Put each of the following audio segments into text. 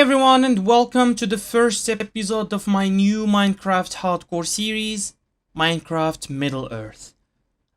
everyone and welcome to the first episode of my new Minecraft hardcore series, Minecraft Middle-earth.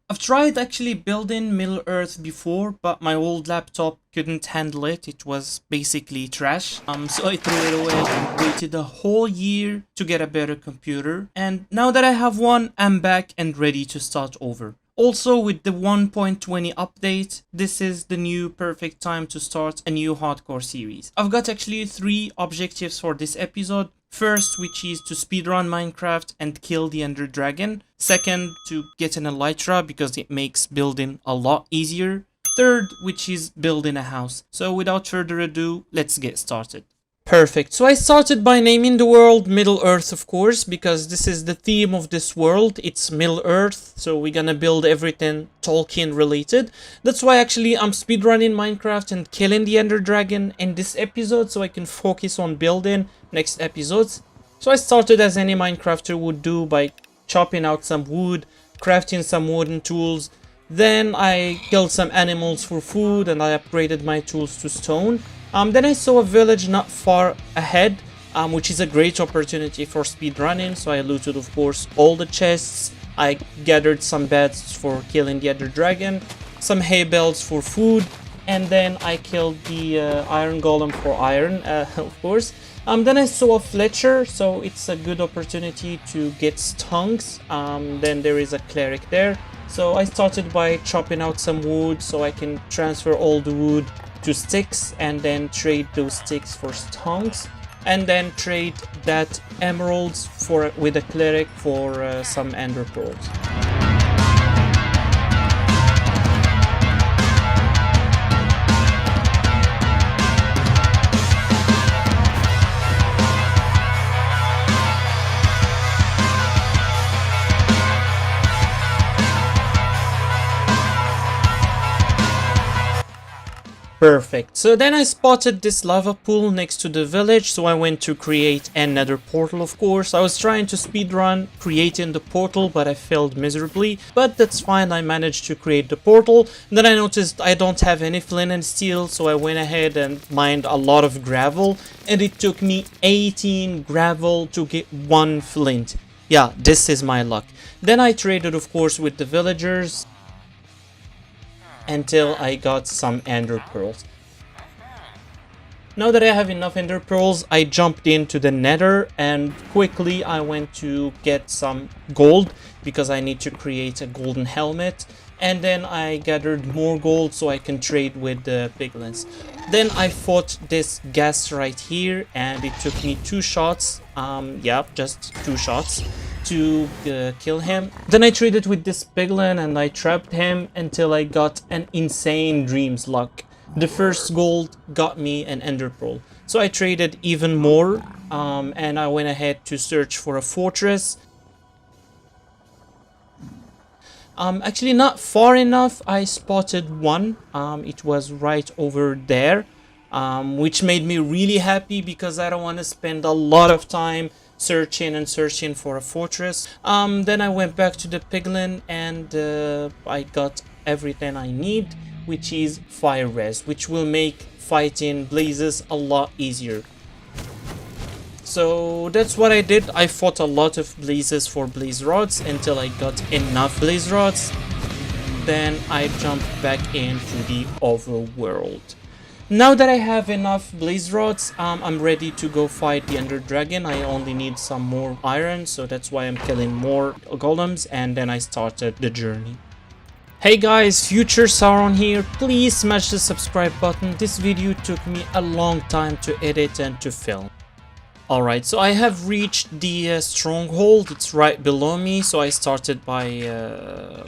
I've tried actually building Middle-earth before, but my old laptop couldn't handle it. It was basically trash. So I threw it away and waited a whole year to get a better computer. And now that I have one, I'm back and ready to start over. Also, with the 1.20 update, this is the new perfect time to start a new hardcore series. I've got actually 3 objectives for this episode. First, which is to speedrun Minecraft and kill the Ender Dragon. Second, to get an Elytra because it makes building a lot easier. Third, which is building a house. So without further ado, let's get started. Perfect. So I started by naming the world Middle-earth, of course, because this is the theme of this world. It's Middle-earth, so we're gonna build everything Tolkien related. That's why actually I'm speedrunning Minecraft and killing the Ender Dragon in this episode, so I can focus on building next episodes. So I started as any Minecrafter would do by chopping out some wood, crafting some wooden tools. Then I killed some animals for food and I upgraded my tools to stone. Then I saw a village not far ahead, which is a great opportunity for speedrunning. So I looted, of course, all the chests. I gathered some beds for killing the other dragon, some hay bales for food, and then I killed the iron golem for iron, of course. Then I saw a Fletcher, so it's a good opportunity to get stunks. Then there is a cleric there. So I started by chopping out some wood so I can transfer all the wood to sticks and then trade those sticks for stunks and then trade that emeralds with a cleric for some ender pearls. Perfect. So then I spotted this lava pool next to the village, so I went to create another portal, of course. I was trying to speedrun creating the portal, but I failed miserably. But that's fine, I managed to create the portal. And then I noticed I don't have any flint and steel, so I went ahead and mined a lot of gravel. And it took me 18 gravel to get 1 flint. Yeah, this is my luck. Then I traded, of course, with the villagers until I got some ender pearls. Now that I have enough ender pearls, I jumped into the nether and quickly I went to get some gold because I need to create a golden helmet. And then I gathered more gold so I can trade with the piglins. Then I fought this gas right here and it took me 2 shots. Yeah, just 2 shots to kill him. Then I traded with this piglin and I trapped him until I got an insane dreams luck. The first gold got me an ender pearl. So I traded even more and I went ahead to search for a fortress. Actually not far enough, I spotted one. It was right over there, which made me really happy because I don't want to spend a lot of time searching for a fortress. Then I went back to the piglin and I got everything I need, which is fire res, which will make fighting blazes a lot easier. So that's what I did. I fought a lot of blazes for blaze rods until I got enough blaze rods. Then I jumped back into the overworld. Now that I have enough blaze rods, I'm ready to go fight the Ender Dragon. I only need some more iron, so that's why I'm killing more golems, and then I started the journey. Hey guys, Future Sauron here. Please smash the subscribe button. This video took me a long time to edit and to film. Alright, so I have reached the stronghold. It's right below me, so I started by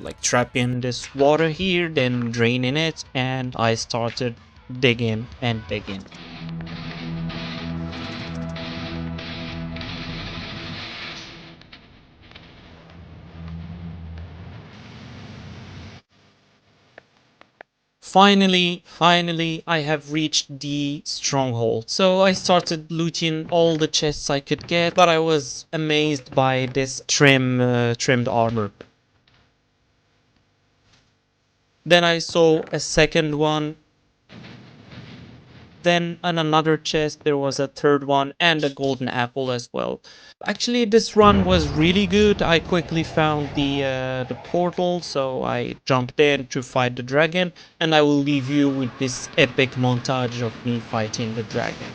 like trapping this water here, then draining it, and I started digging and digging. Finally, I have reached the stronghold. So I started looting all the chests I could get, but I was amazed by this trimmed armor. Then I saw a second one. then on another chest there was a third one and a golden apple as well. Actually, this run was really good. I quickly found the portal, so I jumped in to fight the dragon, and I will leave you with this epic montage of me fighting the dragon.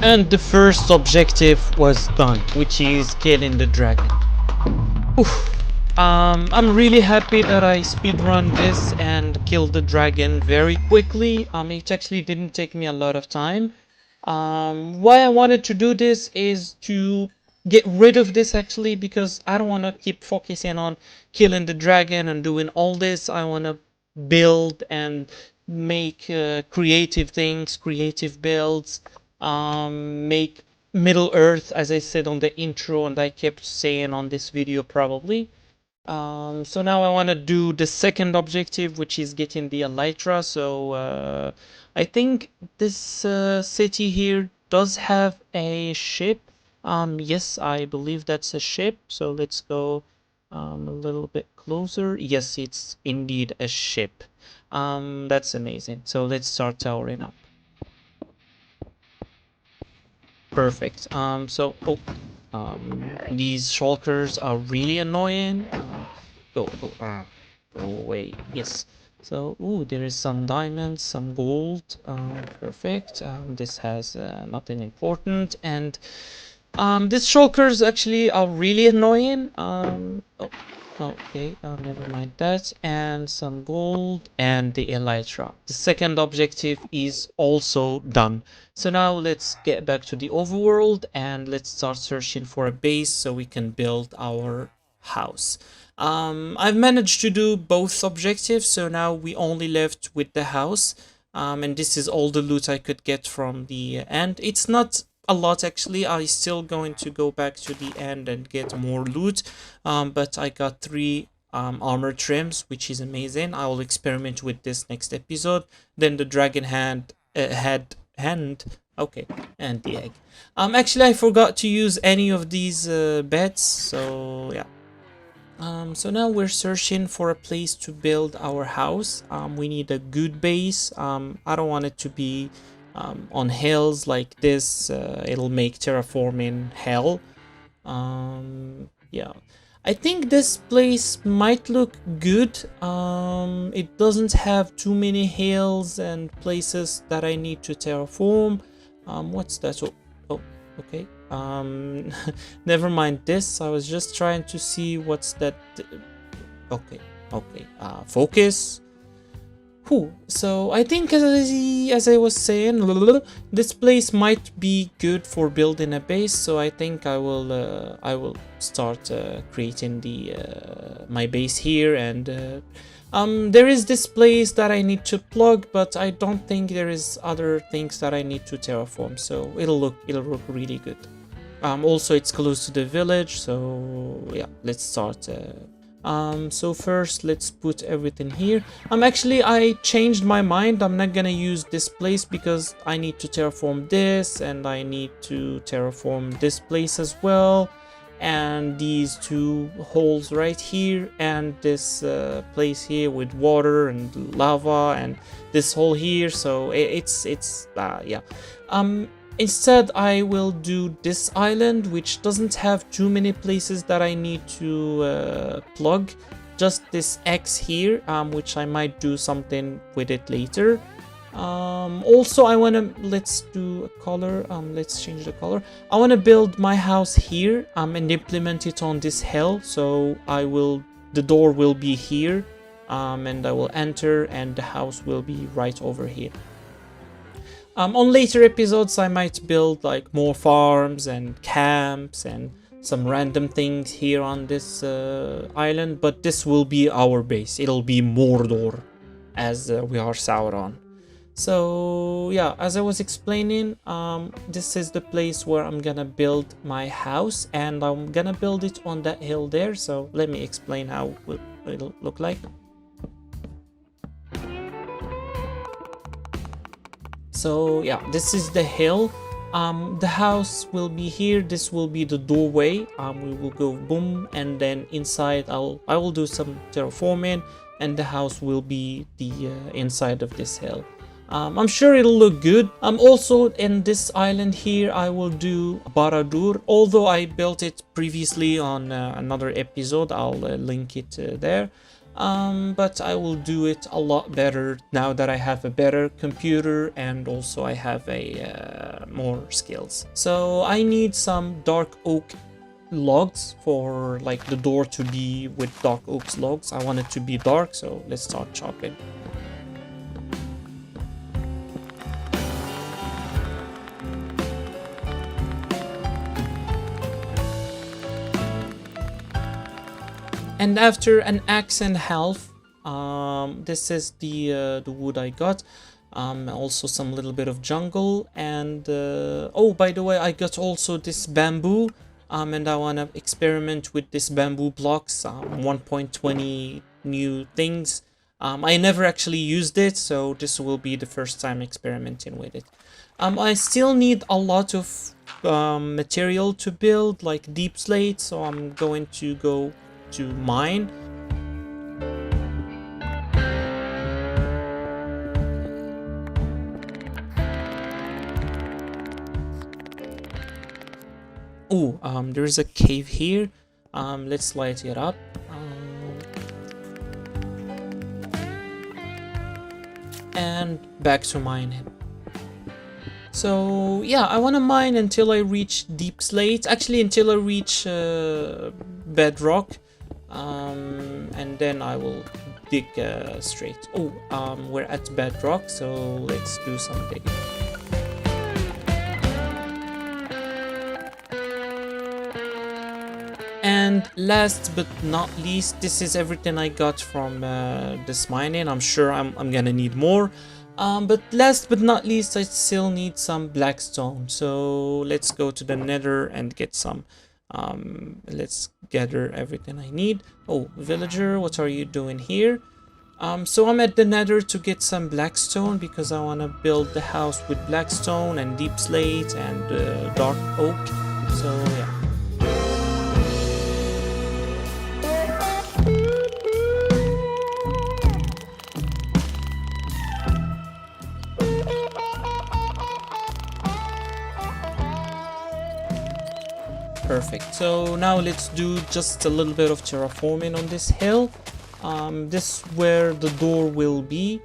And the first objective was done, which is killing the dragon. Oof. I'm really happy that I speedrun this and killed the dragon very quickly. It actually didn't take me a lot of time. Why I wanted to do this is to get rid of this actually, because I don't want to keep focusing on killing the dragon and doing all this. I want to build and make creative things, creative builds, make Middle Earth, as I said on the intro and I kept saying on this video probably. So now I want to do the second objective, which is getting the elytra. So I think this city here does have a ship. Yes, I believe that's a ship. So let's go a little bit closer. Yes, it's indeed a ship. That's amazing. So let's start towering up. Perfect. These shulkers are really annoying. Go away. Yes. So, ooh, there is some diamonds, some gold. Perfect. This has nothing important, and these shulkers actually are really annoying. Okay, never mind that. And some gold and the elytra. The second objective is also done. So now let's get back to the overworld and let's start searching for a base so we can build our house. I've managed to do both objectives, so now we only left with the house. And this is all the loot I could get from the end. It's not a lot actually. I still going to go back to the end and get more loot, but I got 3 armor trims, which is amazing. I will experiment with this next episode. Then the dragon hand, okay, and the egg. Actually I forgot to use any of these beds, so yeah. So now we're searching for a place to build our house. We need a good base. I don't want it to be on hills like this. It'll make terraforming hell. Yeah, I think this place might look good. It doesn't have too many hills and places that I need to terraform. What's that? Oh, okay. Never mind this. I was just trying to see what's that. Okay. Focus. So I think as I was saying, this place might be good for building a base. So I think I will start creating my base here, and there is this place that I need to plug, but I don't think there is other things that I need to terraform. So it'll look really good. Also it's close to the village, so yeah, let's start. So first let's put everything here. Actually I changed my mind. I'm not gonna use this place because I need to terraform this, and I need to terraform this place as well, and these 2 holes right here, and this place here with water and lava, and this hole here. So yeah. Instead, I will do this island, which doesn't have too many places that I need to plug. Just this X here, which I might do something with it later. Also, let's do a color. Let's change the color. I want to build my house here and implement it on this hill. So the door will be here, and I will enter, and the house will be right over here. On later episodes, I might build like more farms and camps and some random things here on this island, but this will be our base. It'll be Mordor, as we are Sauron. So yeah, as I was explaining, this is the place where I'm gonna build my house, and I'm gonna build it on that hill there. So let me explain how it'll look like. So yeah, this is the hill. The house will be here. This will be the doorway. We will go boom, and then inside I will do some terraforming, and the house will be the inside of this hill. I'm sure it'll look good. Also in this island here, I will do Barad-dûr. Although I built it previously on another episode, I'll link it there. But I will do it a lot better now that I have a better computer, and also I have a more skills. So I need some dark oak logs for like the door to be with dark oak logs. I want it to be dark, so let's start chopping. And after an axe and half, this is the wood I got. Also some little bit of jungle, and oh, by the way, I got also this bamboo, and I want to experiment with this bamboo blocks. 1.20 new things. I never actually used it, so this will be the first time experimenting with it. I still need a lot of material to build, like deep slate, so I'm going to go to mine. Oh, there's a cave here. Let's light it up. And back to mining. So yeah, I want to mine until I reach deep slate. Actually, until I reach bedrock. And then I will dig straight. Oh, we're at bedrock, so let's do some digging. And last but not least, this is everything I got from this mining. I'm sure I'm gonna need more. But last but not least, I still need some blackstone. So let's go to the nether and get some. Let's gather everything I need. Oh, villager, what are you doing here? So I'm at the nether to get some blackstone because I want to build the house with blackstone and deep slate and dark oak. So yeah. Perfect. So now let's do just a little bit of terraforming on this hill. This is where the door will be.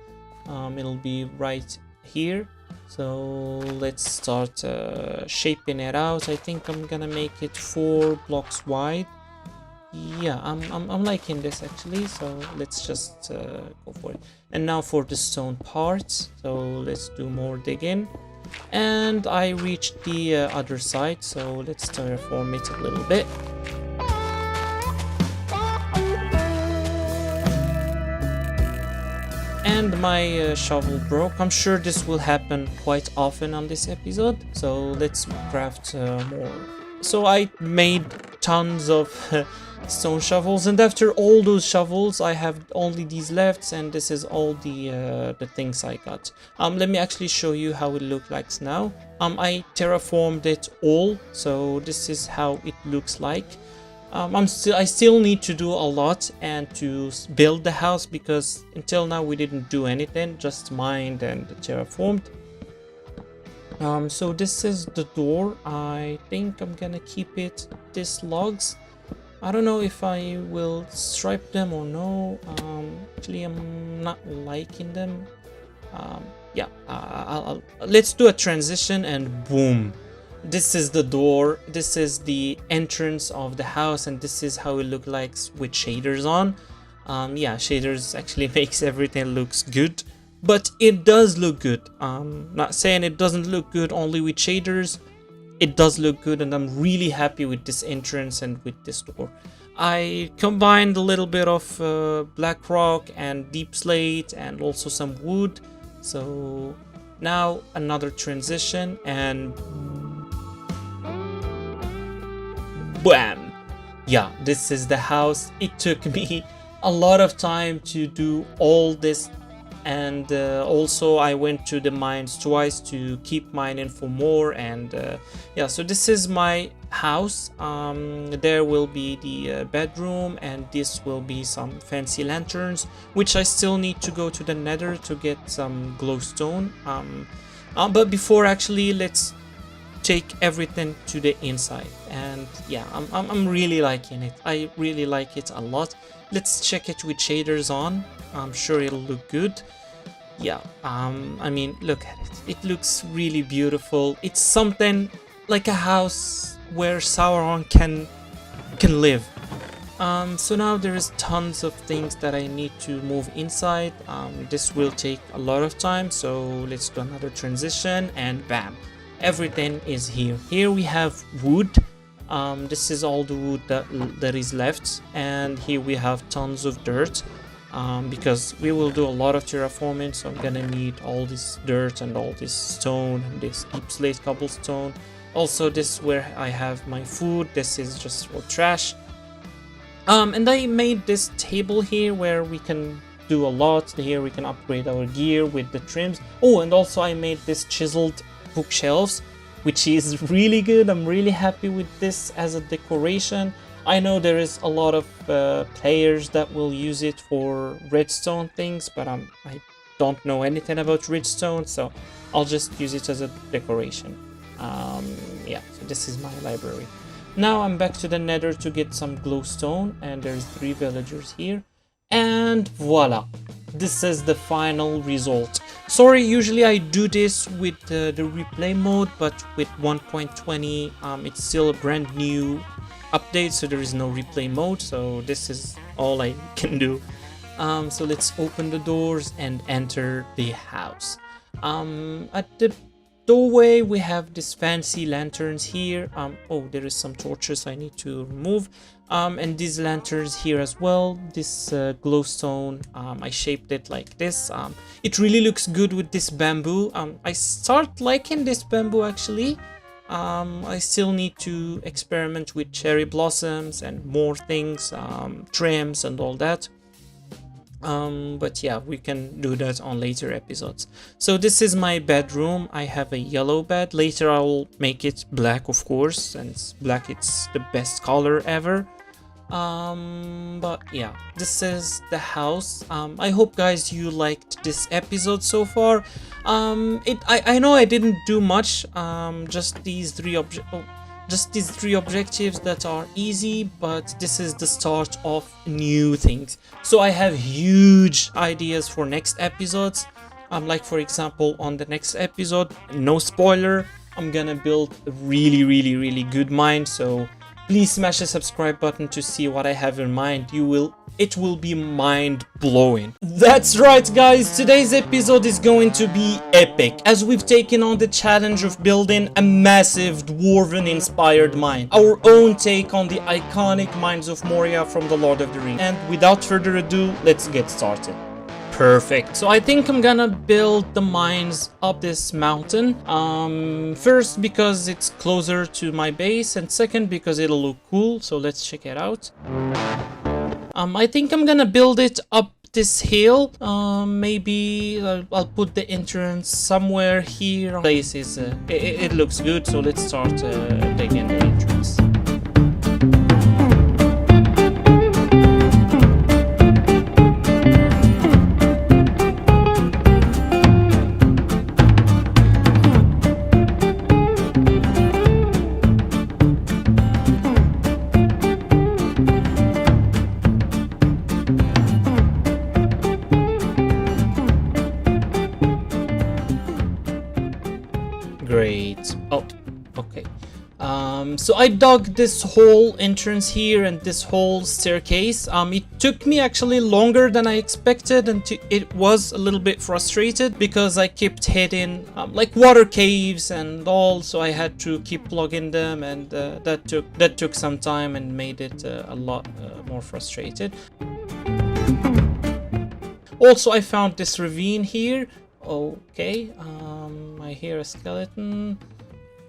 It'll be right here. So let's start shaping it out. I think I'm gonna make it 4 blocks wide. Yeah, I'm liking this actually. So let's just go for it. And now for the stone parts. So let's do more digging. And I reached the other side, so let's terraform it a little bit. And my shovel broke. I'm sure this will happen quite often on this episode, so let's craft more. So I made tons of stone shovels, and after all those shovels I have only these left, and this is all the things I got. Let me actually show you how it looks like now. I terraformed it all, so this is how it looks like. I still need to do a lot and to build the house, because until now we didn't do anything, just mined and terraformed. So this is the door. I think I'm gonna keep it this logs. I don't know if I will stripe them or no. Actually, I'm not liking them. Yeah, let's do a transition and boom. This is the door. This is the entrance of the house, and this is how it looks like with shaders on. Yeah, shaders actually makes everything looks good. but it does look good. Not saying it doesn't look good only with shaders. It does look good, and I'm really happy with this entrance and with this door. I combined a little bit of black rock and deep slate and also some wood. So now another transition, and bam! Yeah, this is the house. It took me a lot of time to do all this, and also I went to the mines twice to keep mining for more. And yeah, so this is my house. There will be the bedroom, and this will be some fancy lanterns, which I still need to go to the nether to get some glowstone. But before, actually, let's take everything to the inside. And yeah, I'm really liking it. I really like it a lot. Let's check it with shaders on. I'm sure it'll look good. Yeah, I mean, look at it. It looks really beautiful. It's something like a house where Sauron can live. So now there is tons of things that I need to move inside. This will take a lot of time, so let's do another transition, and bam, everything is here. Here we have wood. This is all the wood that is left, and here we have tons of dirt. Because we will do a lot of terraforming, so I'm gonna need all this dirt and all this stone and this deep slate cobblestone. Also, this is where I have my food. This is just for trash. And I made this table here where we can do a lot. Here we can upgrade our gear with the trims. Oh, and also I made this chiseled bookshelves, which is really good. I'm really happy with this as a decoration. I know there is a lot of players that will use it for redstone things, but I don't know anything about redstone, so I'll just use it as a decoration. Yeah, so this is my library. Now I'm back to the nether to get some glowstone, and there's 3 villagers here. And voila, this is the final result. Sorry, usually I do this with the replay mode, but with 1.20 it's still a brand new update, so there is no replay mode, so this is all I can do. So let's open the doors and enter the house. At the doorway we have these fancy lanterns here. Oh, there is some torches I need to remove, and these lanterns here as well. This glowstone, I shaped it like this. It really looks good with this bamboo. I start liking this bamboo, actually. I still need to experiment with cherry blossoms and more things, trims and all that. But yeah, we can do that on later episodes. So this is my bedroom. I have a yellow bed. Later I will make it black, of course, since black it's the best color ever. But yeah, this is the house. I hope, guys, you liked this episode so far. I know I didn't do much, just these three objectives that are easy, but this is the start of new things. So I have huge ideas for next episodes. Like, for example, on the next episode, no spoiler, I'm gonna build a really good mine, so please smash the subscribe button to see what I have in mind. It will be mind-blowing. That's right, guys, today's episode is going to be epic, as we've taken on the challenge of building a massive dwarven-inspired mine. Our own take on the iconic Mines of Moria from the Lord of the Rings. And without further ado, let's get started. Perfect. So I think I'm gonna build the mines up this mountain. First because it's closer to my base, and second because it'll look cool. So let's check it out. I think I'm gonna build it up this hill. Maybe I'll put the entrance somewhere here. Place is it looks good. So let's start digging the entrance. Great. Oh, okay. So I dug this whole entrance here and this whole staircase. It took me actually longer than I expected, and it was a little bit frustrated because I kept hitting like water caves and all, so I had to keep plugging them, and that took some time and made it a lot more frustrated. Also, I found this ravine here. Okay, I hear a skeleton.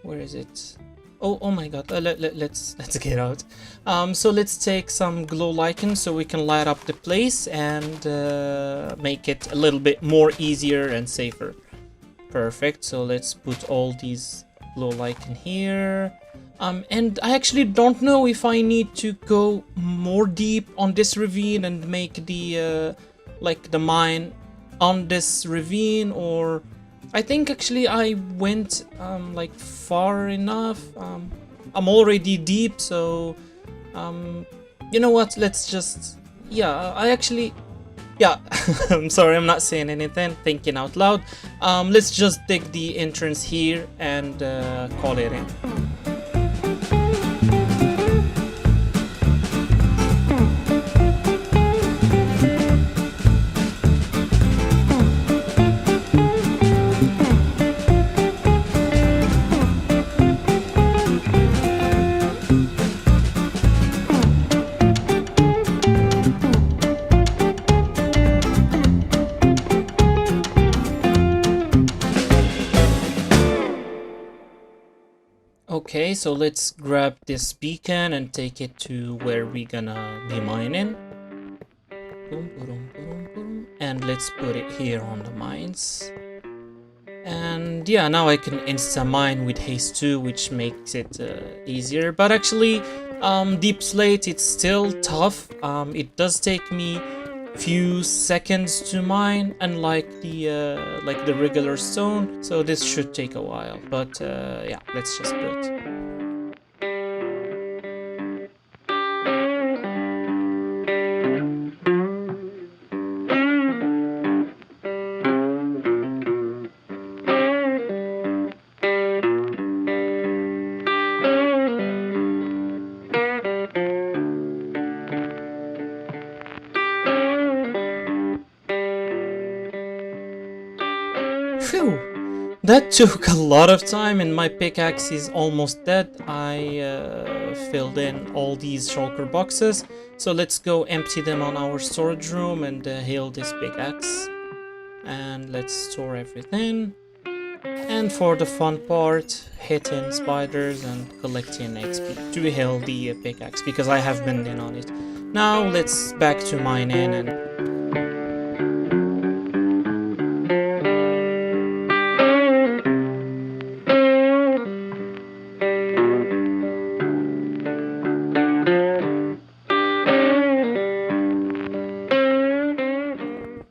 Where is it? Oh my god, let's get out. So let's take some glow lichen so we can light up the place and make it a little bit more easier and safer. Perfect, so let's put all these glow lichen here. And I actually don't know if I need to go more deep on this ravine and make the like the mine on this ravine, or I think actually I went like far enough. I'm already deep, so you know what, let's just, I'm sorry, I'm not saying anything, thinking out loud. Let's just dig the entrance here and call it in. Okay, so let's grab this beacon and take it to where we're gonna be mining. And let's put it here on the mines. And yeah, now I can insta-mine with haste 2, which makes it easier. But actually, deep slate, it's still tough. It does take me few seconds to mine, unlike the regular stone, so this should take a while, but yeah, let's just do it. Phew! That took a lot of time and my pickaxe is almost dead. I filled in all these shulker boxes, so let's go empty them on our storage room and heal this pickaxe. And let's store everything. And for the fun part, hitting spiders and collecting XP to heal the pickaxe, because I have been in on it. Now let's back to mining and...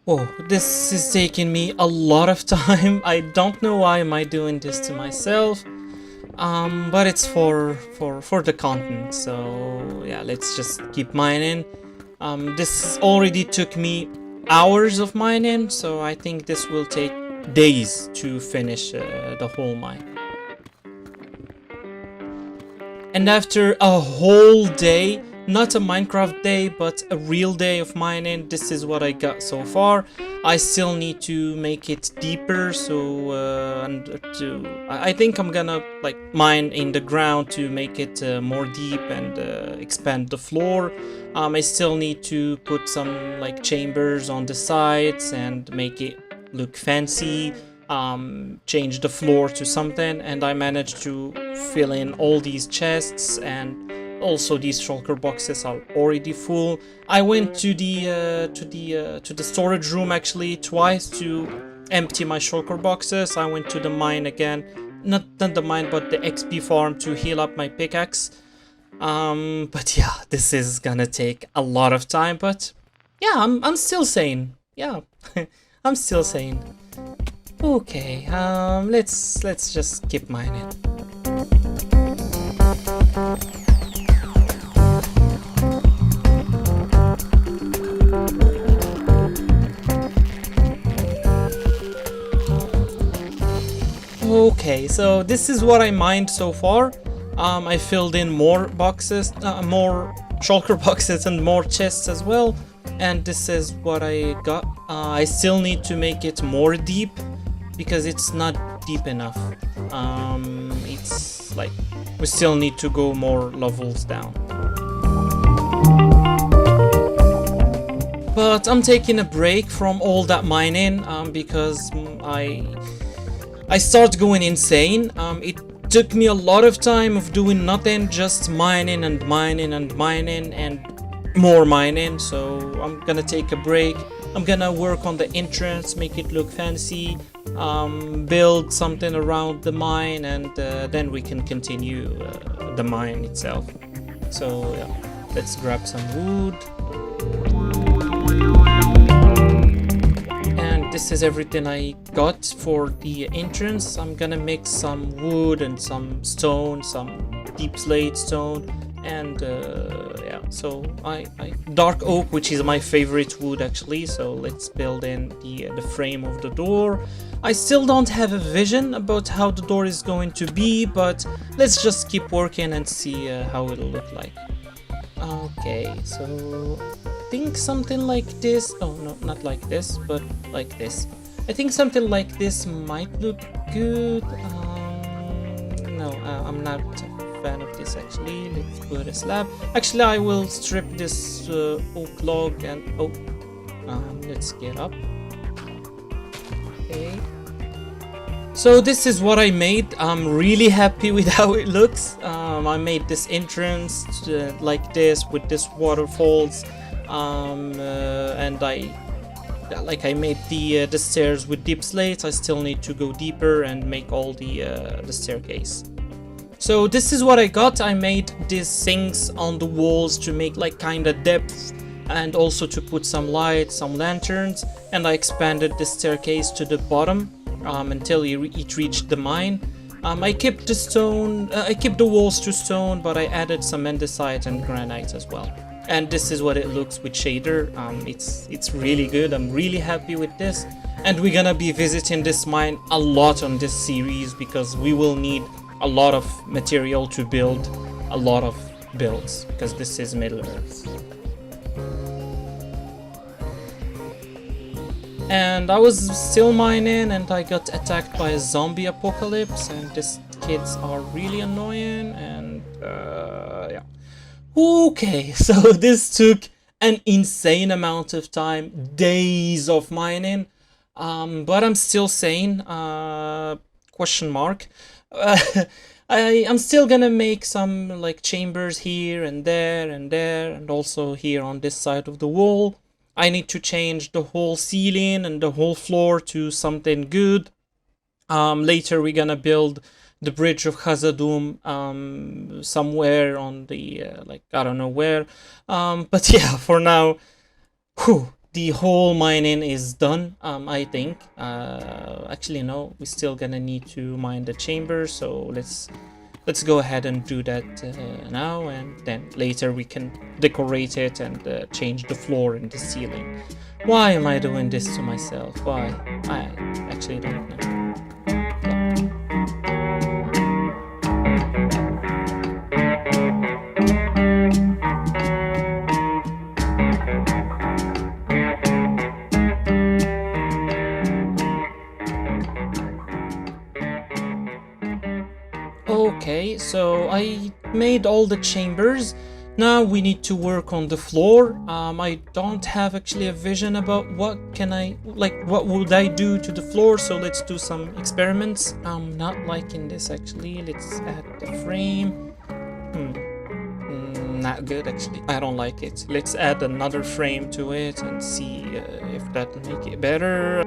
Oh, this is taking me a lot of time. I don't know why am I doing this to myself. But it's for the content. So yeah, let's just keep mining. This already took me hours of mining, so I think this will take days to finish the whole mine. And after a whole day, not a Minecraft day, but a real day of mining, this is what I got so far. I still need to make it deeper, so I think I'm gonna like mine in the ground to make it more deep and expand the floor. I still need to put some like chambers on the sides and make it look fancy. Change the floor to something, and I managed to fill in all these chests, and also these shulker boxes are already full. I went to the storage room actually twice to empty my shulker boxes. I went to the mine again, not the mine but the XP farm, to heal up my pickaxe. But yeah, this is gonna take a lot of time, but yeah, I'm still sane. Yeah, I'm still sane. Okay, let's just keep mining. Okay, so this is what I mined so far. I filled in more boxes, more shulker boxes and more chests as well, and this is what I got. I still need to make it more deep because it's not deep enough. It's like we still need to go more levels down. But I'm taking a break from all that mining because I start going insane. It took me a lot of time of doing nothing, just mining and mining and mining and more mining. So I'm gonna take a break. I'm gonna work on the entrance, make it look fancy, build something around the mine, and then we can continue the mine itself. So yeah, let's grab some wood. And this is everything I got for the entrance. I'm gonna mix some wood and some stone, some deep slate stone, and yeah, so I dark oak, which is my favorite wood actually. So let's build in the frame of the door. I still don't have a vision about how the door is going to be, but let's just keep working and see how it'll look like. Okay, so I think something like this. Oh no, not like this, but like this. I think something like this might look good. No, I'm not a fan of this actually. Let's put a slab. Actually, I will strip this oak log and let's get up. Okay. So this is what I made. I'm really happy with how it looks. I made this entrance like this with this waterfalls, and I made the stairs with deep slates. I still need to go deeper and make all the staircase. So this is what I got. I made these things on the walls to make like kind of depth, and also to put some light, some lanterns, and I expanded the staircase to the bottom until it reached the mine. I kept the stone, I kept the walls to stone, but I added some andesite and granite as well. And this is what it looks with shader. It's really good. I'm really happy with this, and we're gonna be visiting this mine a lot on this series because we will need a lot of material to build a lot of builds, because this is Middle Earth. And I was still mining and I got attacked by a zombie apocalypse, and these kids are really annoying, and yeah. Okay, so this took an insane amount of time, days of mining, but I'm still sane, question mark. I'm still gonna make some like chambers here and there and there, and also here on this side of the wall. I need to change the whole ceiling and the whole floor to something good. Later we're gonna build the bridge of Khazad-dûm somewhere on the like I don't know where. But yeah, for now, the whole mining is done. I think. Actually no, we're still gonna need to mine the chamber. So let's go ahead and do that now, and then later we can decorate it and change the floor and the ceiling. Why am I doing this to myself? Why? I actually don't know. Okay, so I made all the chambers. Now we need to work on the floor. I don't have actually a vision about what would I do to the floor, so let's do some experiments. I'm not liking this actually. Let's add the frame. Not good actually. I don't like it. Let's add another frame to it and see if that will make it better.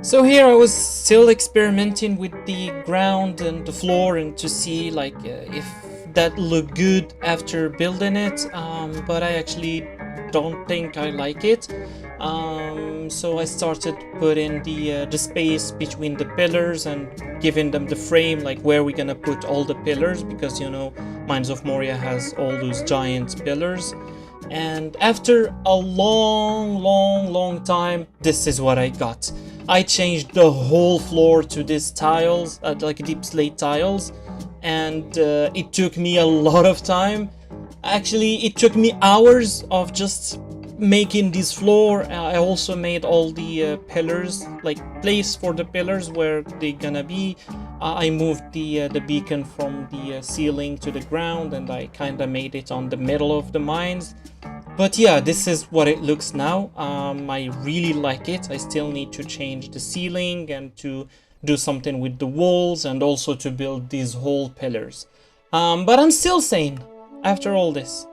So here I was still experimenting with the ground and the floor, and to see like if that looked good after building it, but I actually don't think I like it. So I started putting the space between the pillars and giving them the frame, like where we're gonna put all the pillars, because you know Mines of Moria has all those giant pillars. And after a long time, this is what I got. I changed the whole floor to these tiles, like deep slate tiles, and it took me a lot of time. Actually, it took me hours of just making this floor. I also made all the pillars, like place for the pillars where they're gonna be. I moved the beacon from the ceiling to the ground, and I kind of made it on the middle of the mines. But yeah, this is what it looks now. I really like it. I still need to change the ceiling and to do something with the walls, and also to build these whole pillars. But I'm still sane after all this.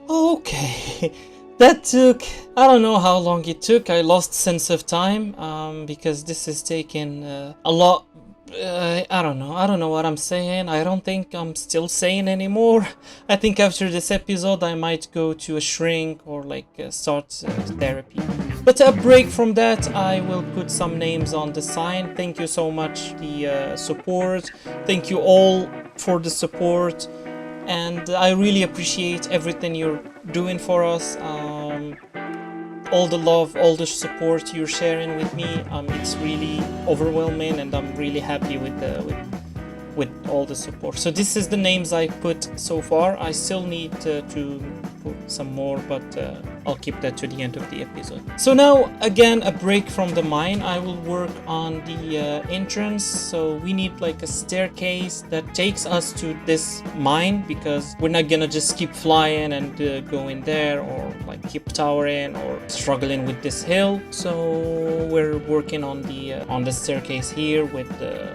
Okay, that took, I don't know how long it took. I lost sense of time because this is taking a lot. I don't know what I'm saying. I don't think I'm still sane anymore. I think after this episode I might go to a shrink or like start therapy. But a break from that, I will put some names on the sign. Thank you so much the support. Thank you all for the support. And I really appreciate everything you're doing for us. All the love, all the support you're sharing with me. It's really overwhelming, and I'm really happy with all the support. So this is the names I put so far. I still need to put some more, but I'll keep that to the end of the episode. So now, again, a break from the mine. I will work on the entrance. So we need like a staircase that takes us to this mine, because we're not gonna just keep flying and go in there, or like keep towering or struggling with this hill. So we're working on the staircase here with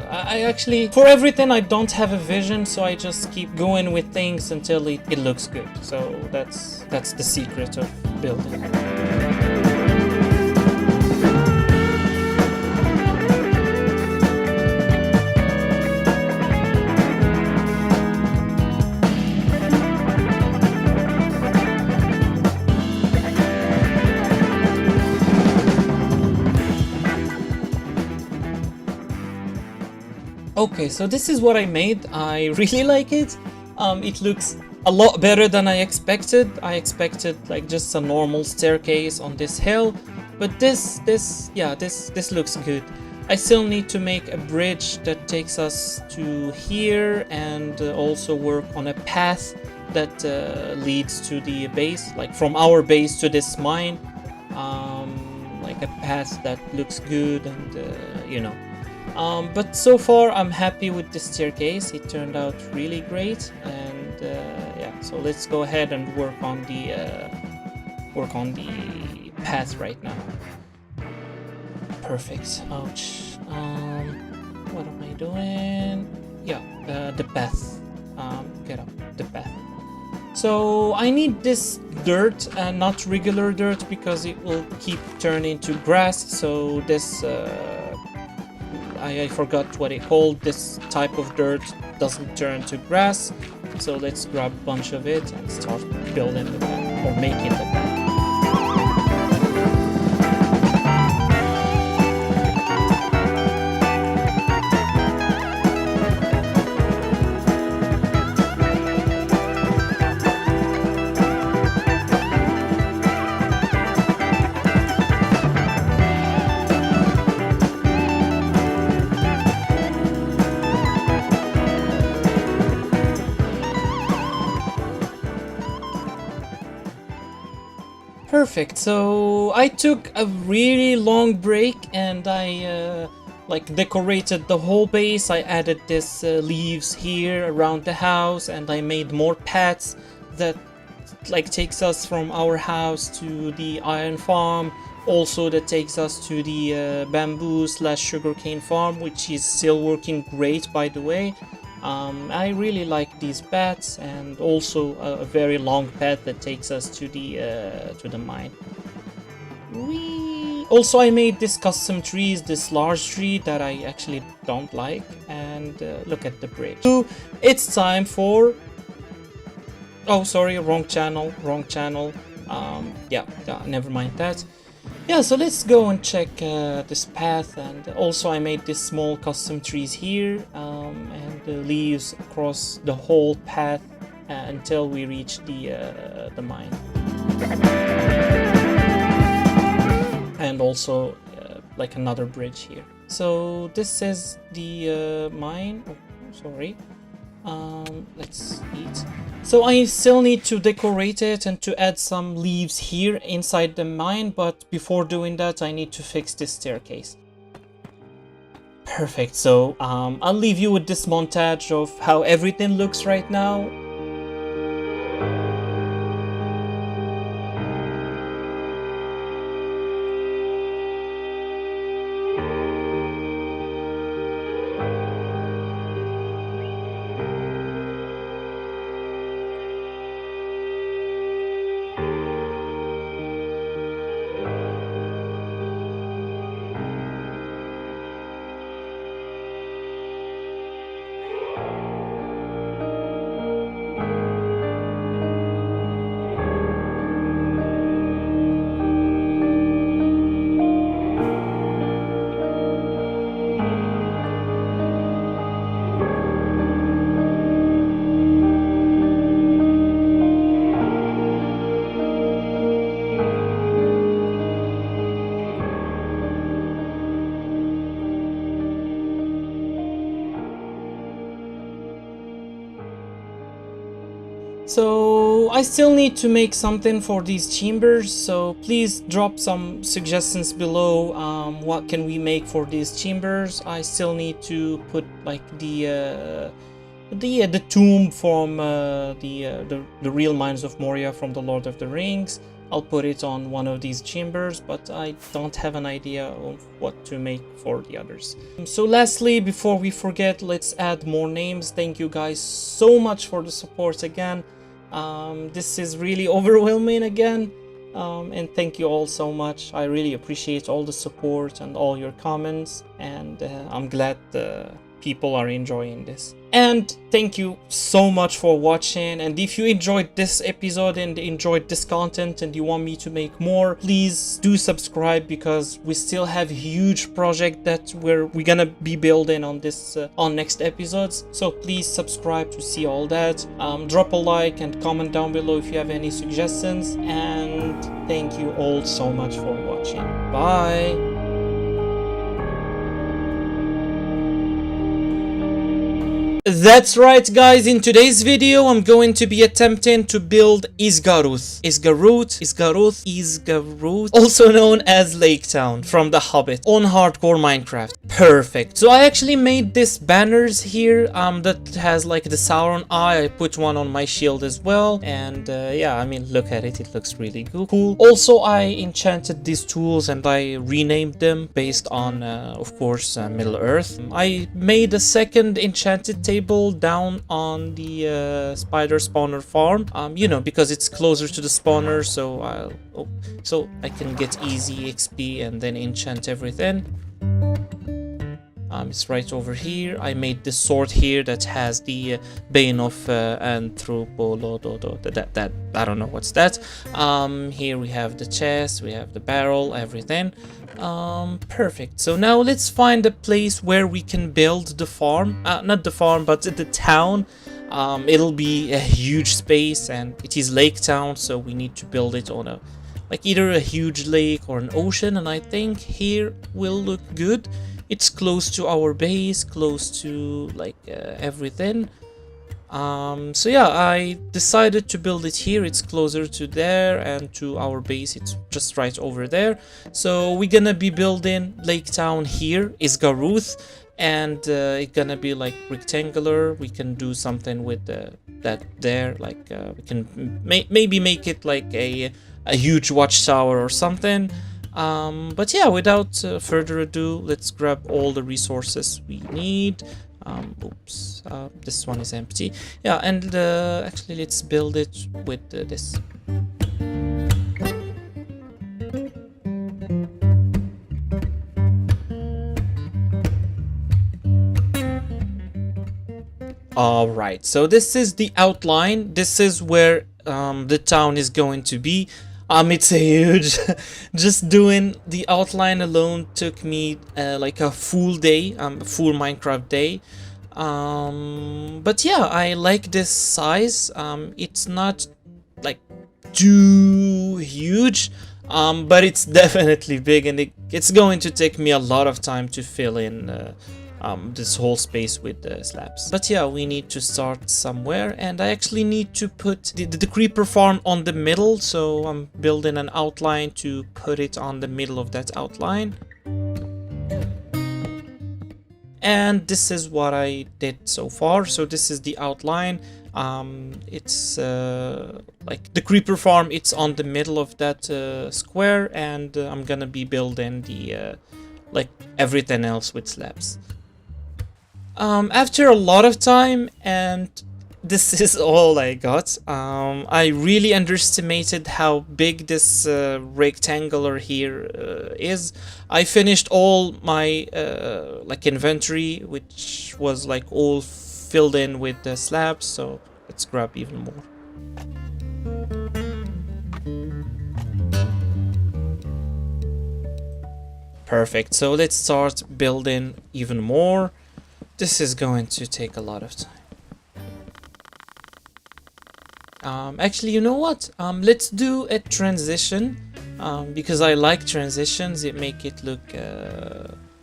I actually, for everything, I don't have a vision, so I just keep going with things until it looks good. So that's the secret of building. Okay, so this is what I made. I really like it. It looks a lot better than I expected. I expected like just a normal staircase on this hill, but this looks good. I still need to make a bridge that takes us to here, and also work on a path that leads to the base, like from our base to this mine. Like a path that looks good, and but so far I'm happy with the staircase. It turned out really great, and yeah, so let's go ahead and work on the path right now. Perfect. Ouch. What am I doing? Yeah, the path. Get up the path. So I need this dirt, and not regular dirt, because it will keep turning to grass. So this I forgot what it called. This type of dirt doesn't turn to grass. So let's grab a bunch of it and start building the path, or making the path. Perfect. So I took a really long break, and I like decorated the whole base. I added this leaves here around the house, and I made more paths that like takes us from our house to the iron farm, also that takes us to the bamboo slash sugarcane farm, which is still working great, by the way. I really like these paths, and also a very long path that takes us to the mine. Also, I made this custom trees, this large tree that I actually don't like, and look at the bridge. So it's time for... Oh, sorry, wrong channel. Yeah, never mind that. Yeah, so let's go and check this path, and also I made this small custom trees here, and the leaves across the whole path until we reach the mine. And also like another bridge here. So this is the mine. Oh, sorry. Let's eat. So I still need to decorate it and to add some leaves here inside the mine, but before doing that I need to fix this staircase. Perfect. So I'll leave you with this montage of how everything looks right now. So I still need to make something for these chambers, so please drop some suggestions below. What can we make for these chambers? I still need to put like the tomb from the real Mines of Moria from the Lord of the Rings. I'll put it on one of these chambers, but I don't have an idea of what to make for the others. So lastly, before we forget, let's add more names. Thank you guys so much for the support again. This is really overwhelming again, and thank you all so much. I really appreciate all the support and all your comments, and I'm glad people are enjoying this. And thank you so much for watching, and if you enjoyed this episode and enjoyed this content and you want me to make more, please do subscribe, because we still have a huge project that we're gonna be building on this on next episodes. So please subscribe to see all that. Drop a like and comment down below if you have any suggestions, and thank you all so much for watching. Bye. That's right, guys, in today's video I'm going to be attempting to build Esgaroth, also known as Lake Town from The Hobbit, on hardcore Minecraft. Perfect. So I actually made this banners here that has like the Sauron eye. I put one on my shield as well, and yeah, I mean, look at it, it looks really cool. Also, I enchanted these tools and I renamed them based on of course Middle Earth. I made a second enchanted table down on the spider spawner farm, you know, because it's closer to the spawner, so so I can get easy XP and then enchant everything. It's right over here. I made this sword here that has the Bane of Anthropolodo, that I don't know what's that. Here we have the chest, we have the barrel, everything. Perfect. So now let's find a place where we can build the farm. Not the farm, but the town. It'll be a huge space, and it is Lake Town, so we need to build it on a like either a huge lake or an ocean, and I think here will look good. It's close to our base, close to like everything. So yeah, I decided to build it here. It's closer to there, and to our base it's just right over there. So we're gonna be building Lake Town here, Esgaroth, and it's gonna be like rectangular. We can do something with that there, like we can maybe make it like a huge watchtower or something. But yeah, without further ado, let's grab all the resources we need. Oops, this one is empty. Yeah, and actually let's build it with this. Alright, so this is the outline. This is where the town is going to be. It's a huge... Just doing the outline alone took me like a full day, full Minecraft day. But yeah, I like this size. It's not like too huge, but it's definitely big, and it's going to take me a lot of time to fill in this whole space with slabs. But yeah, we need to start somewhere, and I actually need to put the creeper farm on the middle, so I'm building an outline to put it on the middle of that outline. And this is what I did so far. So this is the outline. It's like the creeper farm, it's on the middle of that square, and I'm gonna be building the like everything else with slabs. After a lot of time, and this is all I got, I really underestimated how big this rectangular here is. I finished all my like inventory, which was like all filled in with the slabs, so let's grab even more. Perfect, so let's start building even more. This is going to take a lot of time. Actually, you know what? Let's do a transition, because I like transitions. It make it look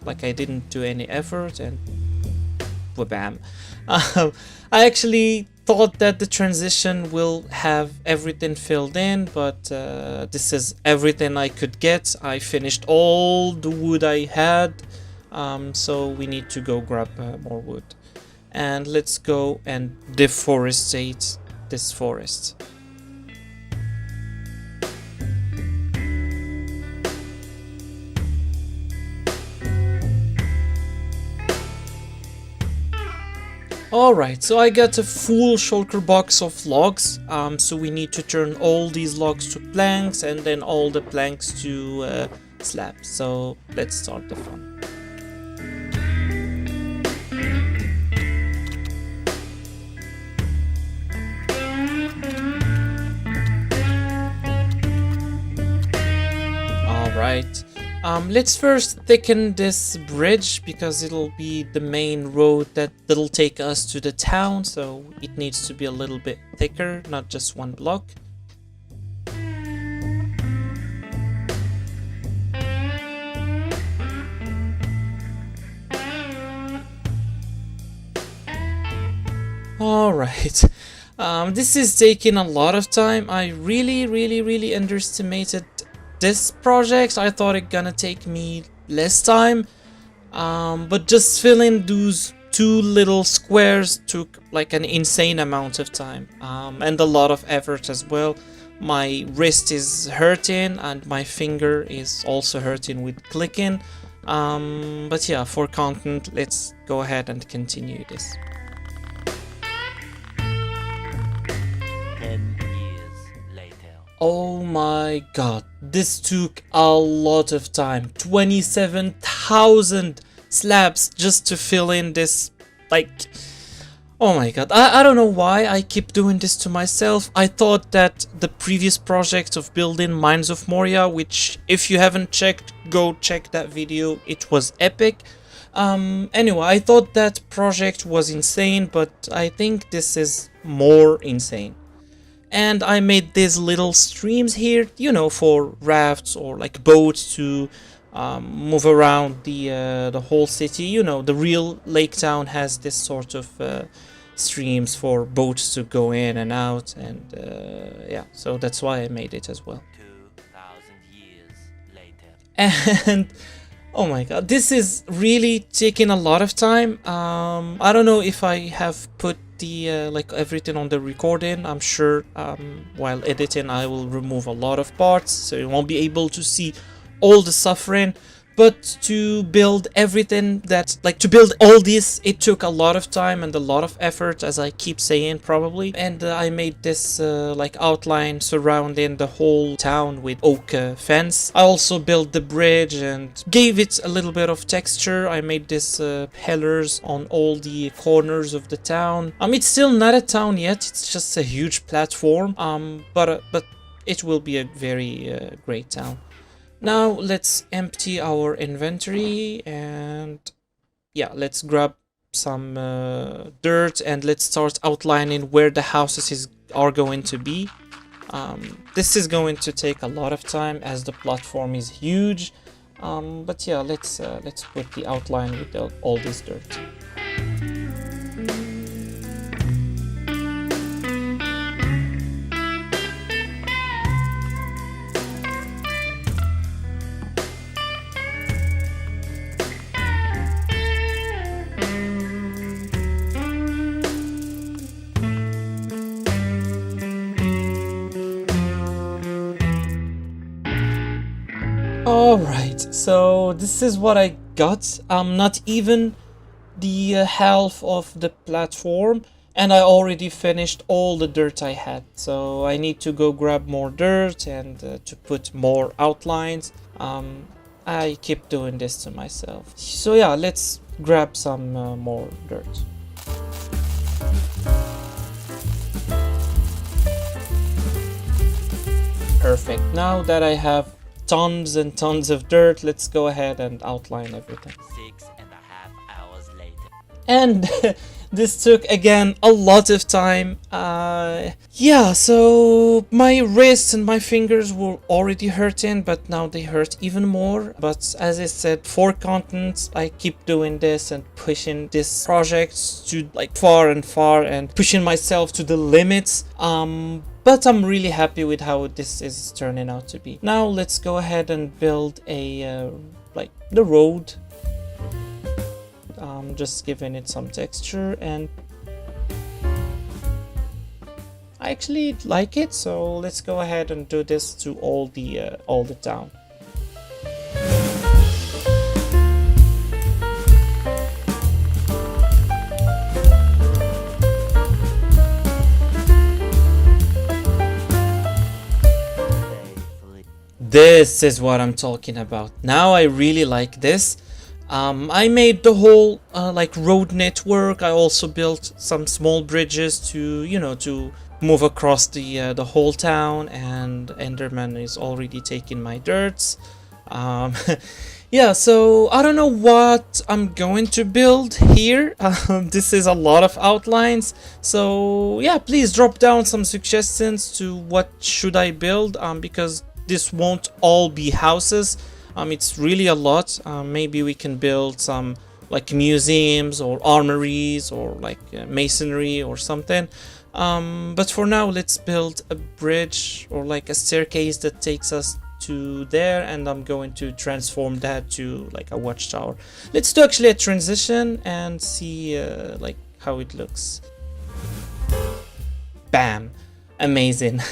like I didn't do any effort, and bam. I actually thought that the transition will have everything filled in, but this is everything I could get. I finished all the wood I had. So we need to go grab more wood, and let's go and deforestate this forest. Alright, so I got a full shulker box of logs, so we need to turn all these logs to planks, and then all the planks to slabs. So let's start the fun. Alright, let's first thicken this bridge, because it'll be the main road that'll take us to the town, so it needs to be a little bit thicker, not just one block. Alright, this is taking a lot of time. I really underestimated this project. I thought it gonna take me less time, but just filling those two little squares took like an insane amount of time, and a lot of effort as well. My wrist is hurting, and my finger is also hurting with clicking, but yeah, for content, let's go ahead and continue this. 10 years later. Oh my god, this took a lot of time. 27,000 slabs just to fill in this, like, oh my god. I don't know why I keep doing this to myself. I thought that the previous project of building Mines of Moria, which if you haven't checked, go check that video, it was epic. Anyway, I thought that project was insane, but I think this is more insane. And I made these little streams here, you know, for rafts or like boats to move around the whole city. You know, the real lake town has this sort of streams for boats to go in and out, and yeah, so that's why I made it as well. 2,000 years later. And oh my god, this is really taking a lot of time. I don't know if I have put the like everything on the recording. I'm sure while editing I will remove a lot of parts, so you won't be able to see all the suffering. But to build everything that, like, to build all this, it took a lot of time and a lot of effort, as I keep saying, probably. And I made this, like, outline surrounding the whole town with oak fence. I also built the bridge and gave it a little bit of texture. I made this pillars on all the corners of the town. It's still not a town yet. It's just a huge platform. But it will be a very great town. Now let's empty our inventory and yeah, let's grab some dirt and let's start outlining where the houses are going to be. This is going to take a lot of time as the platform is huge, but yeah, let's put the outline with all this dirt. Alright, so this is what I got. Not even the half of the platform, and I already finished all the dirt I had. So I need to go grab more dirt and to put more outlines. I keep doing this to myself. So yeah, let's grab some more dirt. Perfect. Now that I have tons and tons of dirt, let's go ahead and outline everything. 6.5 hours later. And this took again a lot of time. Yeah, so my wrists and my fingers were already hurting, but now they hurt even more. But as I said, for content, I keep doing this and pushing this project to like far and far and pushing myself to the limits. But I'm really happy with how this is turning out to be. Now let's go ahead and build a like the road. Just giving it some texture, and I actually like it. So let's go ahead and do this to all the town. This is what I'm talking about. Now I really like this. I made the whole like road network. I also built some small bridges to, to move across the whole town. And Enderman is already taking my dirts. Yeah, so I don't know what I'm going to build here. This is a lot of outlines. So yeah, please drop down some suggestions to what should I build, because this won't all be houses. It's really a lot. Maybe we can build some like museums or armories or like masonry or something. But for now, let's build a bridge or like a staircase that takes us to there, and I'm going to transform that to like a watchtower. Let's do actually a transition and see like how it looks. Bam! Amazing.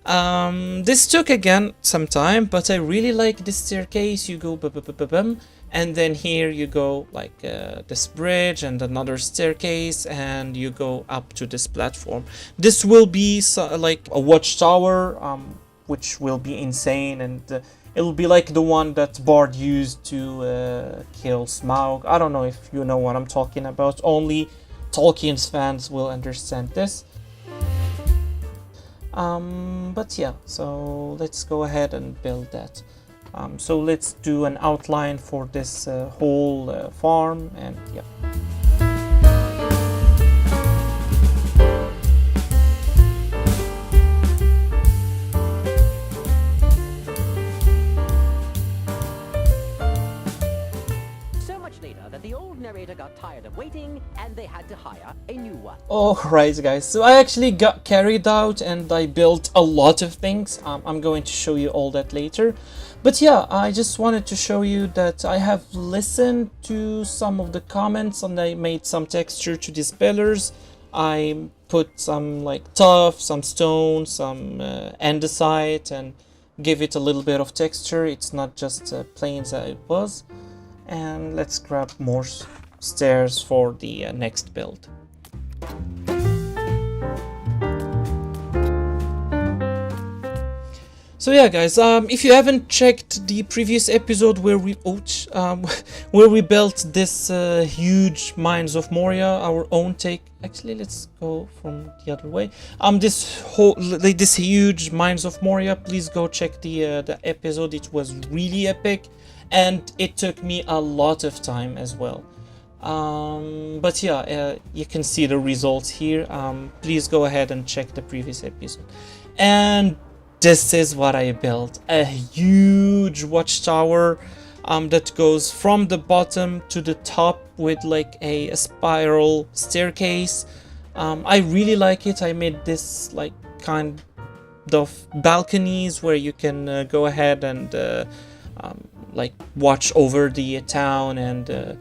This took again some time, but I really like this staircase. You go bam, and then here you go like this bridge and another staircase, and you go up to this platform. This will be like a watchtower, which will be insane, and it'll be like the one that Bard used to kill Smaug. I don't know if you know what I'm talking about. Only Tolkien's fans will understand this. But yeah, so let's go ahead and build that. So let's do an outline for this whole farm, and yeah. Narrator got tired of waiting and they had to hire a new one. Alright guys, so I actually got carried out and I built a lot of things. I'm going to show you all that later. But yeah, I just wanted to show you that I have listened to some of the comments and I made some texture to these pillars. I put some like tuff, some stone, some andesite, and give it a little bit of texture. It's not just plain as it was. And let's grab more stairs for the next build. So yeah, guys, if you haven't checked the previous episode where we where we built this huge Mines of Moria, our own take. Actually, let's go from the other way. This huge Mines of Moria. Please go check the episode. It was really epic, and it took me a lot of time as well. But yeah, you can see the results here. Please go ahead and check the previous episode. And this is what I built, a huge watchtower that goes from the bottom to the top with like a spiral staircase. I really like it. I made this like kind of balconies where you can go ahead and like watch over the town and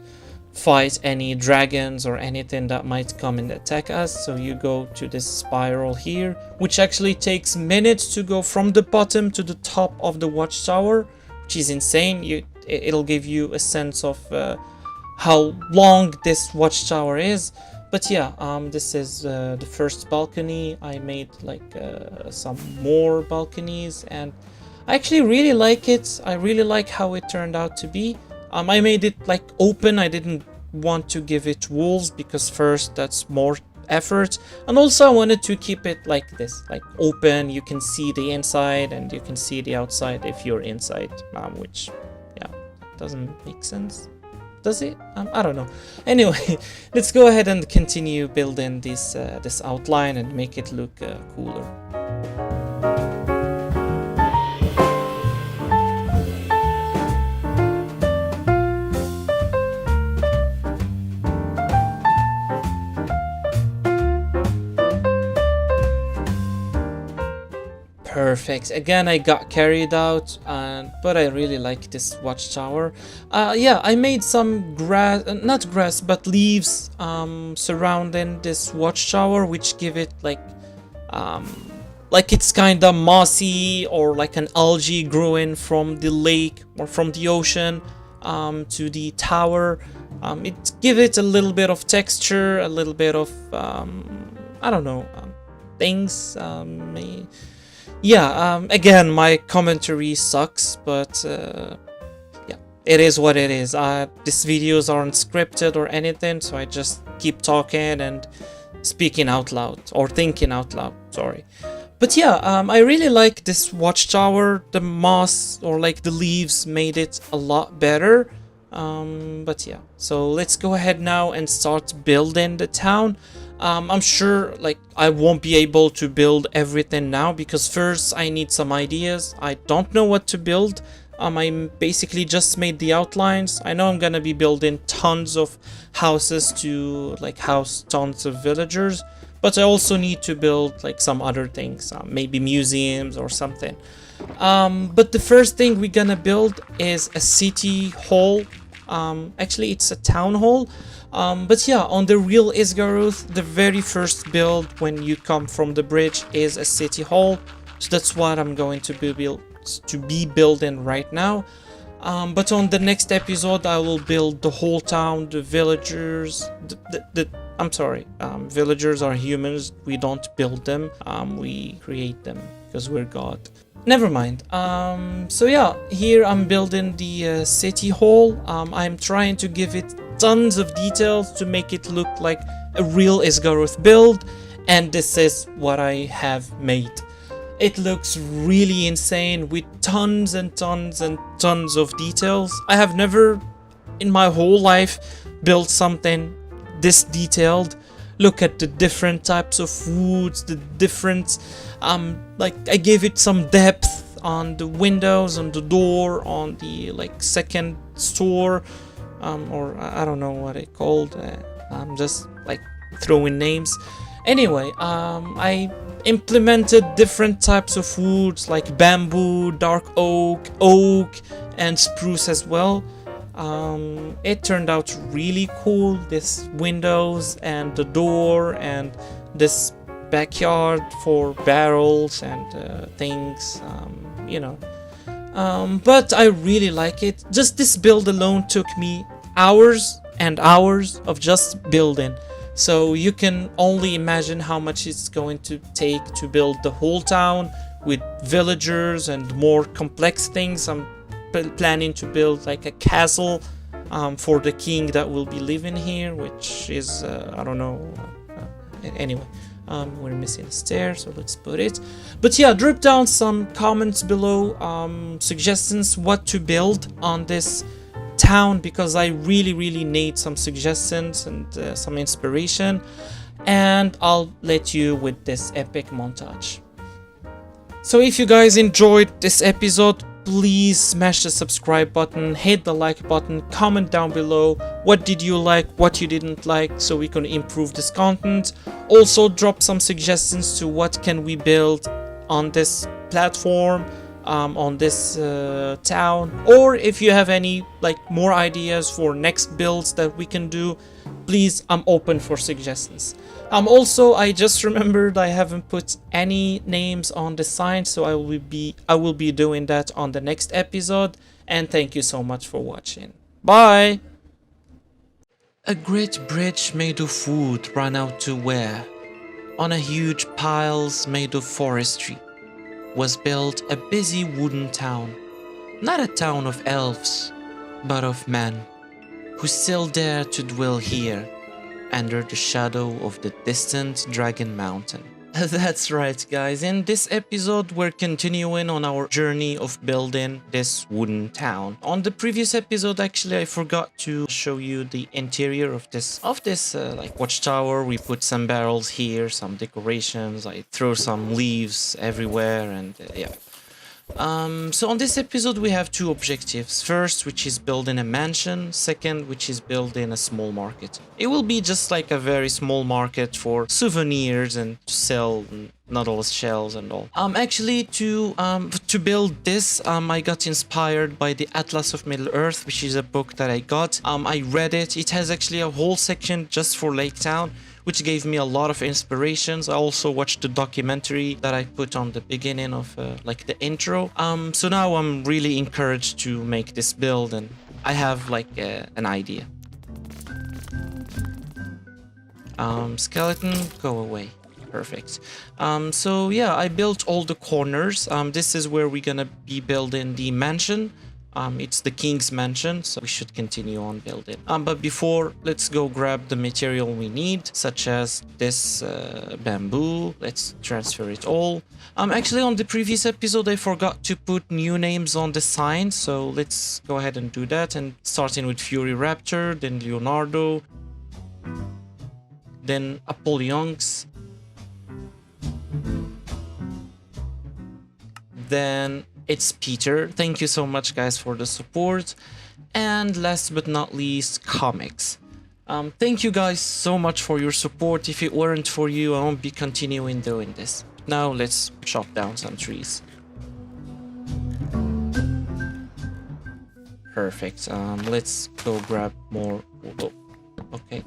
fight any dragons or anything that might come and attack us. So you go to this spiral here, which actually takes minutes to go from the bottom to the top of the watchtower, which is insane. It'll give you a sense of how long this watchtower is. But yeah, this is the first balcony. I made like some more balconies, and I actually really like it. I really like how it turned out to be. I made it like open. I didn't want to give it walls because first that's more effort, and also I wanted to keep it like this, like open. You can see the inside and you can see the outside if you're inside, which yeah, doesn't make sense, does it? I don't know. Anyway, let's go ahead and continue building this outline and make it look cooler. Perfect. Again, I got carried out, but I really like this watchtower. Yeah, I made some grass, not grass, but leaves surrounding this watchtower, which give it like it's kind of mossy, or like an algae growing from the lake or from the ocean to the tower. It give it a little bit of texture, a little bit of I don't know, things. Yeah, again, my commentary sucks, but yeah, it is what it is. These videos aren't scripted or anything, so I just keep talking and speaking out loud, or thinking out loud, sorry. But yeah, I really like this watchtower. The moss, or like the leaves, made it a lot better. But yeah, so let's go ahead now and start building the town. I'm sure like I won't be able to build everything now, because first I need some ideas. I don't know what to build. I basically just made the outlines. I know I'm gonna be building tons of houses to like house tons of villagers, but I also need to build like some other things, maybe museums or something. But the first thing we're gonna build is a city hall. Actually it's a town hall. But yeah, on the real Esgaroth, the very first build when you come from the bridge is a city hall. So that's what I'm going to be building right now. But on the next episode, I will build the whole town, the villagers. I'm sorry, villagers are humans. We don't build them. We create them because we're God. Never mind. So yeah, here I'm building the city hall. I'm trying to give it tons of details to make it look like a real Esgaroth build, and this is what I have made. It looks really insane with tons and tons and tons of details. I have never in my whole life built something this detailed. Look at the different types of woods, the different like I gave it some depth on the windows, on the door, on the like second store, or I don't know what it called. I'm just like throwing names. Anyway, I implemented different types of woods like bamboo, dark oak, and spruce as well. It turned out really cool. This windows and the door and this backyard for barrels and things, you know. But I really like it. Just this build alone took me hours and hours of just building. So you can only imagine how much it's going to take to build the whole town with villagers and more complex things. I'm planning to build like a castle for the king that will be living here, which is, I don't know, anyway. We're missing a stair, so let's put it. But yeah, drop down some comments below, suggestions what to build on this town, because I really need some suggestions and some inspiration, and I'll let you with this epic montage. So if you guys enjoyed this episode, please smash the subscribe button, hit the like button, comment down below what did you like, what you didn't like, so we can improve this content. Also drop some suggestions to what can we build on this platform, on this town, or if you have any like more ideas for next builds that we can do, please, I'm open for suggestions. Also, I just remembered I haven't put any names on the sign, so I will be doing that on the next episode. And thank you so much for watching. Bye. A great bridge made of wood ran out to where, on a huge piles made of forestry, was built a busy wooden town. Not a town of elves, but of men, who still dare to dwell here, under the shadow of the distant Dragon Mountain. That's right, guys. In this episode, we're continuing on our journey of building this wooden town. On the previous episode, actually, I forgot to show you the interior of this like watchtower. We put some barrels here, some decorations. I throw some leaves everywhere, and yeah. So on this episode we have two objectives. First, which is building a mansion. Second, which is building a small market. It will be just like a very small market for souvenirs and to sell Nautilus shells and all. Actually, to build this, I got inspired by the Atlas of Middle-earth, which is a book that I got. I read it. It has actually a whole section just for Lake Town, which gave me a lot of inspirations. I also watched the documentary that I put on the beginning of like the intro. So now I'm really encouraged to make this build, and I have like an idea. Skeleton, go away. Perfect. So yeah, I built all the corners. This is where we're gonna be building the mansion. It's the king's mansion, so we should continue on building. But before, let's go grab the material we need, such as this bamboo. Let's transfer it all. Actually, on the previous episode, I forgot to put new names on the sign, so let's go ahead and do that. And starting with Fury Raptor, then Leonardo, then Apollionx, then it's Peter. Thank you so much, guys, for the support. And last but not least, comics. Thank you guys so much for your support. If it weren't for you, I won't be continuing doing this. Now let's chop down some trees. Perfect. Let's go grab more. Oh, okay.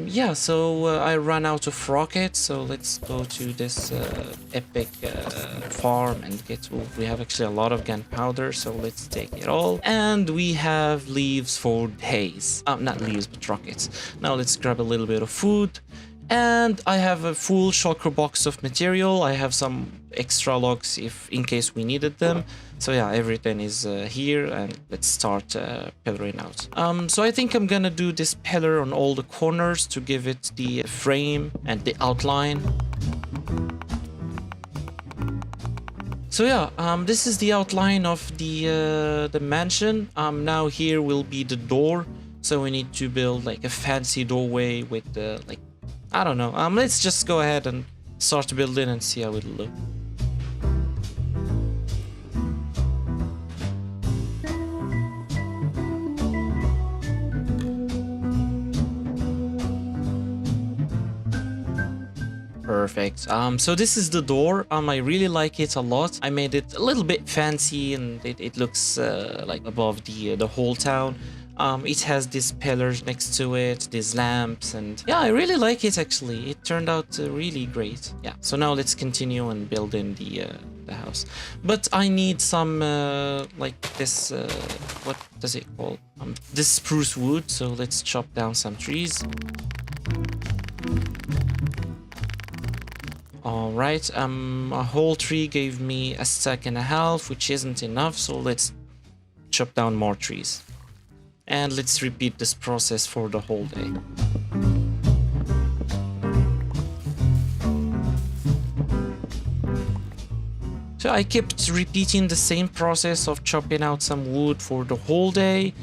Yeah, so I ran out of rockets, so let's go to this epic farm and get. We have actually a lot of gunpowder, so let's take it all. And we have leaves for haze. Not leaves, but rockets. Now let's grab a little bit of food. And I have a full shulker box of material. I have some extra logs in case we needed them. So yeah, everything is here, and let's start pillaring out. So I think I'm gonna do this pillar on all the corners to give it the frame and the outline. So yeah, this is the outline of the mansion. Now here will be the door. So we need to build like a fancy doorway with like, I don't know. Let's just go ahead and start building and see how it'll look. Perfect. So this is the door. I really like it a lot. I made it a little bit fancy, and it looks like above the whole town. It has these pillars next to it, these lamps, and yeah, I really like it actually. It turned out really great. Yeah, so now let's continue and build in the house. But I need some like this, what does it call? This spruce wood, so let's chop down some trees. Alright, a whole tree gave me a stack and a half, which isn't enough, so let's chop down more trees. And let's repeat this process for the whole day. So I kept repeating the same process of chopping out some wood for the whole day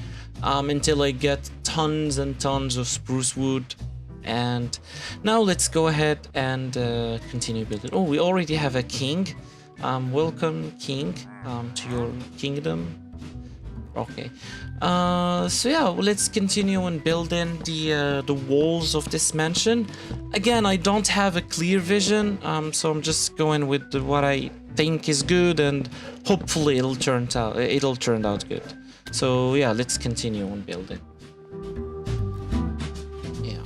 until I get tons and tons of spruce wood. And now let's go ahead and continue building. Oh, we already have a king. Welcome, king, to your kingdom. Okay. So yeah, let's continue on building the walls of this mansion. Again, I don't have a clear vision, so I'm just going with what I think is good, and hopefully it'll turn out good. So yeah, let's continue on building. Yeah.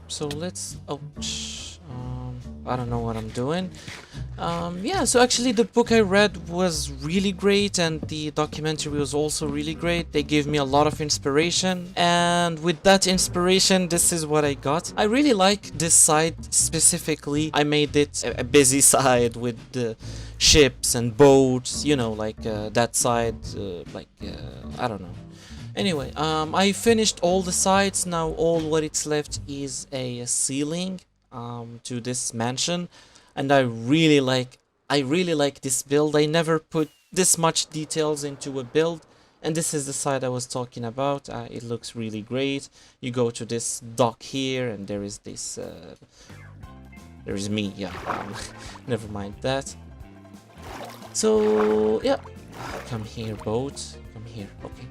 So let's. Ouch. I don't know what I'm doing. Yeah, so actually the book I read was really great, and the documentary was also really great. They gave me a lot of inspiration, and with that inspiration, this is what I got. I really like this side specifically. I made it a busy side with the ships and boats, you know, like that side, I don't know. Anyway, I finished all the sides. Now all what it's left is a ceiling to this mansion. And I really like this build. I never put this much details into a build, and this is the side I was talking about. It looks really great. You go to this dock here, and there is this. There is me. Yeah. Never mind that. So yeah, come here, boat. Come here. Okay.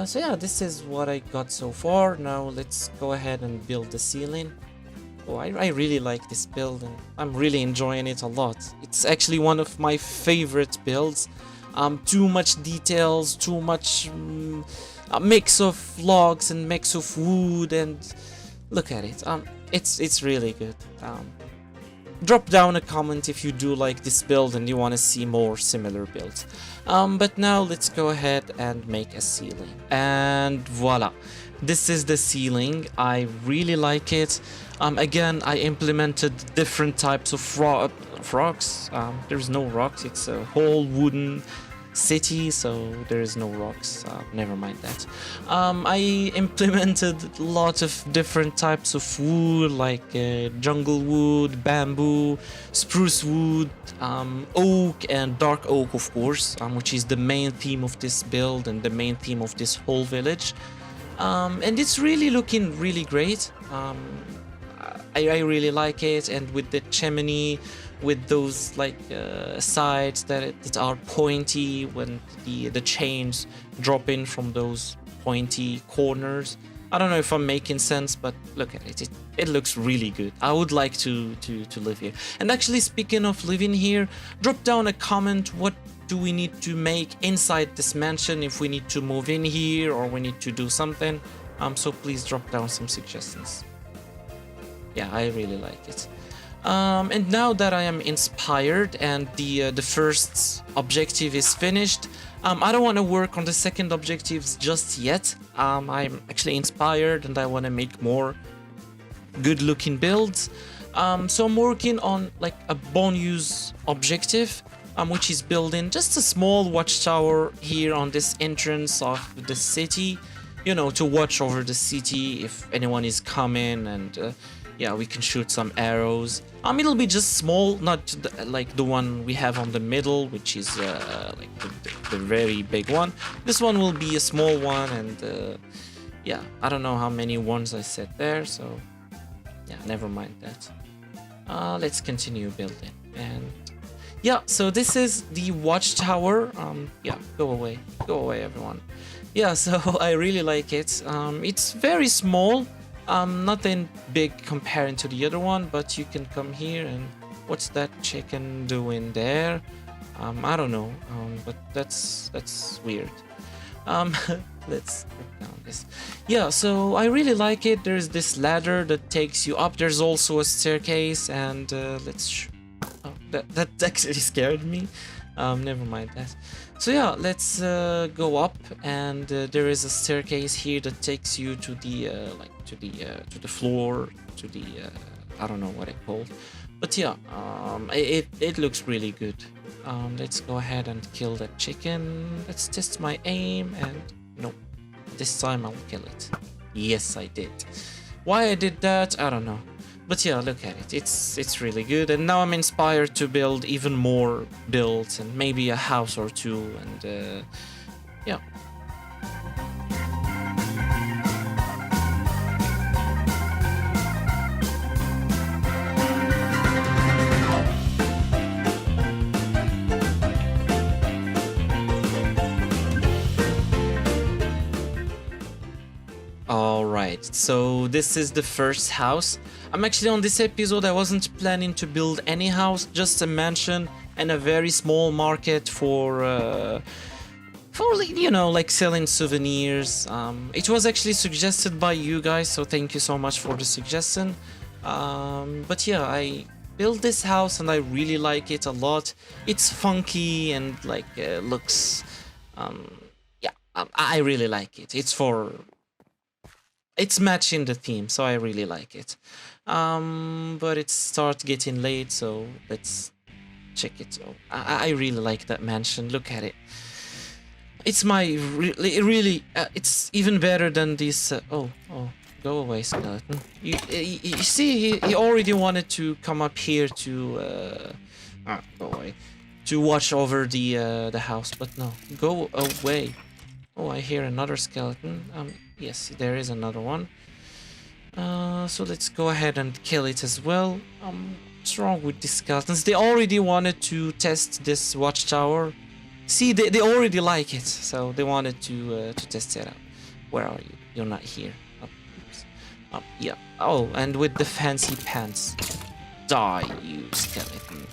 So yeah, this is what I got so far. Now let's go ahead and build the ceiling. Oh, I really like this build, and I'm really enjoying it a lot. It's actually one of my favorite builds. Too much details, too much a mix of logs and mix of wood, and look at it. It's really good. Drop down a comment if you do like this build and you want to see more similar builds. But now let's go ahead and make a ceiling, and voila. This is the ceiling. I really like it. Again, I implemented different types of rocks. There's no rocks. It's a whole wooden city, so there is no rocks. Never mind that. I implemented a lot of different types of wood, like jungle wood, bamboo, spruce wood, oak, and dark oak, of course, which is the main theme of this build and the main theme of this whole village. And it's really looking really great. I really like it, and with the chimney, with those like sides that are pointy when the chains drop in from those pointy corners. I don't know if I'm making sense, but look at it. It looks really good. I would like to live here. And actually, speaking of living here, drop down a comment. What do we need to make inside this mansion if we need to move in here or we need to do something? So please drop down some suggestions. Yeah, I really like it. And now that I am inspired and the first objective is finished, I don't want to work on the second objectives just yet. I'm actually inspired and I want to make more good looking builds. So I'm working on like a bonus objective, which is building just a small watchtower here on this entrance of the city, you know, to watch over the city if anyone is coming, and yeah, we can shoot some arrows. It'll be just small, not like the one we have on the middle, which is like the very big one. This one will be a small one, and yeah, I don't know how many ones I set there, so yeah, never mind that. Let's continue building. And yeah, so this is the watchtower. Yeah, go away everyone. Yeah, so I really like it. It's very small. Nothing big comparing to the other one, but you can come here, and what's that chicken doing there? I don't know, but that's weird. let's break down this. Yeah, so I really like it. There's this ladder that takes you up. There's also a staircase, and let's... oh, that actually scared me. Never mind that. So yeah, let's go up, and there is a staircase here that takes you to the to the floor, to the I don't know what it called, but yeah, it looks really good. Let's go ahead and kill that chicken. Let's test my aim, and no, this time I'll kill it. Yes, I did. Why I did that, I don't know. But yeah, look at it. It's really good, and now I'm inspired to build even more builds and maybe a house or two, and yeah. Alright, so this is the first house. I'm actually on this episode, I wasn't planning to build any house, just a mansion and a very small market for you know, like selling souvenirs. It was actually suggested by you guys, so thank you so much for the suggestion. But yeah, I built this house and I really like it a lot. It's funky and like looks, yeah, I really like it. It's matching the theme, so I really like it. But it starts getting late, so let's check it. Oh, I really like that mansion. Look at it. It's my really. It's even better than this. Oh, go away, skeleton. You see, he already wanted to come up here to go away, to watch over the house, but no, go away. Oh, I hear another skeleton. Yes, there is another one. So let's go ahead and kill it as well. What's wrong with these skeletons? They already wanted to test this watchtower. See, they already like it, so they wanted to test it out. Where are you? You're not here. Oops. Yeah. Oh, and with the fancy pants. Die, you skeleton.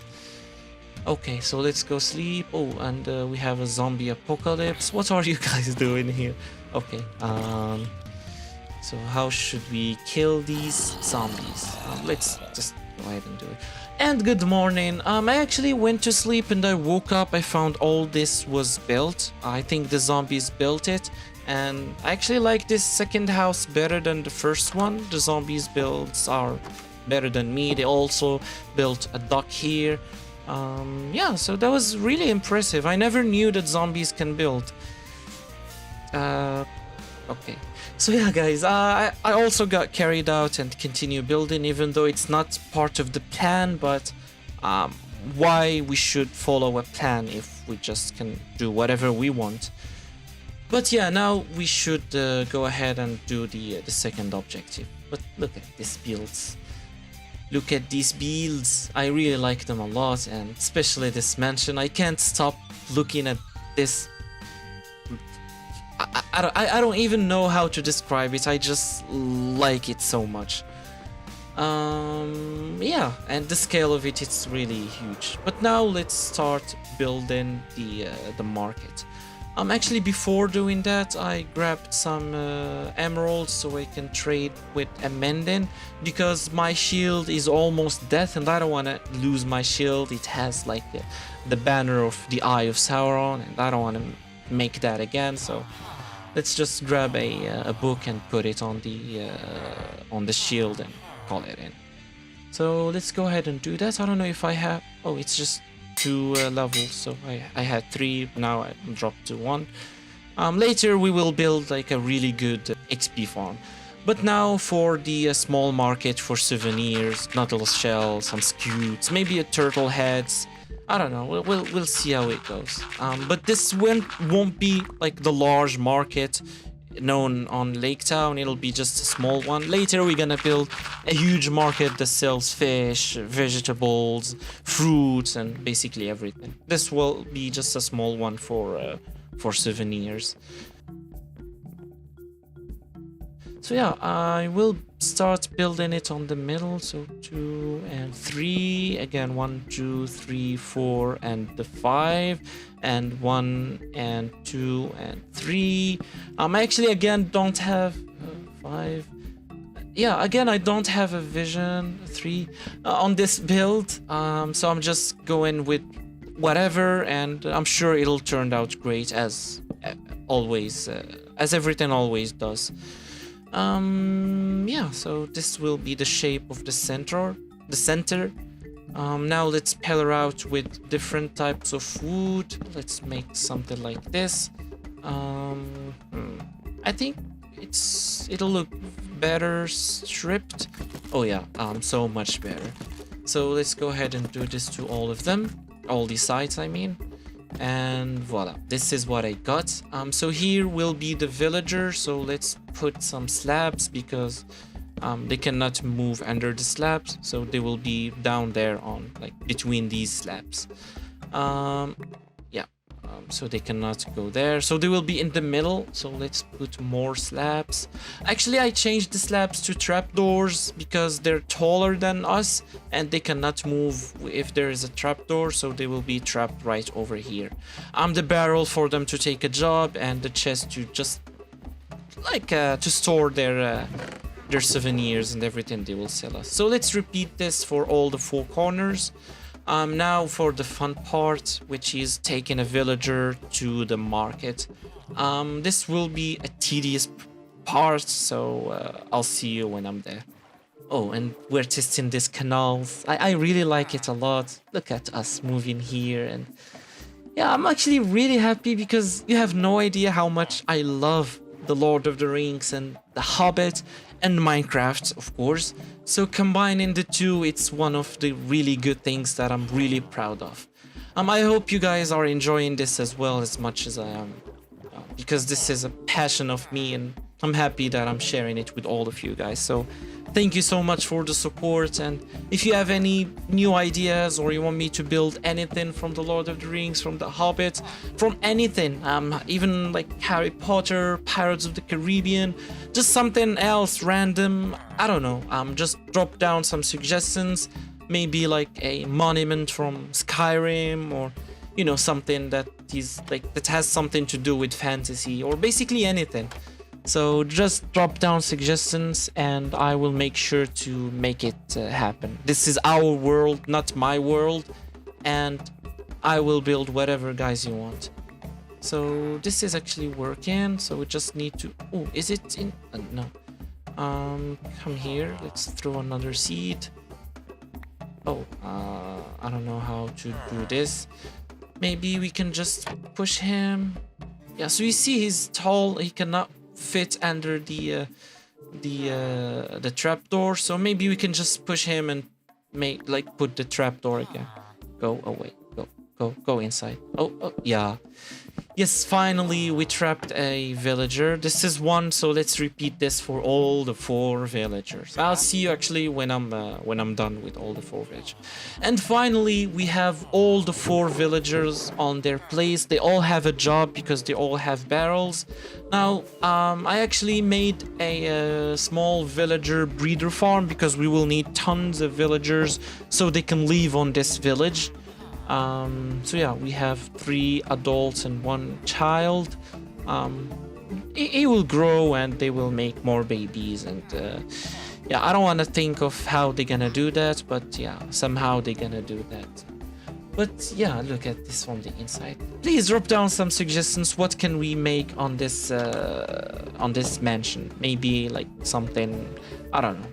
Okay, so let's go sleep. Oh, and we have a zombie apocalypse. What are you guys doing here? Okay, so how should we kill these zombies? Let's just go ahead and do it. And good morning. I actually went to sleep and I woke up. I found all this was built. I think the zombies built it. And I actually like this second house better than the first one. The zombies builds are better than me. They also built a dock here. Yeah, so that was really impressive. I never knew that zombies can build. Okay. So yeah, guys, I also got carried out and continue building, even though it's not part of the plan, but why we should follow a plan if we just can do whatever we want. But yeah, now we should go ahead and do the second objective. But look at these builds. Look at these builds. I really like them a lot, and especially this mansion. I can't stop looking at this. I don't even know how to describe it. I just like it so much. Yeah, and the scale of it, it's really huge. But now let's start building the market. Actually, before doing that, I grabbed some emeralds so I can trade with Amendin, because my shield is almost death and I don't want to lose my shield. It has like the banner of the Eye of Sauron, and I don't want to make that again. So let's just grab a book and put it on the shield and call it in. So let's go ahead and do that. I don't know if I have... Oh, it's just 2 levels, so I had 3, now I dropped to 1. Later we will build like a really good XP farm. But now for the small market for souvenirs, Nautilus shells, some scutes, maybe a turtle heads. I don't know, we'll see how it goes. But this won't be like the large market known on Lake Town. It'll be just a small one. Later we're gonna build a huge market that sells fish, vegetables, fruits, and basically everything. This will be just a small one for souvenirs. So yeah, I will start building it on the middle. So 2 and 3 again, 1, 2, 3, 4 and the 5, and 1 and 2 and 3. I actually again don't have 5. Yeah, again I don't have a vision 3 on this build. So I'm just going with whatever, and I'm sure it'll turn out great as always, as everything always does. Yeah, so this will be the shape of the center. Now let's color out with different types of wood. Let's make something like this. I think it'll look better stripped. Oh yeah, so much better. So let's go ahead and do this to all of them, all these sides I mean. And voila, this is what I got. So here will be the villager, so let's put some slabs because they cannot move under the slabs, so they will be down there on like between these slabs. Yeah, so they cannot go there, so they will be in the middle. So let's put more slabs. Actually, I changed the slabs to trapdoors because they're taller than us and they cannot move if there is a trapdoor, so they will be trapped right over here. The barrel for them to take a job, and the chest to just like to store their souvenirs and everything they will sell us. So let's repeat this for all the 4 corners. Now for the fun part, which is taking a villager to the market. This will be a tedious part, so I'll see you when I'm there. Oh, and we're testing this canals. I really like it a lot. Look at us moving here, and yeah, I'm actually really happy because you have no idea how much I love The Lord of the Rings and The Hobbit and Minecraft, of course. So combining the two, it's one of the really good things that I'm really proud of. I hope you guys are enjoying this as well as much as I am, because this is a passion of me, and I'm happy that I'm sharing it with all of you guys. So thank you so much for the support, and if you have any new ideas or you want me to build anything from The Lord of the Rings, from The Hobbit, from anything, even like Harry Potter, Pirates of the Caribbean, just something else random, I don't know, just drop down some suggestions, maybe like a monument from Skyrim, or you know, something that is like that has something to do with fantasy, or basically anything. So just drop down suggestions and I will make sure to make it happen. This is our world, not my world, and I will build whatever guys you want. So this is actually working, so we just need to... Oh, is it in... no. Come here, let's throw another seed. Oh, I don't know how to do this. Maybe we can just push him. Yeah, so you see he's tall, he cannot fit under the trapdoor, so maybe we can just push him and make like put the trapdoor again. Go away, go inside. Oh yeah, yes, finally we trapped a villager. This is one, so let's repeat this for all the 4 villagers. I'll see you actually when I'm done with all the 4 villagers. And finally we have all the 4 villagers on their place. They all have a job because they all have barrels. Now I actually made a small villager breeder farm because we will need tons of villagers so they can live on this village. So yeah, we have 3 adults and 1 child. It will grow and they will make more babies, and yeah, I don't want to think of how they're gonna do that, but yeah, somehow they're gonna do that. But yeah, look at this from the inside. Please drop down some suggestions. What can we make on this mansion? Maybe like something, I don't know,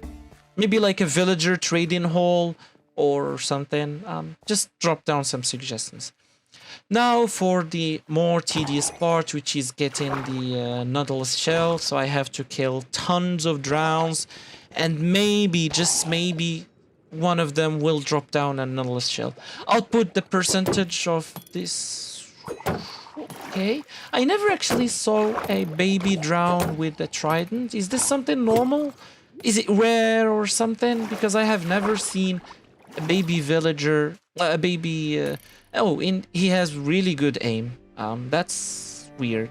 maybe like a villager trading hall or something. Just drop down some suggestions. Now for the more tedious part, which is getting the Nautilus shell. So I have to kill tons of drowns, and maybe, just maybe, one of them will drop down a Nautilus shell. I'll put the percentage of this. Okay, I never actually saw a baby drown with a trident. Is this something normal? Is it rare or something? Because I have never seen a baby villager, he has really good aim. That's weird.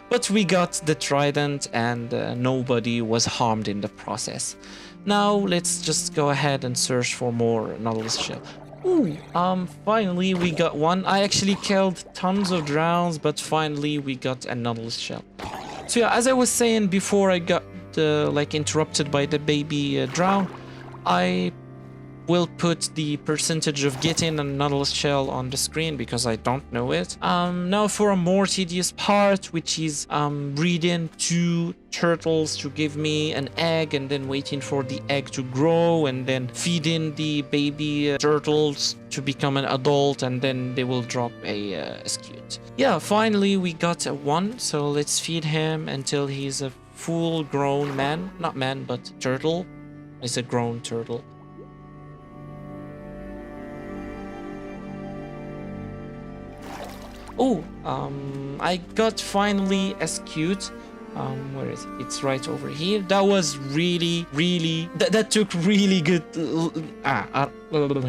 But we got the trident and nobody was harmed in the process. Now let's just go ahead and search for more nautilus shell. Ooh, finally we got one. I actually killed tons of drowns, but finally we got a nautilus shell. So yeah, as I was saying before I got like interrupted by the baby drown, I will put the percentage of getting a nautilus shell on the screen because I don't know it. Now for a more tedious part, which is breeding 2 turtles to give me an egg and then waiting for the egg to grow and then feeding the baby turtles to become an adult and then they will drop a scute. Yeah, finally we got a 1, so let's feed him until he's a full grown man. Not man, but turtle. It's a grown turtle. Oh, I got finally a scute. Where is it? It's right over here. That was really, that took really good.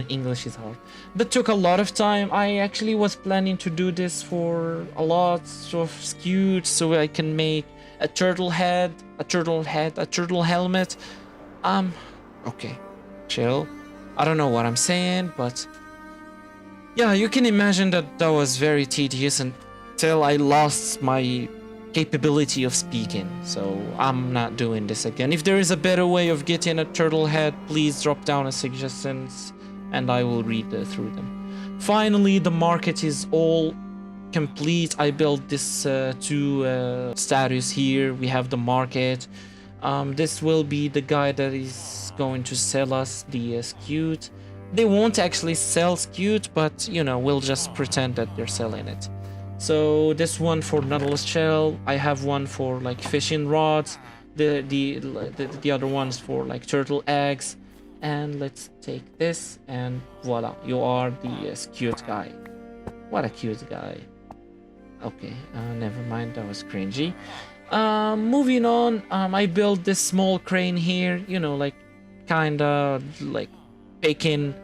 English is hard. That took a lot of time. I actually was planning to do this for a lot of scutes so I can make a turtle head, a turtle helmet. Okay, chill. I don't know what I'm saying, but yeah, you can imagine that that was very tedious until I lost my capability of speaking. So I'm not doing this again. If there is a better way of getting a turtle head, please drop down a suggestions and I will read through them. Finally, the market is all complete. I built this 2 statues here. We have the market. This will be the guy that is going to sell us the scute. They won't actually sell scute, but you know, we'll just pretend that they're selling it. So this one for nautilus shell. I have one for like fishing rods. The other ones for like turtle eggs. And let's take this and voila, you are the scute guy. What a cute guy. Okay, never mind, that was cringy. Moving on, I built this small crane here, you know, like kinda like picking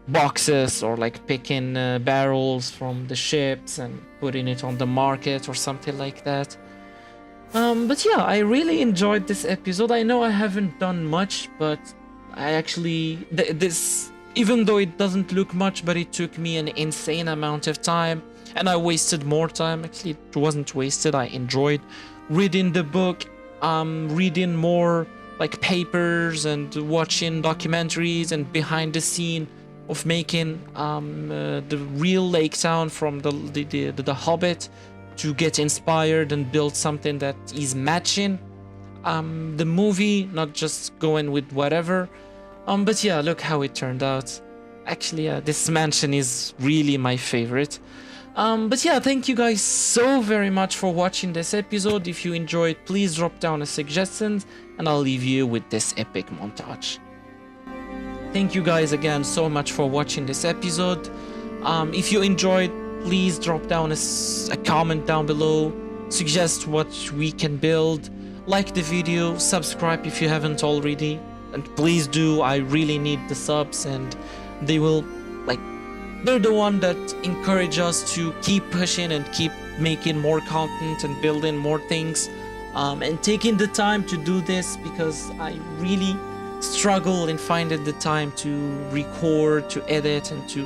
boxes or like picking barrels from the ships and putting it on the market or something like that. But yeah, I really enjoyed this episode. I know I haven't done much, but I actually this, even though it doesn't look much, but it took me an insane amount of time and I wasted more time. Actually, it wasn't wasted. I enjoyed reading the book, reading more like papers and watching documentaries and behind the scene of making the real lake town from the Hobbit to get inspired and build something that is matching the movie, not just going with whatever. But yeah, look how it turned out. Actually, this mansion is really my favorite. But yeah, thank you guys so very much for watching this episode. If you enjoyed, please drop down a suggestion and I'll leave you with this epic montage. Thank you guys again so much for watching this episode. If you enjoyed, please drop down a comment down below, suggest what we can build, like the video, subscribe if you haven't already, and please do. I really need the subs and they will they're the one that encourage us to keep pushing and keep making more content and building more things, and taking the time to do this because I really struggle in finding the time to record, to edit, and to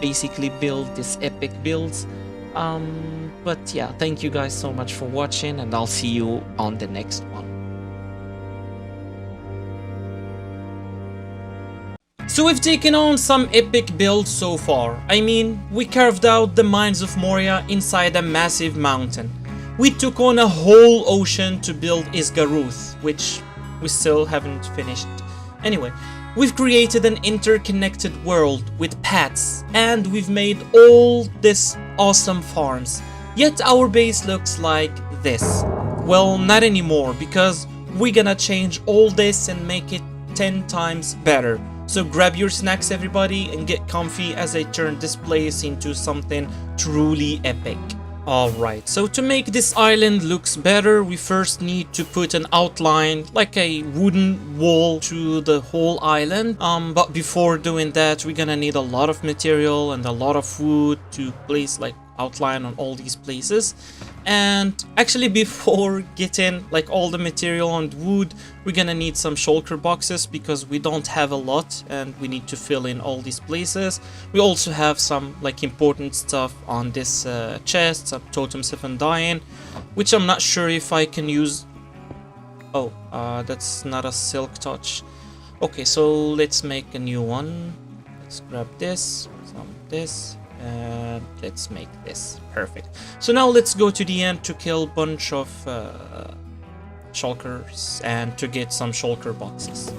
basically build these epic builds. But yeah, thank you guys so much for watching and I'll see you on the next one. So we've taken on some epic builds so far. I mean, we carved out the Mines of Moria inside a massive mountain. We took on a whole ocean to build Esgaroth, which we still haven't finished. Anyway, we've created an interconnected world with paths, and we've made all this awesome farms. Yet our base looks like this. Well, not anymore, because we're gonna change all this and make it 10 times better. So grab your snacks everybody and get comfy as I turn this place into something truly epic. Alright, so to make this island looks better, we first need to put an outline, like a wooden wall to the whole island. But before doing that, we're gonna need a lot of material and a lot of wood to place like outline on all these places. And actually, before getting like all the material and wood, we're gonna need some shulker boxes because we don't have a lot and we need to fill in all these places. We also have some like important stuff on this chest, some totems of undying, which I'm not sure if I can use. Oh, that's not a silk touch. Okay, so let's make a new one. Let's grab this, some of this, and let's make this. Perfect. So now let's go to the end to kill a bunch of shulkers and to get some shulker boxes.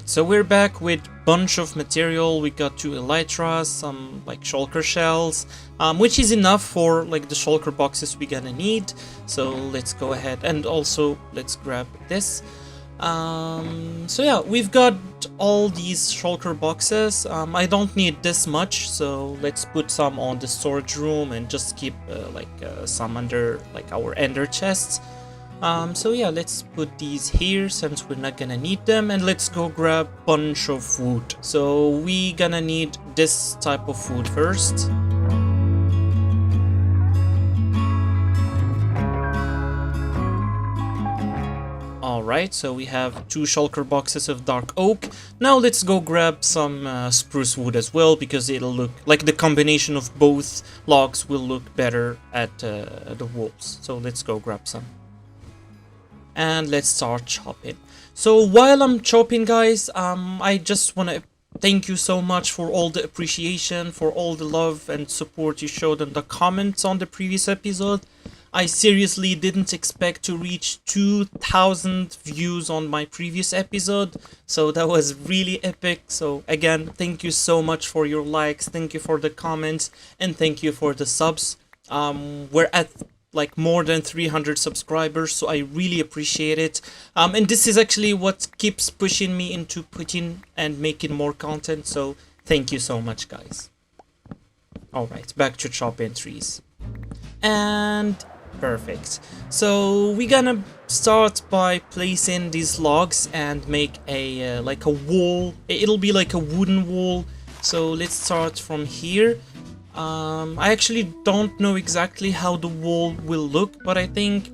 So we're back with bunch of material. We got 2 elytras, some like shulker shells, which is enough for like the shulker boxes we're gonna need. So let's go ahead and also let's grab this. So yeah, we've got all these shulker boxes. I don't need this much, so let's put some on the storage room and just keep some under like our ender chests. So yeah, let's put these here since we're not gonna need them, and let's go grab a bunch of wood. So we gonna need this type of wood first. Alright, so we have 2 shulker boxes of dark oak. Now let's go grab some spruce wood as well, because it'll look like the combination of both logs will look better at the walls. So let's go grab some. And let's start chopping. So while I'm chopping, guys, I just want to thank you so much for all the appreciation, for all the love and support you showed in the comments on the previous episode. I seriously didn't expect to reach 2,000 views on my previous episode, so that was really epic. So again, thank you so much for your likes, thank you for the comments, and thank you for the subs. We're at like more than 300 subscribers, so I really appreciate it. And this is actually what keeps pushing me into putting and making more content, so thank you so much, guys. Alright, back to chopping trees. And perfect. So we're gonna start by placing these logs and make a like a wall. It'll be like a wooden wall. So let's start from here. I actually don't know exactly how the wall will look, but I think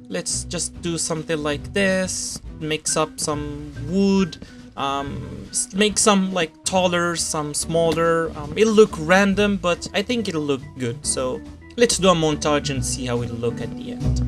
let's just do something like this. Mix up some wood, make some like taller, some smaller. It'll look random, but I think it'll look good. So let's do a montage and see how it'll look at the end.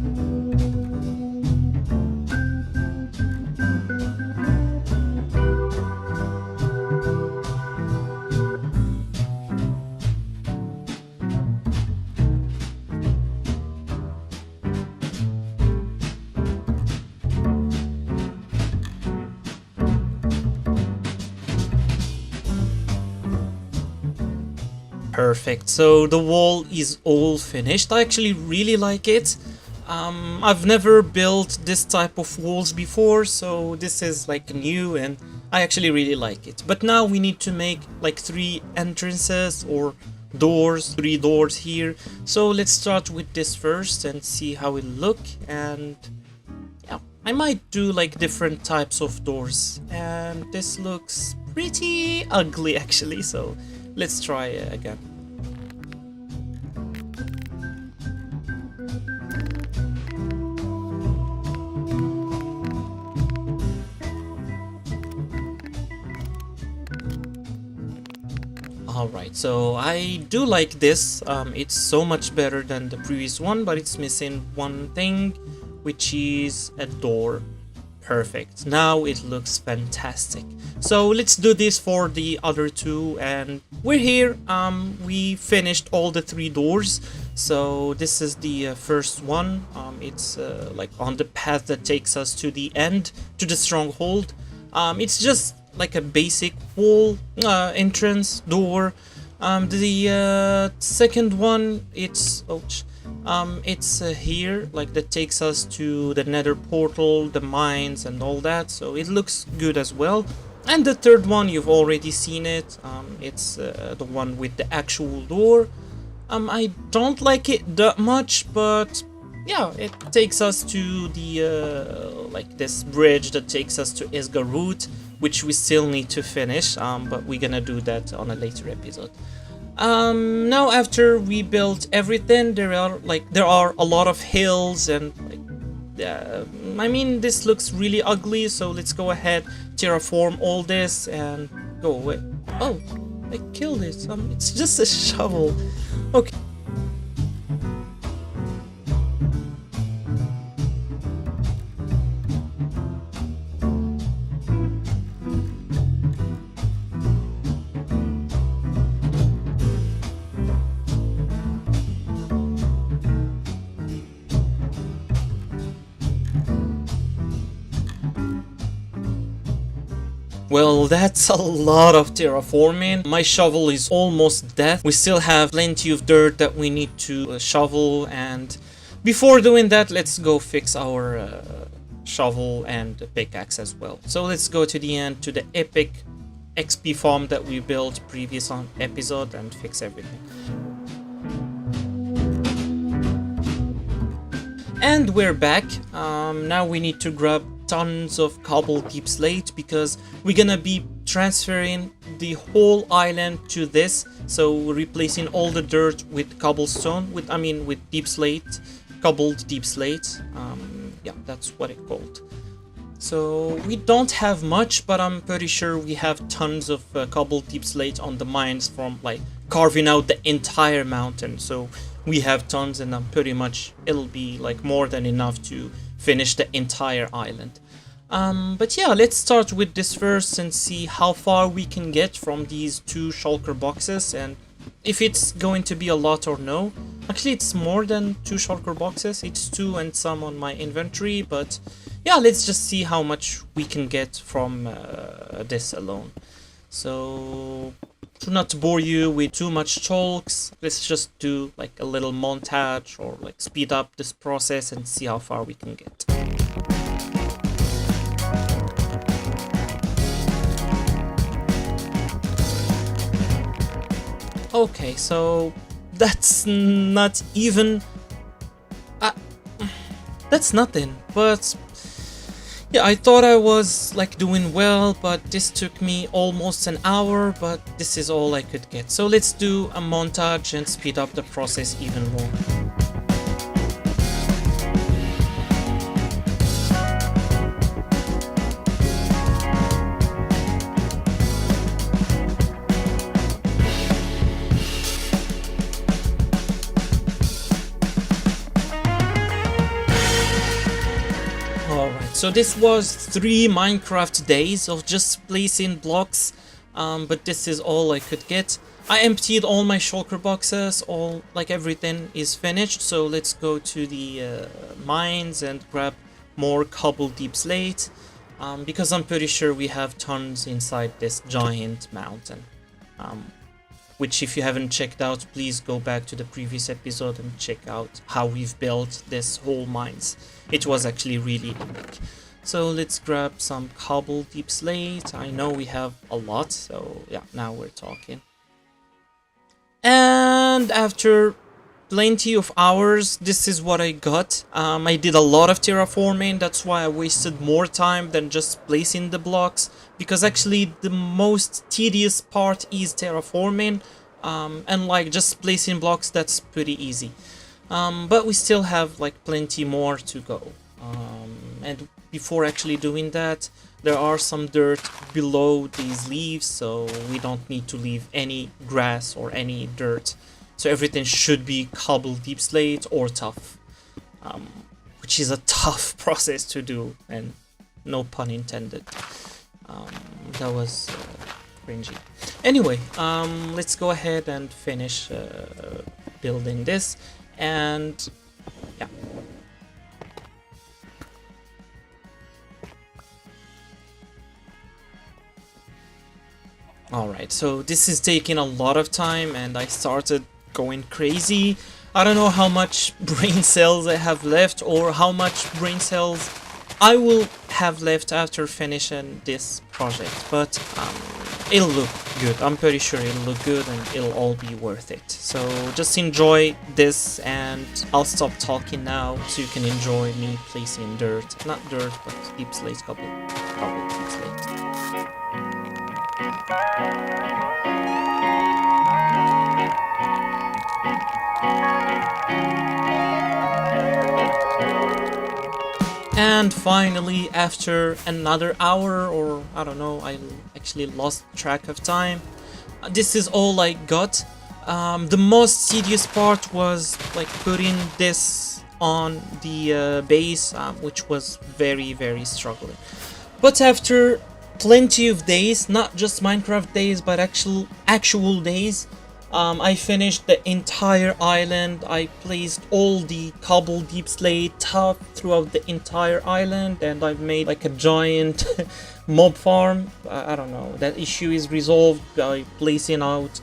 Perfect, so the wall is all finished. I actually really like it. I've never built this type of walls before, so this is like new and I actually really like it. But now we need to make like 3 entrances or doors, 3 doors here. So let's start with this first and see how it look. And yeah, I might do like different types of doors, and this looks pretty ugly actually, so let's try again. Alright, so I do like this. It's so much better than the previous one, but it's missing one thing, which is a door. Perfect. Now it looks fantastic. So let's do this for the other 2, and we're here. We finished all the 3 doors. So this is the first one. It's like on the path that takes us to the end, to the stronghold. It's just like a basic wall entrance door. The second one, it's here, like that takes us to the nether portal, the mines and all that, so it looks good as well. And the third one, you've already seen it. It's the one with the actual door. I don't like it that much, but yeah, it takes us to the like this bridge that takes us to Esgaroth, which we still need to finish. But we're gonna do that on a later episode. Now after we built everything, there are a lot of hills and like. I mean, this looks really ugly, so let's go ahead, terraform all this and go away. Oh, I killed it. It's just a shovel. Okay. Well, that's a lot of terraforming. My shovel is almost dead. We still have plenty of dirt that we need to shovel, and before doing that, let's go fix our shovel and pickaxe as well. So let's go to the end, to the epic XP farm that we built previous on episode, and fix everything. And we're back. Now we need to grab tons of cobble deep slate because we're gonna be transferring the whole island to this. So we're replacing all the dirt with cobblestone, with deep slate, cobbled deep slate. Yeah, that's what it's called. So we don't have much, but I'm pretty sure we have tons of cobbled deep slate on the mines from like carving out the entire mountain. So we have tons, and I'm pretty much it'll be like more than enough to finish the entire island. But yeah, let's start with this first and see how far we can get from these 2 shulker boxes and if it's going to be a lot or no. Actually, it's more than 2 shulker boxes. It's 2 and some on my inventory, but yeah, let's just see how much we can get from this alone. So to not bore you with too much talks, let's just do like a little montage or like speed up this process and see how far we can get. Okay, so that's not even that's nothing, but yeah, I thought I was like doing well, but this took me almost an hour, but this is all I could get. So let's do a montage and speed up the process even more. So this was 3 Minecraft days of just placing blocks, but this is all I could get. I emptied all my shulker boxes, everything is finished. So let's go to the mines and grab more cobble deep slate, because I'm pretty sure we have tons inside this giant mountain. Which, if you haven't checked out, please go back to the previous episode and check out how we've built this whole mines. It was actually really epic. So let's grab some cobble deep slate. I know we have a lot, so yeah, now we're talking. And after plenty of hours, this is what I got. I did a lot of terraforming, that's why I wasted more time than just placing the blocks, because actually the most tedious part is terraforming, and like just placing blocks, that's pretty easy. But we still have like plenty more to go. And before actually doing that, there are some dirt below these leaves, so we don't need to leave any grass or any dirt. So everything should be cobble deep slate or tough, which is a tough process to do, and no pun intended. That was cringy. Anyway, let's go ahead and finish building this, and yeah. Alright, so this is taking a lot of time and I started going crazy. I don't know how much brain cells I have left or how much brain cells I will have left after finishing this project, but it'll look good. I'm pretty sure it'll look good and it'll all be worth it. So just enjoy this, and I'll stop talking now so you can enjoy me placing dirt. Not dirt, but deep slate, cobble deep slate. And finally, after another hour, or I don't know, I actually lost track of time, this is all I got. The most tedious part was like putting this on the base, which was very struggling. But after plenty of days, not just Minecraft days, but actual days, I finished the entire island. I placed all the cobble deep slate top throughout the entire island, and I've made like a giant mob farm. I don't know, that issue is resolved by placing out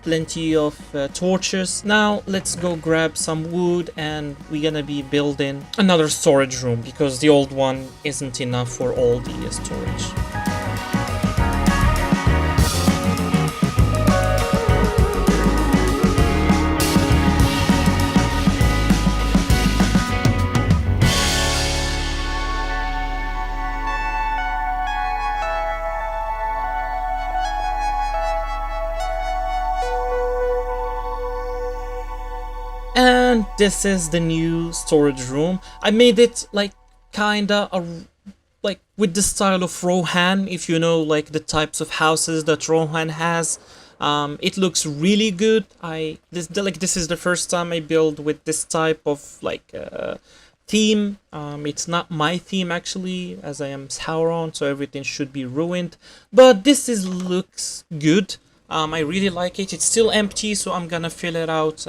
plenty of torches. Now let's go grab some wood, and we're gonna be building another storage room because the old one isn't enough for all the storage. And this is the new storage room. I made it like kinda like with the style of Rohan, if you know like the types of houses that Rohan has. It looks really good. This is the first time I build with this type of like theme. It's not my theme actually, as I am Sauron, so everything should be ruined. But this looks good. I really like it. It's still empty, so I'm gonna fill it out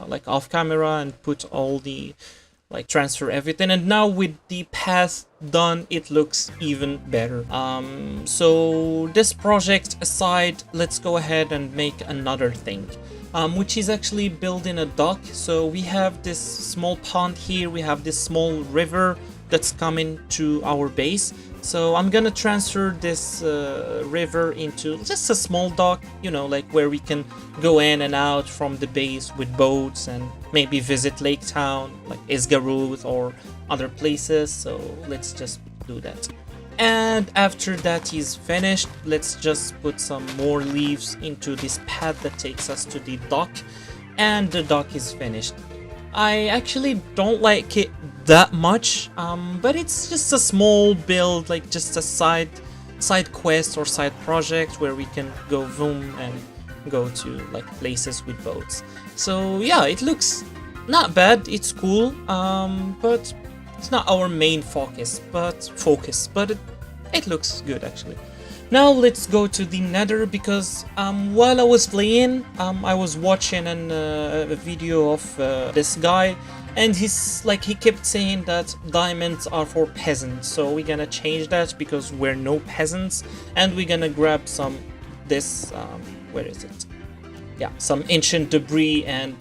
like off camera and put all the like transfer everything. And now with the path done, it looks even better. So this project aside, let's go ahead and make another thing, which is actually building a dock. So we have this small pond here, we have this small river that's coming to our base. So I'm gonna transfer this river into just a small dock, you know, like where we can go in and out from the base with boats and maybe visit Lake Town, like Esgaroth or other places. So let's just do that. And after that is finished, let's just put some more leaves into this path that takes us to the dock. And the dock is finished. I actually don't like it that much, but it's just a small build, like just a side quest or side project where we can go boom and go to like places with boats. So yeah, it looks not bad, it's cool, but it's not our main focus, but it looks good actually. Now let's go to the Nether, because while I was playing, I was watching a video of this guy, and he kept saying that diamonds are for peasants. So we're gonna change that because we're no peasants, and we're gonna grab some where is it? Yeah, some ancient debris and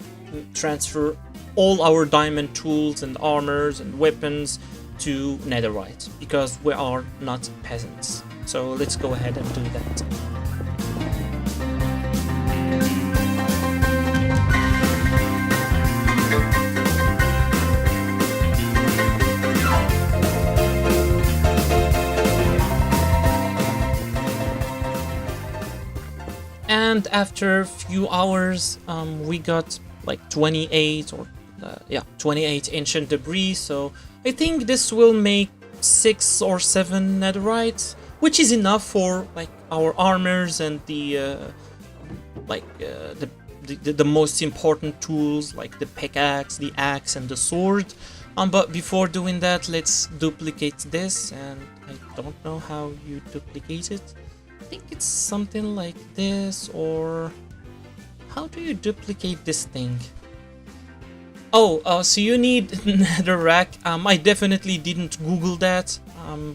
transfer all our diamond tools and armors and weapons to netherite, because we are not peasants. So let's go ahead and do that. And after a few hours, we got like 28 ancient debris. So I think this will make 6 or 7 netherite, which is enough for like our armors and the most important tools like the pickaxe, the axe, and the sword. But before doing that, let's duplicate this, and I don't know how you duplicate it. I think it's something like this, or how do you duplicate this thing? So you need netherrack. I definitely didn't Google that,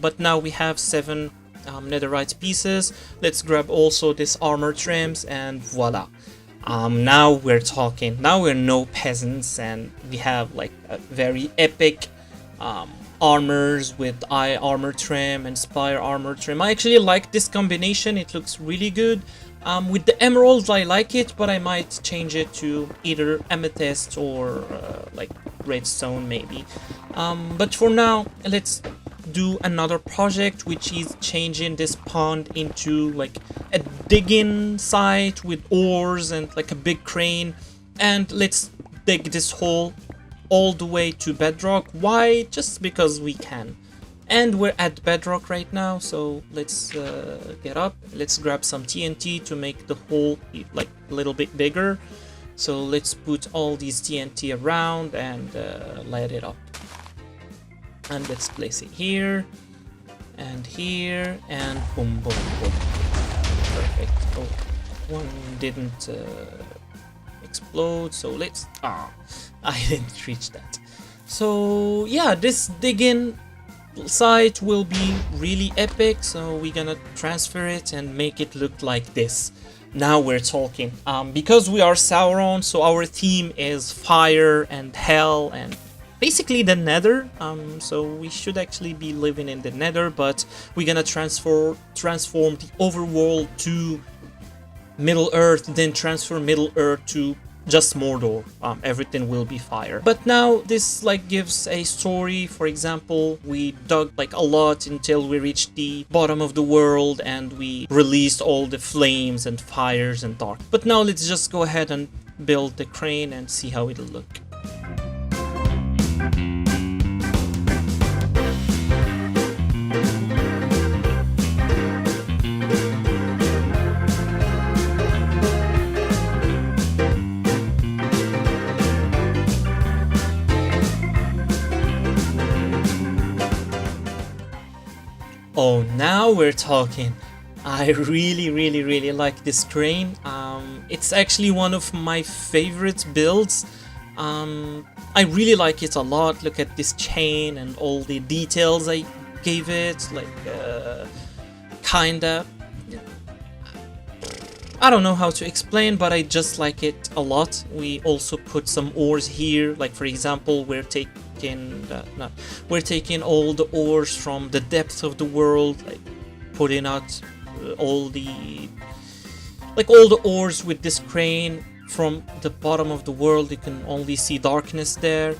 but now we have 7 netherite pieces. Let's grab also this armor trims, and voila. Now we're talking. Now we're no peasants, and we have like a very epic armors with eye armor trim and spire armor trim. I actually like this combination, it looks really good. With the emeralds I like it, but I might change it to either amethyst or like redstone maybe. But for now, let's do another project, which is changing this pond into like a digging site with ores and like a big crane. And let's dig this hole all the way to bedrock. Why? Just because we can. And we're at bedrock right now, so let's get up. Let's grab some TNT to make the hole like a little bit bigger. So let's put all these TNT around and light it up. And let's place it here and boom, boom, boom. Perfect. Oh, one didn't explode, so let's... I didn't reach that. So yeah, this digging site will be really epic, so we're gonna transfer it and make it look like this. Now we're talking. Because we are Sauron, so our theme is fire and hell and basically the nether. So we should actually be living in the nether, but we're gonna transform the overworld to Middle Earth, then transfer Middle Earth to just Mordor. Everything will be fire. But now this like gives a story. For example, we dug like a lot until we reached the bottom of the world and we released all the flames and fires and dark. But now let's just go ahead and build the crane and see how it'll look. Oh, now we're talking. I really like this crane. It's actually one of my favorite builds. I really like it a lot. Look at this chain and all the details I gave it. Like, kinda... I don't know how to explain, but I just like it a lot. We also put some ores here. Like, for example, we're taking all the ores from the depths of the world, like putting out all the ores with this crane from the bottom of the world. You can only see darkness there,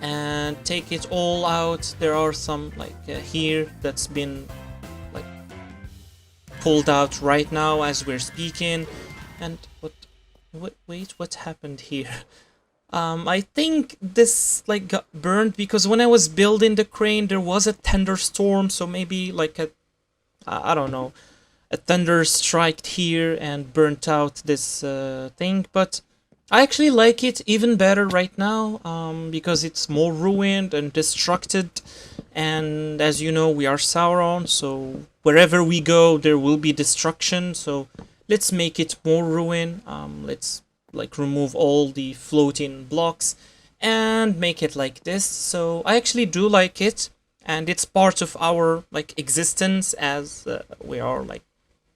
and take it all out. There are some like here that's been like pulled out right now as we're speaking. And wait, what happened here? I think this like got burned because when I was building the crane there was a thunderstorm, so maybe like I don't know, a thunder struck here and burnt out this thing. But I actually like it even better right now, because it's more ruined and destructed. And as you know, we are Sauron, so wherever we go there will be destruction. So let's make it more ruined. Let's like remove all the floating blocks and make it like this. So I actually do like it, and it's part of our like existence as we are like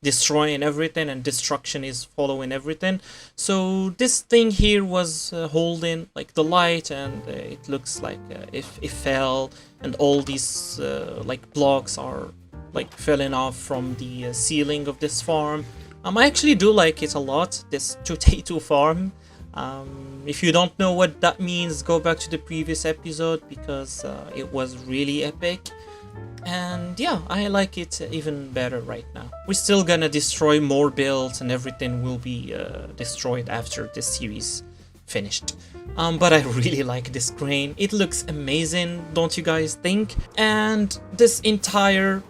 destroying everything and destruction is following everything. So this thing here was holding like the light, and it looks like if it fell, and all these like blocks are like falling off from the ceiling of this farm. I actually do like it a lot, this potato farm. If you don't know what that means, go back to the previous episode because it was really epic. And yeah, I like it even better right now. We're still gonna destroy more builds and everything will be destroyed after this series finished. But I really like this crane. It looks amazing, don't you guys think? And this entire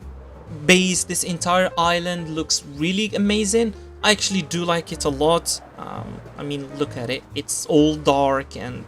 base, this entire island looks really amazing. I actually do like it a lot. I mean, look at it, it's all dark, and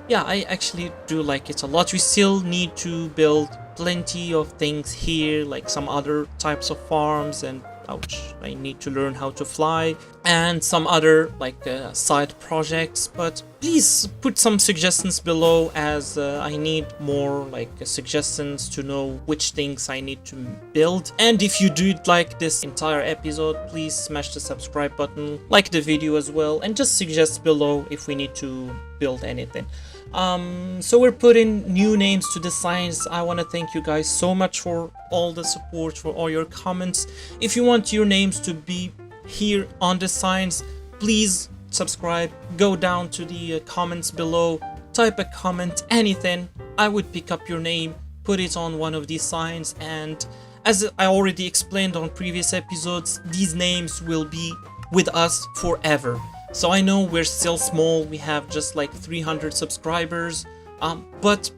yeah, I actually do like it a lot. We still need to build plenty of things here, like some other types of farms, and ouch, I need to learn how to fly, and some other like side projects. But please put some suggestions below, as I need more like suggestions to know which things I need to build. And if you do like this entire episode, please smash the subscribe button, like the video as well, and just suggest below if we need to build anything. So we're putting new names to the signs. I want to thank you guys so much for all the support, for all your comments. If you want your names to be here on the signs, please subscribe, go down to the comments below, type a comment, anything. I would pick up your name, put it on one of these signs, and as I already explained on previous episodes, these names will be with us forever. So I know we're still small, we have just like 300 subscribers, but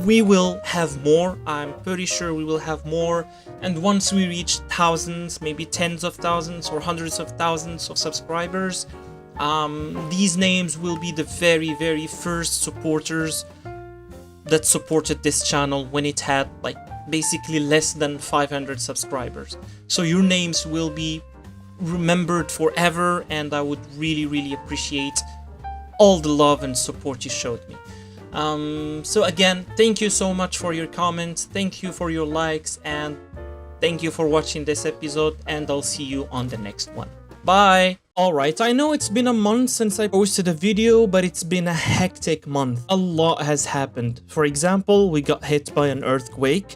we will have more. I'm pretty sure we will have more, and once we reach thousands, maybe tens of thousands or hundreds of thousands of subscribers, these names will be the very first supporters that supported this channel when it had like basically less than 500 subscribers. So your names will be remembered forever, and I would really appreciate all the love and support you showed me. So again, thank you so much for your comments, thank you for your likes, and thank you for watching this episode, and I'll see you on the next one. Bye! Alright, I know it's been a month since I posted a video, but it's been a hectic month. A lot has happened. For example, we got hit by an earthquake.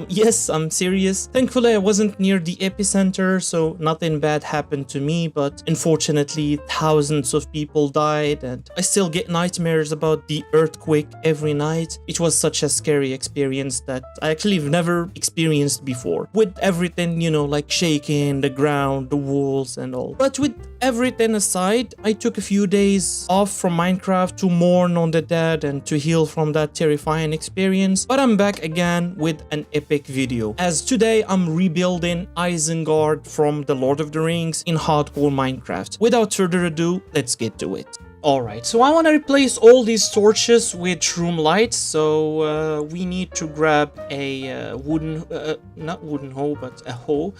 Yes, I'm serious. Thankfully, I wasn't near the epicenter, so nothing bad happened to me, but unfortunately, thousands of people died, and I still get nightmares about the earthquake every night. It was such a scary experience that I actually have never experienced before. With everything, you know, like shaking, the ground, the walls, and all. But with everything aside, I took a few days off from Minecraft to mourn on the dead and to heal from that terrifying experience. But I'm back again with an epic video, as today I'm rebuilding Isengard from the Lord of the Rings in hardcore Minecraft. Without further ado, let's get to it. Alright, so I want to replace all these torches with shroom lights, so we need to grab a wooden, not wooden hoe, but a hoe.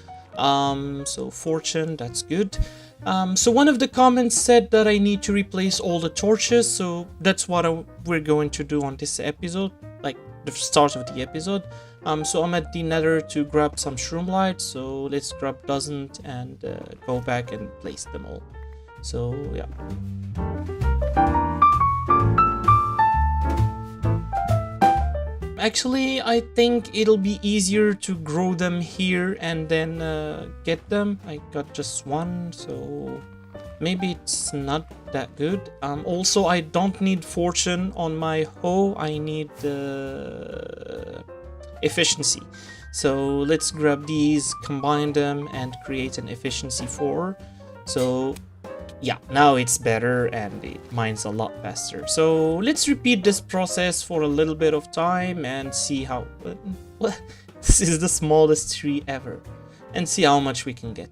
So fortune, that's good. So one of the comments said that I need to replace all the torches, so that's what we're going to do on this episode, like the start of the episode. So I'm at the nether to grab some shroom lights, so let's grab dozens and go back and place them all. So yeah. Actually, I think it'll be easier to grow them here and then get them. I got just one, so maybe it's not that good. Also, I don't need fortune on my hoe. I need efficiency. So let's grab these, combine them, and create an efficiency 4. So yeah, now it's better and it mines a lot faster. So let's repeat this process for a little bit of time and see how... This is the smallest tree ever. And see how much we can get.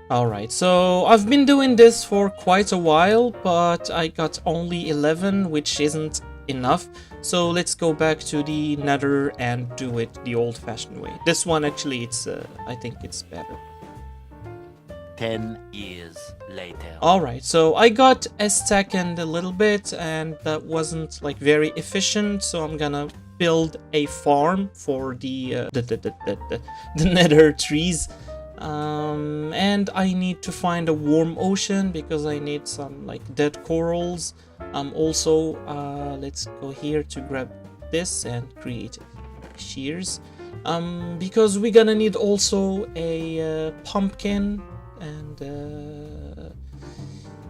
Alright, so I've been doing this for quite a while, but I got only 11, which isn't enough. So let's go back to the nether and do it the old-fashioned way. This one actually, it's I think it's better. 10 years later. Alright, so I got a stack and a little bit, and that wasn't like very efficient, so I'm gonna build a farm for the nether trees. And I need to find a warm ocean because I need some like dead corals. Also, let's go here to grab this and create shears. Because we're gonna need also a pumpkin and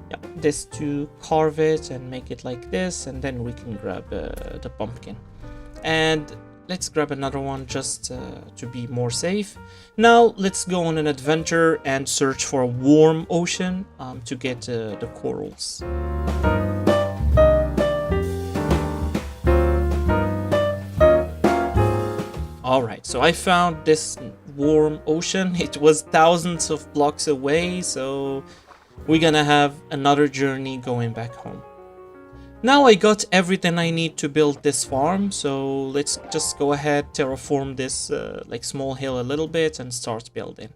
yeah, this to carve it and make it like this, and then we can grab the pumpkin. And let's grab another one just to be more safe. Now let's go on an adventure and search for a warm ocean to get the corals. Alright, so I found this warm ocean. It was thousands of blocks away, so we're gonna have another journey going back home. Now I got everything I need to build this farm, so let's just go ahead, terraform this like small hill a little bit and start building.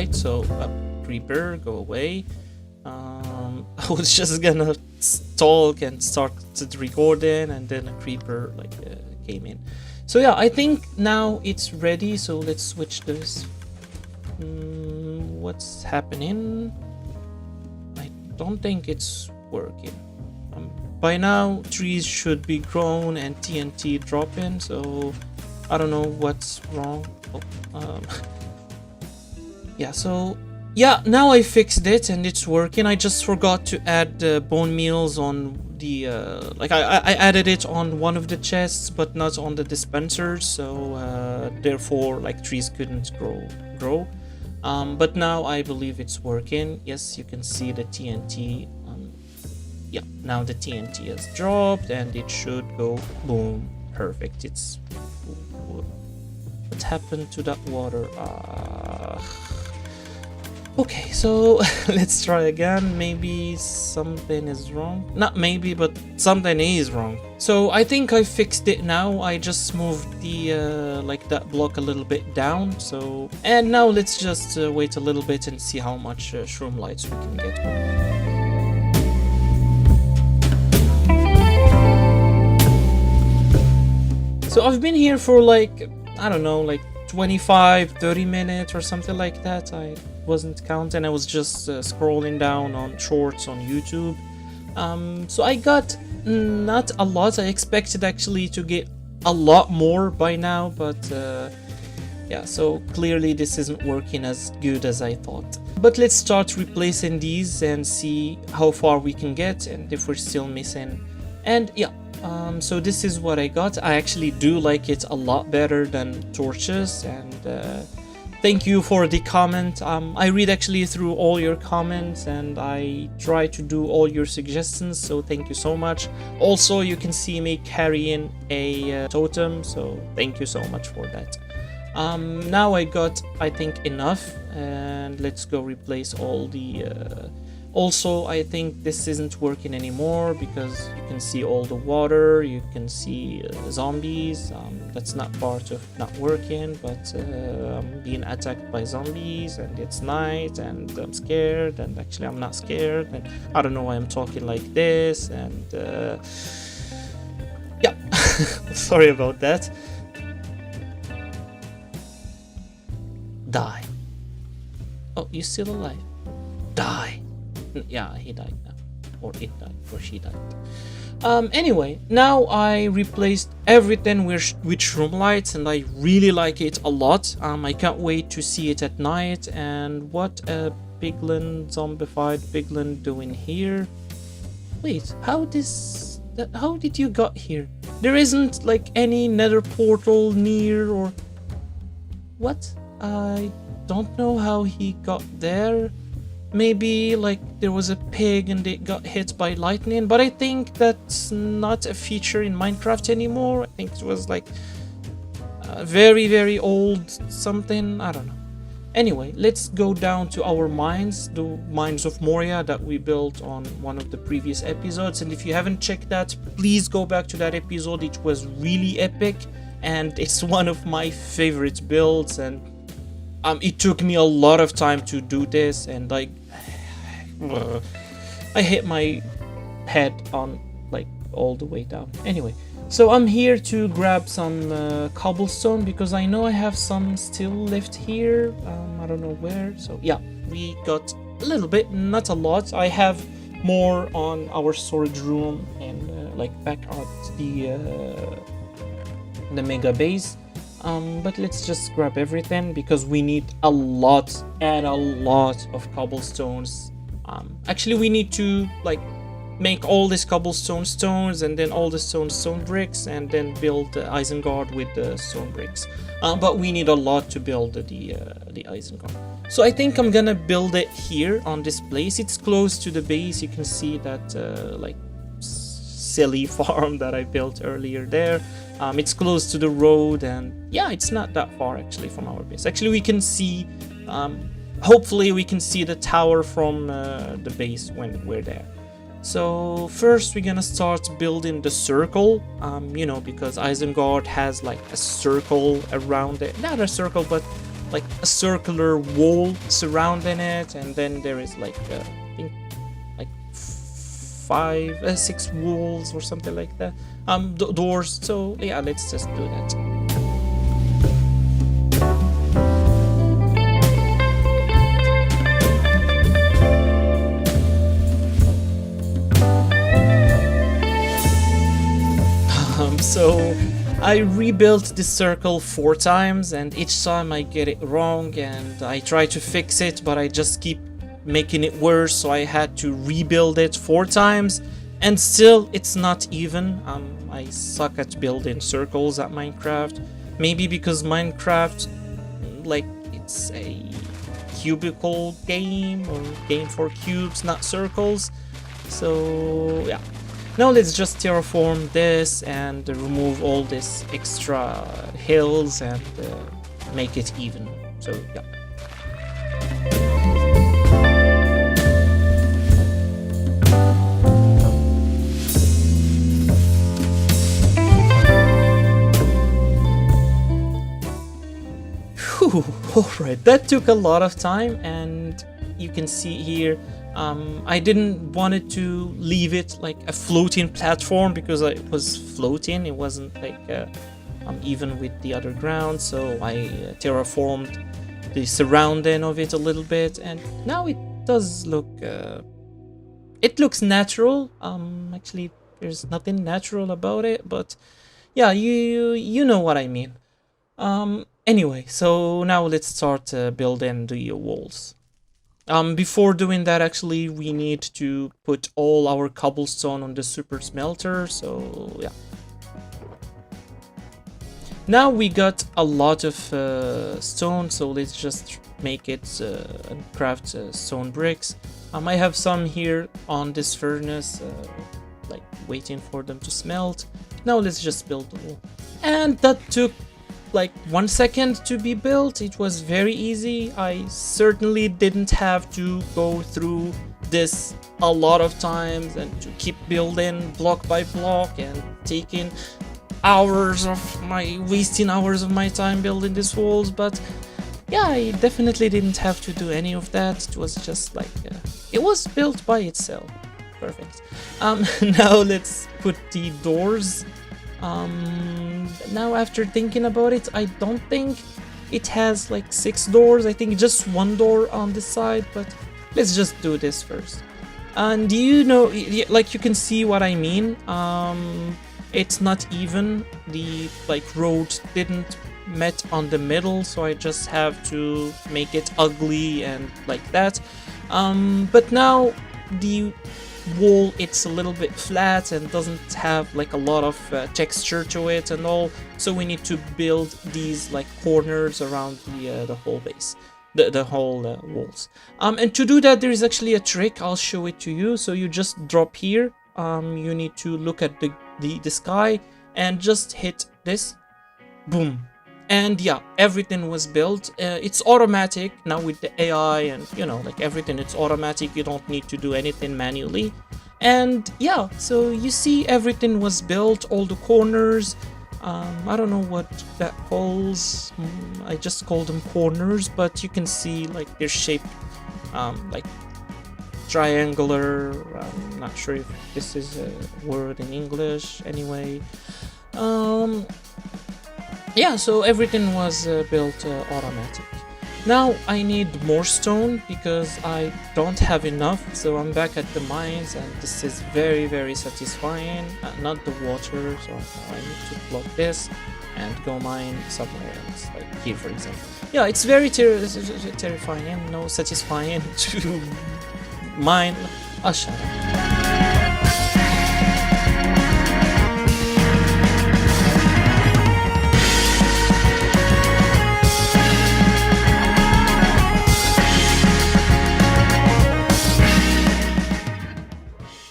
light. So creeper, go away. I was just gonna talk and start recording, and then a creeper like came in. So yeah, I think now it's ready. So let's switch this. What's happening? I don't think it's working. By now, trees should be grown and TNT dropping. So I don't know what's wrong. Yeah, so yeah, now I fixed it and it's working. I just forgot to add bone meals on the like I added it on one of the chests but not on the dispensers, so therefore like trees couldn't grow. But now I believe it's working. Yes, you can see the TNT. Yeah, now the TNT has dropped and it should go boom. Perfect. It's what happened to that water? Okay, so let's try again. Maybe something is wrong. Not maybe, but something is wrong. So I think I fixed it now. I just moved the like that block a little bit down. So and now let's just wait a little bit and see how much shroom lights we can get. So I've been here for like, I don't know, like 25-30 minutes or something like that. I wasn't counting. I was just scrolling down on shorts on YouTube. So I got not a lot. I expected actually to get a lot more by now, but yeah, so clearly this isn't working as good as I thought. But let's start replacing these and see how far we can get and if we're still missing. And yeah, so this is what I got. I actually do like it a lot better than torches, and thank you for the comment. I read actually through all your comments and I try to do all your suggestions, so thank you so much. Also, you can see me carrying a totem, so thank you so much for that. Now I got, I think, enough, and let's go replace all the also, I think this isn't working anymore because you can see all the water, you can see zombies. That's not part of not working, but I'm being attacked by zombies and it's night and I'm scared, and actually I'm not scared, and I don't know why I'm talking like this, and yeah, sorry about that. Die. Oh, you're still alive. Die. Yeah, he died now, or it died, or she died. Anyway, now I replaced everything with shroom lights, and I really like it a lot. I can't wait to see it at night. And what a piglin, zombified piglin doing here? Wait, how did you got here? There isn't like any nether portal near, or what? I don't know how he got there. Maybe like there was a pig and it got hit by lightning, but I think that's not a feature in Minecraft anymore. I think it was like very old something, I don't know. Anyway, let's go down to our mines, the Mines of Moria that we built on one of the previous episodes. And if you haven't checked that, please go back to that episode. It was really epic and it's one of my favorite builds, and it took me a lot of time to do this, and like I hit my head on like all the way down. Anyway, so I'm here to grab some cobblestone because I know I have some still left here. I don't know where. So yeah, we got a little bit, not a lot. I have more on our storage room and like back at the mega base. But let's just grab everything because we need a lot and a lot of cobblestones. Actually, we need to like make all these cobblestone stones and then all the stone bricks and then build the Isengard with the stone bricks. But we need a lot to build the Isengard. So I think I'm gonna build it here on this place. It's close to the base. You can see that like silly farm that I built earlier there. It's close to the road, and yeah, it's not that far actually from our base. Actually, we can see, hopefully we can see the tower from the base when we're there. So first we're gonna start building the circle, you know, because Isengard has like a circle around it. Not a circle, but like a circular wall surrounding it, and then there is like I think like 6 walls or something like that. Doors. So yeah, let's just do that. So I rebuilt the circle 4 times, and each time I get it wrong and I try to fix it, but I just keep making it worse, so I had to rebuild it 4 times, and still it's not even. I suck at building circles at Minecraft. Maybe because Minecraft, like, it's a cubicle game, or game for cubes, not circles. So yeah. Now let's just terraform this and remove all this extra hills and make it even. So yeah. Alright, that took a lot of time, and you can see here I didn't want it to leave it like a floating platform because it was floating. It wasn't like even with the other ground, so I terraformed the surrounding of it a little bit, and now it does look it looks natural. Actually, there's nothing natural about it, but yeah, you know what I mean. Anyway, so now let's start building the walls. Before doing that, actually, we need to put all our cobblestone on the super smelter, so yeah. Now we got a lot of stone, so let's just make it and craft stone bricks. I have some here on this furnace, like waiting for them to smelt. Now let's just build the wall. And that took like 1 second to be built. It was very easy. I certainly didn't have to go through this a lot of times and to keep building block by block and taking wasting hours of my time building these walls. But yeah, I definitely didn't have to do any of that. It was just like it was built by itself. Perfect. Now let's put the doors. Now after thinking about it, I don't think it has like 6 doors. I think just 1 door on this side, but let's just do this first. And you know, like you can see what I mean. It's not even. The like road didn't met on the middle, so I just have to make it ugly and like that. But now the wall, it's a little bit flat and doesn't have like a lot of texture to it and all, so we need to build these like corners around the whole base, the whole walls. And to do that, there is actually a trick. I'll show it to you. So you just drop here. You need to look at the sky and just hit this, boom, and yeah, everything was built. It's automatic now with the AI, and you know, like everything, it's automatic. You don't need to do anything manually. And yeah, so you see everything was built, all the corners. I don't know what that calls. I just call them corners, but you can see like they're shaped like triangular. I'm not sure if this is a word in English. Anyway, yeah, so everything was built automatic. Now I need more stone because I don't have enough, so I'm back at the mines, and this is very, very satisfying. Not the water, so I need to block this and go mine somewhere else, like here for example. Yeah, it's very terrifying, no, satisfying to mine. Oh, shut up.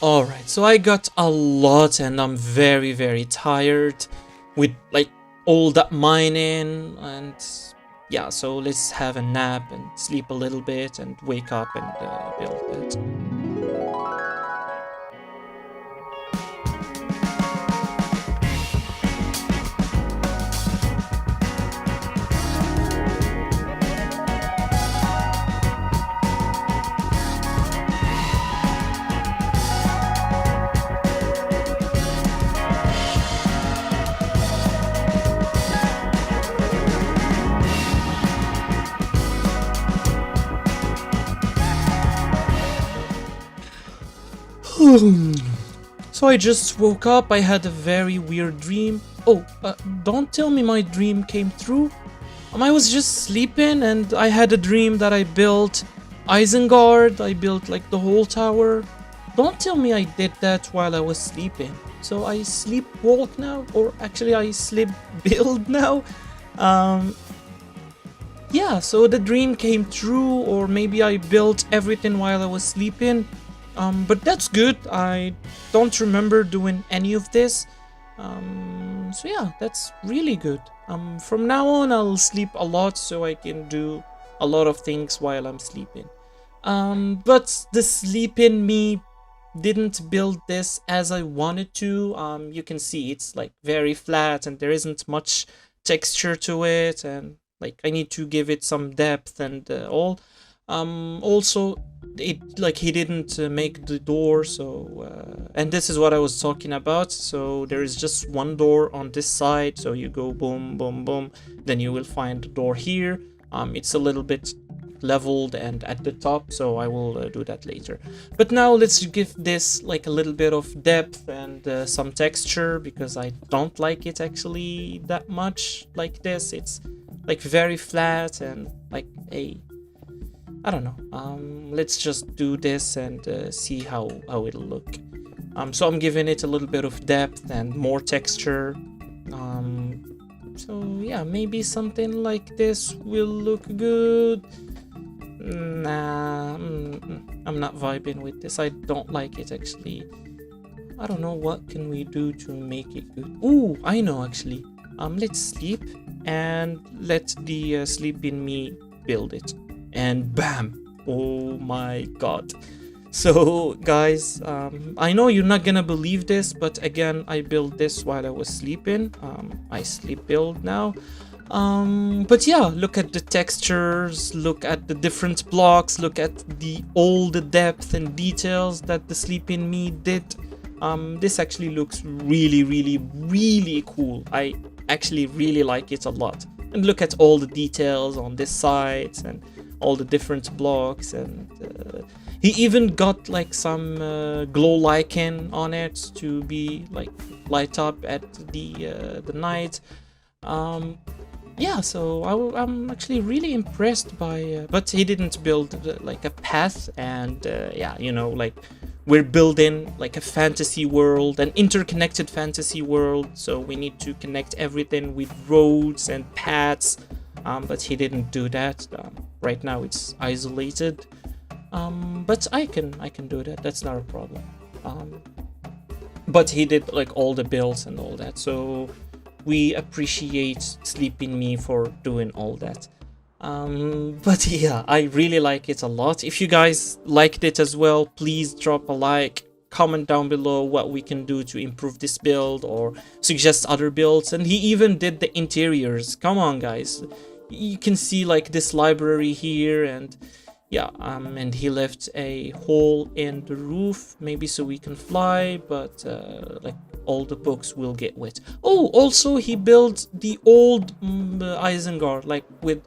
Alright, so I got a lot and I'm very, very tired with like all that mining, and yeah, so let's have a nap and sleep a little bit and wake up and build it. So I just woke up. I had a very weird dream. Oh, don't tell me my dream came true. I was just sleeping and I had a dream that I built Isengard. I built like the whole tower. Don't tell me I did that while I was sleeping. So I sleepwalk now, or actually I sleep build now. Yeah, so the dream came true, or maybe I built everything while I was sleeping. But that's good. I don't remember doing any of this. So yeah, that's really good. From now on, I'll sleep a lot so I can do a lot of things while I'm sleeping. But the sleep in me didn't build this as I wanted to. You can see it's like very flat and there isn't much texture to it, and like I need to give it some depth and all. Also, it like he didn't make the door, so and this is what I was talking about. So there is just one door on this side, so you go boom boom boom, then you will find the door here. It's a little bit leveled and at the top, so I will do that later. But now let's give this like a little bit of depth and some texture, because I don't like it actually that much like this. It's like very flat and like I don't know. Let's just do this and see how it'll look. So I'm giving it a little bit of depth and more texture. So yeah, maybe something like this will look good. Nah, I'm not vibing with this. I don't like it actually. I don't know, what can we do to make it good? Ooh, I know actually. Let's sleep and let the sleep in me build it. And bam! Oh my god. So guys, I know you're not gonna believe this, but again, I built this while I was sleeping. I sleep build now. But yeah, look at the textures, look at the different blocks, look at all the depth and details that the sleep in me did. This actually looks really, really, really cool. I actually really like it a lot. And look at all the details on this side and all the different blocks, and he even got like some glow lichen on it to be like light up at the night. Yeah, so I'm actually really impressed by but he didn't build like a path, and yeah, you know, like we're building like a fantasy world, an interconnected fantasy world, so we need to connect everything with roads and paths. But he didn't do that. Right now it's isolated. But I can do that. That's not a problem. But he did like all the builds and all that. So we appreciate Sleeping Me for doing all that. But yeah, I really like it a lot. If you guys liked it as well, please drop a like. Comment down below what we can do to improve this build or suggest other builds. And he even did the interiors. Come on, guys. You can see like this library here, and yeah, and he left a hole in the roof, maybe so we can fly, but like all the books will get wet. Oh, also he built the old Isengard, like with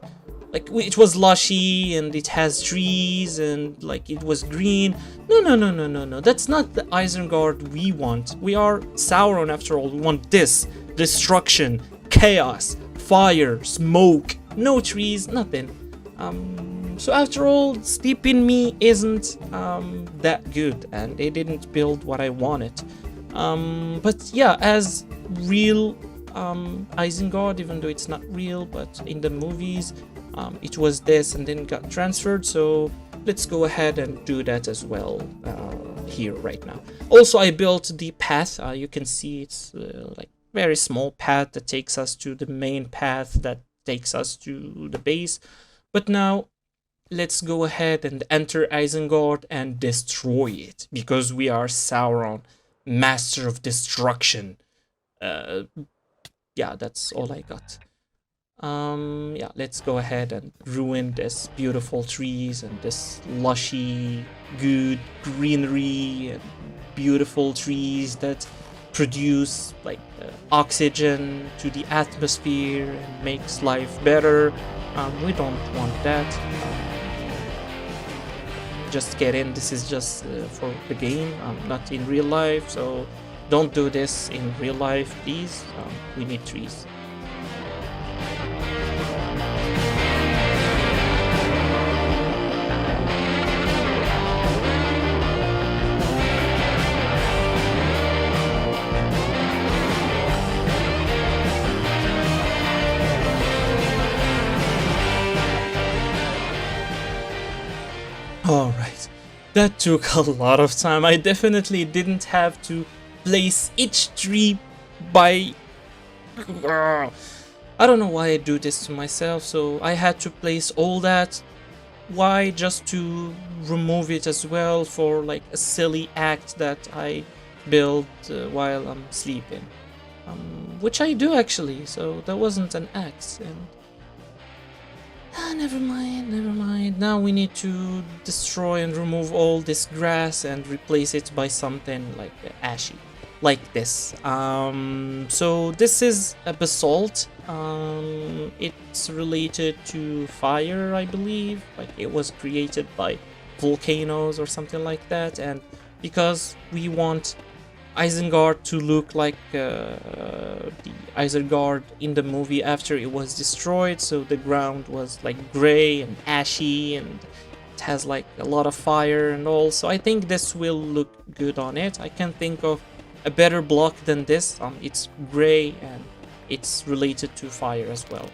it was lushy and it has trees and like it was green. No, that's not the Isengard we want. We are Sauron after all. We want this: destruction, chaos, fire, smoke, no trees, nothing. So after all, Sleep in Me isn't that good, and they didn't build what I wanted. But yeah, as real Isengard, even though it's not real, but in the movies it was this and then got transferred, so let's go ahead and do that as well here right now. Also, I built the path. You can see it's like very small path that takes us to the main path that takes us to the base. But now let's go ahead and enter Isengard and destroy it, because we are Sauron, master of destruction. Yeah, that's all I got. Yeah, let's go ahead and ruin this beautiful trees and this lushy good greenery and beautiful trees that produce like oxygen to the atmosphere and makes life better. We don't want that. just get in. This is just for the game, not in real life, so don't do this in real life, please. We need trees. Alright, that took a lot of time. I definitely didn't have to place each tree by... I don't know why I do this to myself, so I had to place all that. Why? Just to remove it as well for like a silly act that I build while I'm sleeping. Which I do actually, so that wasn't an act. And never mind, never mind. Now we need to destroy and remove all this grass and replace it by something like ashy, like this. So this is a basalt. It's related to fire, I believe. Like it was created by volcanoes or something like that. And because we want Isengard to look like the Isengard in the movie after it was destroyed, so the ground was like gray and ashy and it has like a lot of fire and all, so I think this will look good on it. I can't think of a better block than this. It's gray and it's related to fire as well.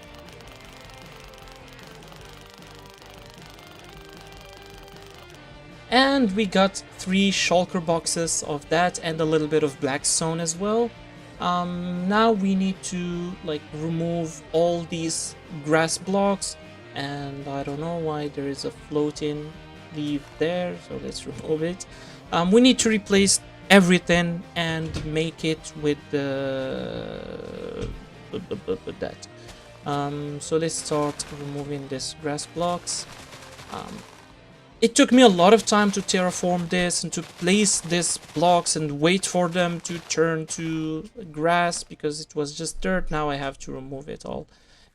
And we got 3 shulker boxes of that and a little bit of black stone as well. Now we need to like remove all these grass blocks, and I don't know why there is a floating leaf there, so let's remove it. We need to replace everything and make it with the that. So let's start removing these grass blocks. It took me a lot of time to terraform this and to place these blocks and wait for them to turn to grass because it was just dirt. Now I have to remove it all.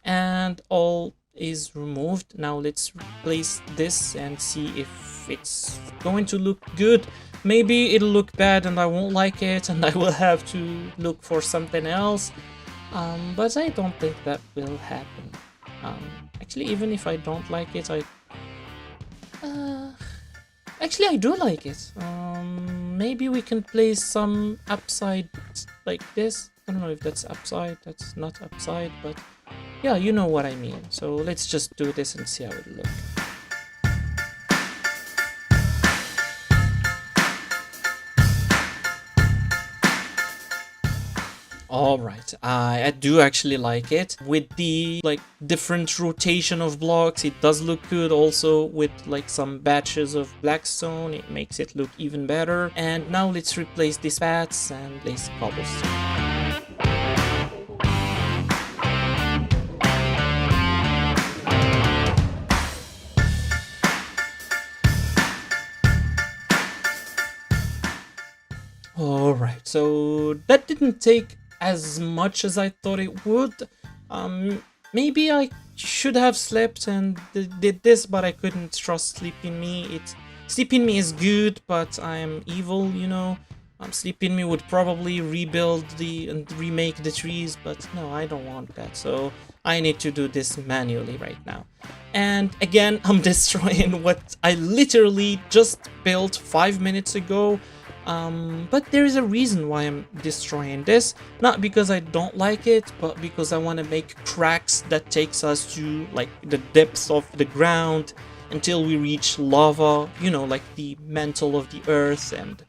And all is removed. Now let's replace this and see if it's going to look good. Maybe it'll look bad and I won't like it and I will have to look for something else. But I don't think that will happen. Actually, even if I don't like it, actually I do like it. Maybe we can place some upside like this. I don't know if that's upside, that's not upside, but yeah, you know what I mean. So let's just do this and see how it looks. Alright, I do actually like it. With the like different rotation of blocks, it does look good. Also with like some batches of blackstone, it makes it look even better. And now let's replace these paths and place cobblestone. Alright, so that didn't take as much as I thought it would. Maybe I should have slept and did this, but I couldn't trust Sleep in Me. Sleep in Me is good, but I am evil, you know. Sleep in Me would probably rebuild and remake the trees, but no, I don't want that. So I need to do this manually right now. And again, I'm destroying what I literally just built 5 minutes ago. But there is a reason why I'm destroying this. Not because I don't like it, but because I want to make cracks that takes us to like the depths of the ground until we reach lava, you know, like the mantle of the earth, and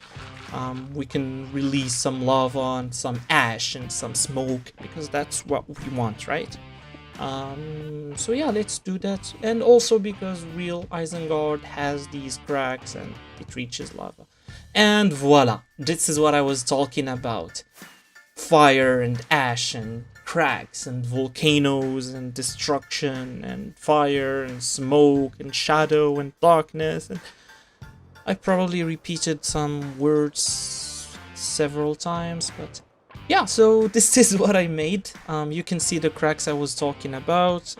we can release some lava and some ash and some smoke, because that's what we want, right? So yeah, let's do that. And also because real Isengard has these cracks and it reaches lava. And voila, this is what I was talking about. Fire and ash and cracks and volcanoes and destruction and fire and smoke and shadow and darkness. And I probably repeated some words several times, but yeah, so this is what I made. You can see the cracks I was talking about,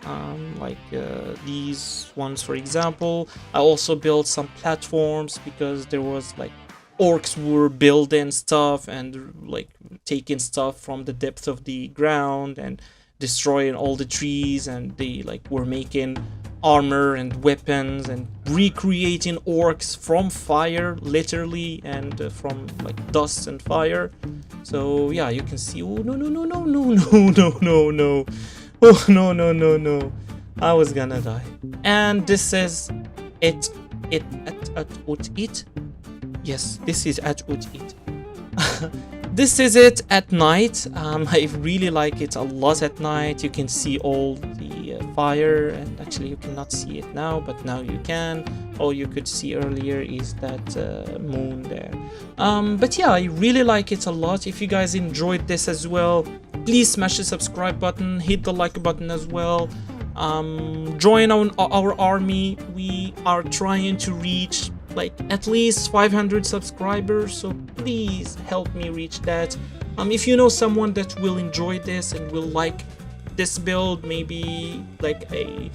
these ones, for example. I also built some platforms because there was like orcs were building stuff and like taking stuff from the depth of the ground and destroying all the trees, and they like were making armor and weapons and recreating orcs from fire, literally, and from like dust and fire. So yeah, you can see. Oh no no no no no no no no no! Oh no no no no! I was gonna die. And this is it. It. Yes, this is at it. This is it at night. I really like it a lot at night. You can see all the fire, and actually you cannot see it now, but now you can. All you could see earlier is that moon there. But yeah, I really like it a lot. If you guys enjoyed this as well, please smash the subscribe button, hit the like button as well. Join our army. We are trying to reach like at least 500 subscribers, so please help me reach that. If you know someone that will enjoy this and will like this build, maybe like the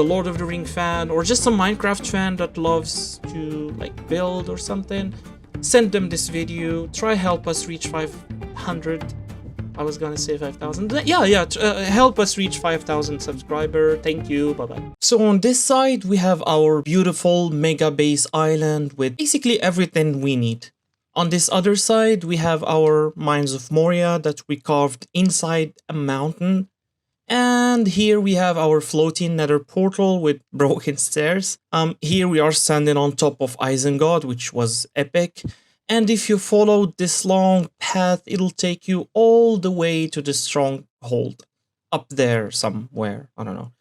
Lord of the Ring fan or just a Minecraft fan that loves to like build or something, send them this video. Try help us reach 500. I was gonna say 5,000. Help us reach 5,000 subscriber. Thank you. Bye bye. So on this side, we have our beautiful mega base island with basically everything we need. On this other side, we have our Mines of Moria that we carved inside a mountain. And here we have our floating nether portal with broken stairs. Here we are standing on top of Isengard, which was epic. And if you follow this long path, it'll take you all the way to the stronghold. Up there somewhere, I don't know.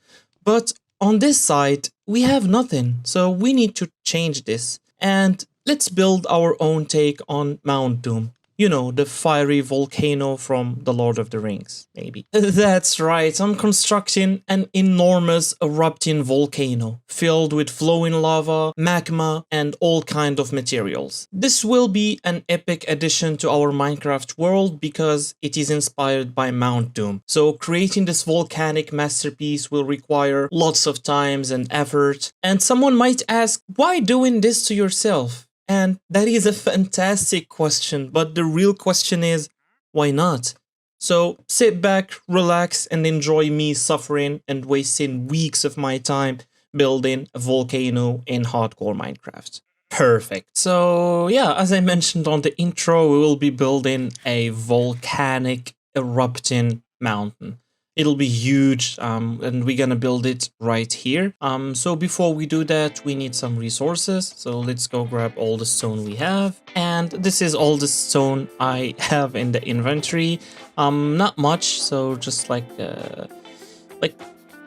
But on this side, we have nothing. So we need to change this. And let's build our own take on Mount Doom. You know, the fiery volcano from The Lord of the Rings, maybe. That's right, I'm constructing an enormous erupting volcano filled with flowing lava, magma, and all kinds of materials. This will be an epic addition to our Minecraft world because it is inspired by Mount Doom. So creating this volcanic masterpiece will require lots of time and effort. And someone might ask, why doing this to yourself? And that is a fantastic question, but the real question is, why not? So sit back, relax, and enjoy me suffering and wasting weeks of my time building a volcano in hardcore Minecraft. Perfect. So yeah, as I mentioned on the intro, we will be building a volcanic erupting mountain. It'll be huge, and we're gonna build it right here. So before we do that, we need some resources. So let's go grab all the stone we have. And this is all the stone I have in the inventory. Not much, so just like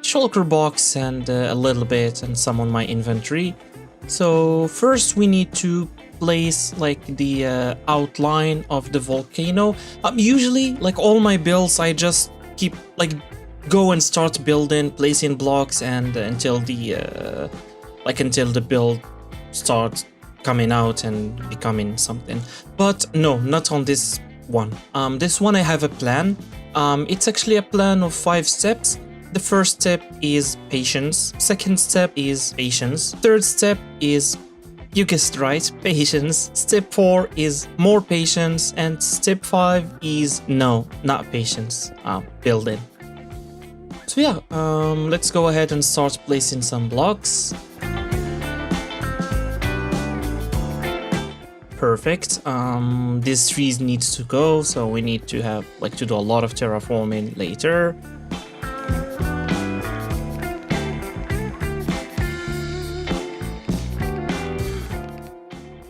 shulker box and a little bit and some on my inventory. So first we need to place like the outline of the volcano. Usually, like all my builds, I just keep like go and start building, placing blocks, and until the build starts coming out and becoming something. But no, not on this one. This one I have a plan. It's actually a plan of 5 steps. The first step is patience. Second step is patience. Third step is, you guessed right, patience. Step 4 is more patience, and step 5 is no, not patience, building. So yeah, let's go ahead and start placing some blocks. Perfect. This trees needs to go, so we need to have to do a lot of terraforming later.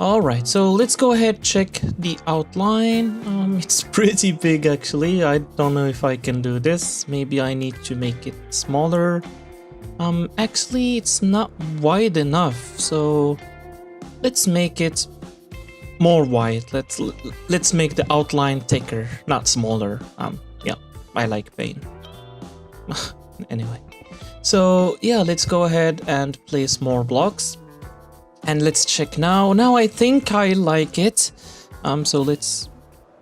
Alright, so let's go ahead check the outline. It's pretty big actually. I don't know if I can do this. Maybe I need to make it smaller. Actually it's not wide enough, so let's make it more wide. Let's make the outline thicker, not smaller. Yeah, I like pain. Anyway. So yeah, let's go ahead and place more blocks. And let's check now. Now I think I like it. So let's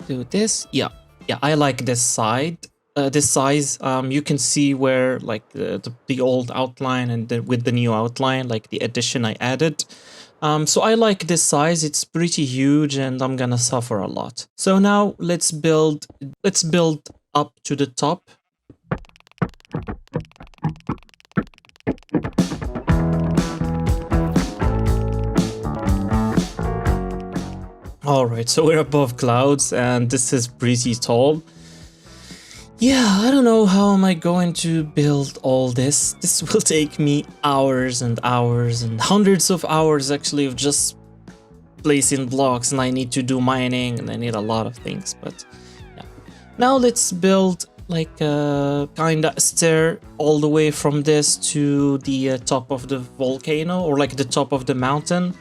do this. Yeah, yeah, I like this side, this size. You can see where like the old outline and with the new outline, like the addition I added. So I like this size. It's pretty huge, and I'm gonna suffer a lot. So now let's build up to the top. Alright, so we're above clouds, and this is pretty tall. Yeah, I don't know how am I going to build all this. This will take me hours and hours and hundreds of hours actually of just placing blocks, and I need to do mining, and I need a lot of things, but yeah. Now let's build like a kind of stair all the way from this to the top of the volcano, or like the top of the mountain.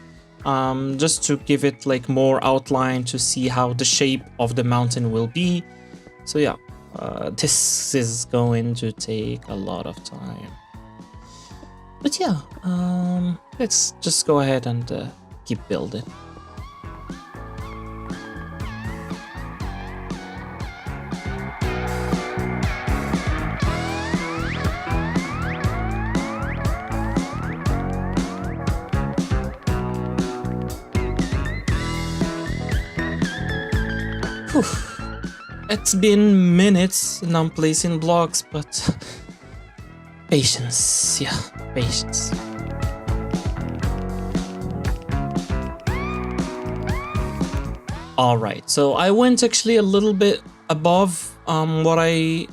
Just to give it like more outline to see how the shape of the mountain will be. So yeah, this is going to take a lot of time. But yeah, let's just go ahead and keep building. It's been minutes and I'm placing blocks, but patience, yeah, patience. Alright, so I went actually a little bit above what I